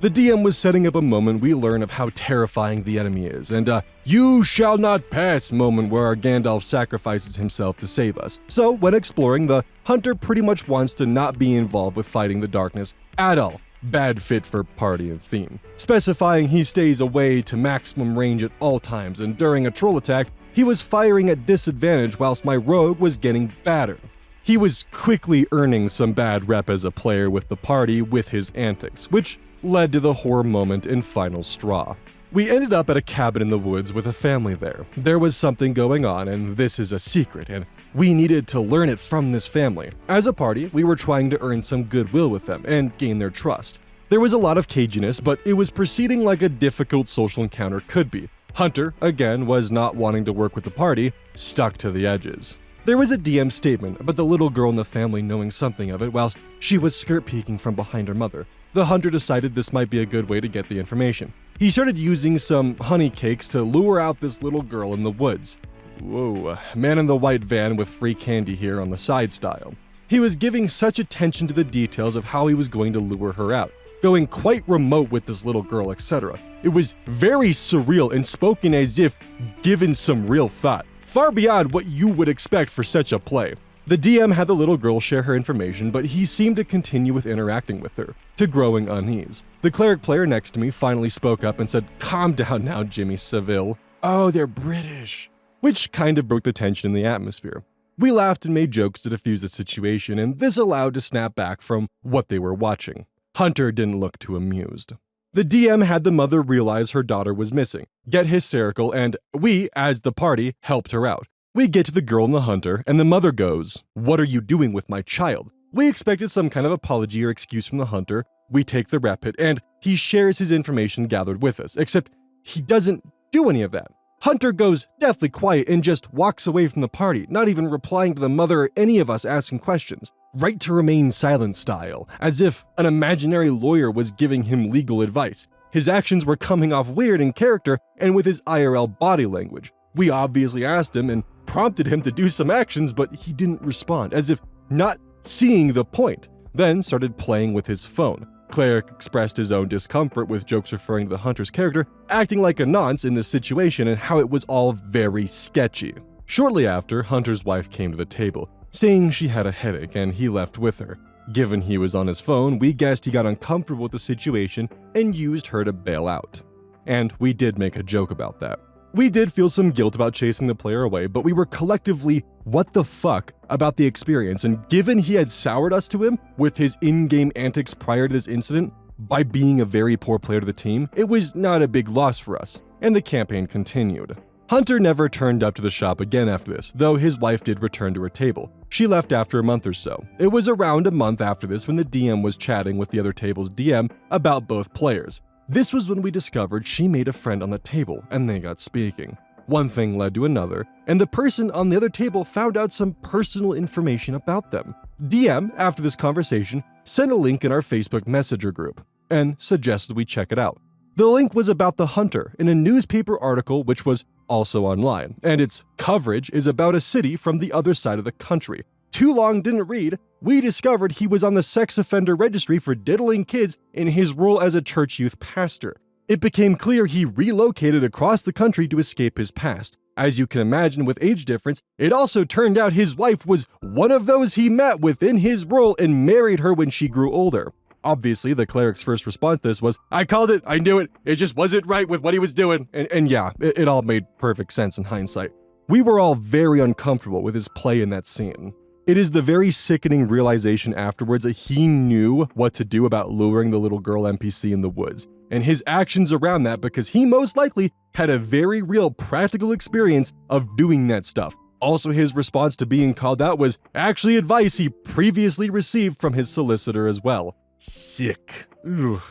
The DM was setting up a moment we learn of how terrifying the enemy is, and a "you shall not pass" moment where our Gandalf sacrifices himself to save us. So, when exploring, the hunter pretty much wants to not be involved with fighting the darkness at all. Bad fit for party and theme. Specifying he stays away to maximum range at all times, and during a troll attack, he was firing at disadvantage whilst my rogue was getting battered. He was quickly earning some bad rep as a player with the party with his antics, which led to the horror moment and final straw. We ended up at a cabin in the woods with a family there. There was something going on, and this is a secret, and We needed to learn it from this family. As a party, we were trying to earn some goodwill with them and gain their trust. There was a lot of caginess, but it was proceeding like a difficult social encounter could be. Hunter, again, was not wanting to work with the party, stuck to the edges. There was a DM statement about the little girl in the family knowing something of it whilst she was skirt peeking from behind her mother. The hunter decided this might be a good way to get the information. He started using some honey cakes to lure out this little girl in the woods. Whoa, man in the white van with free candy here on the side style. He was giving such attention to the details of how he was going to lure her out, going quite remote with this little girl, etc. It was very surreal and spoken as if given some real thought, far beyond what you would expect for such a play. The DM had the little girl share her information, but he seemed to continue with interacting with her, to growing unease. The cleric player next to me finally spoke up and said, "Calm down now, Jimmy Seville. Oh, they're British," which kind of broke the tension in the atmosphere. We laughed and made jokes to diffuse the situation, and this allowed to snap back from what they were watching. Hunter didn't look too amused. The DM had the mother realize her daughter was missing, get hysterical, and we, as the party, helped her out. We get to the girl and the hunter, and the mother goes, "What are you doing with my child?" We expected some kind of apology or excuse from the hunter. We take the rep hit, and he shares his information gathered with us, except he doesn't do any of that. Hunter goes deathly quiet and just walks away from the party, not even replying to the mother or any of us asking questions. Right to remain silent style, as if an imaginary lawyer was giving him legal advice. His actions were coming off weird in character and with his IRL body language. We obviously asked him and prompted him to do some actions, but he didn't respond, as if not seeing the point, then started playing with his phone. Cleric expressed his own discomfort with jokes referring to the hunter's character acting like a nonce in this situation and how it was all very sketchy. Shortly after, Hunter's wife came to the table, saying she had a headache and he left with her. Given he was on his phone, we guessed he got uncomfortable with the situation and used her to bail out. And we did make a joke about that. We did feel some guilt about chasing the player away, but we were collectively what the fuck about the experience, and given he had soured us to him with his in-game antics prior to this incident by being a very poor player to the team, it was not a big loss for us, and the campaign continued. Hunter never turned up to the shop again after this, though his wife did return to her table. She left after a month or so. It was around a month after this when the DM was chatting with the other table's DM about both players. This was when we discovered she made a friend on the table, and they got speaking. One thing led to another, and the person on the other table found out some personal information about them. DM, after this conversation, sent a link in our Facebook Messenger group, and suggested we check it out. The link was about the hunter in a newspaper article which was also online, and its coverage is about a city from the other side of the country. Too long didn't read, we discovered he was on the sex offender registry for diddling kids in his role as a church youth pastor. It became clear he relocated across the country to escape his past. As you can imagine with age difference, it also turned out his wife was one of those he met within his role and married her when she grew older. Obviously, the cleric's first response to this was, "I called it, I knew it, it just wasn't right with what he was doing." And yeah, it all made perfect sense in hindsight. We were all very uncomfortable with his play in that scene. It is the very sickening realization afterwards that he knew what to do about luring the little girl NPC in the woods, and his actions around that because he most likely had a very real practical experience of doing that stuff. Also, his response to being called out was actually advice he previously received from his solicitor as well. Sick. Ugh.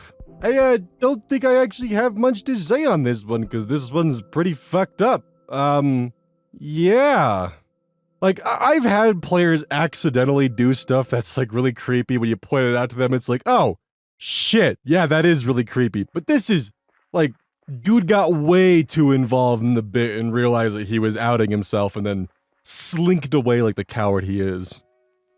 I don't think I actually have much to say on this one because this one's pretty fucked up. Yeah. Like, I've had players accidentally do stuff that's like really creepy. When you point it out to them, it's like, oh, shit. Yeah, that is really creepy. But this is like, dude got way too involved in the bit and realized that he was outing himself and then slinked away like the coward he is.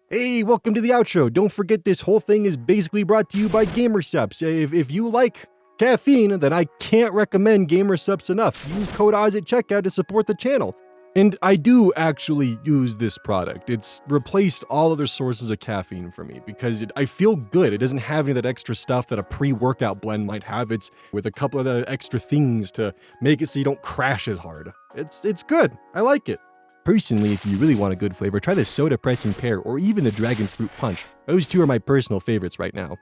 Hey, welcome to the outro. Don't forget this whole thing is basically brought to you by GamerSupps. If you like caffeine, then I can't recommend GamerSupps enough. Use code Oz at checkout to support the channel. And I do actually use this product. It's replaced all other sources of caffeine for me because I feel good. It doesn't have any of that extra stuff that a pre-workout blend might have. It's with a couple of the extra things to make it so you don't crash as hard. It's good. I like it. Personally, if you really want a good flavor, try the Soda Pressing Pear or even the Dragon Fruit Punch. Those two are my personal favorites right now.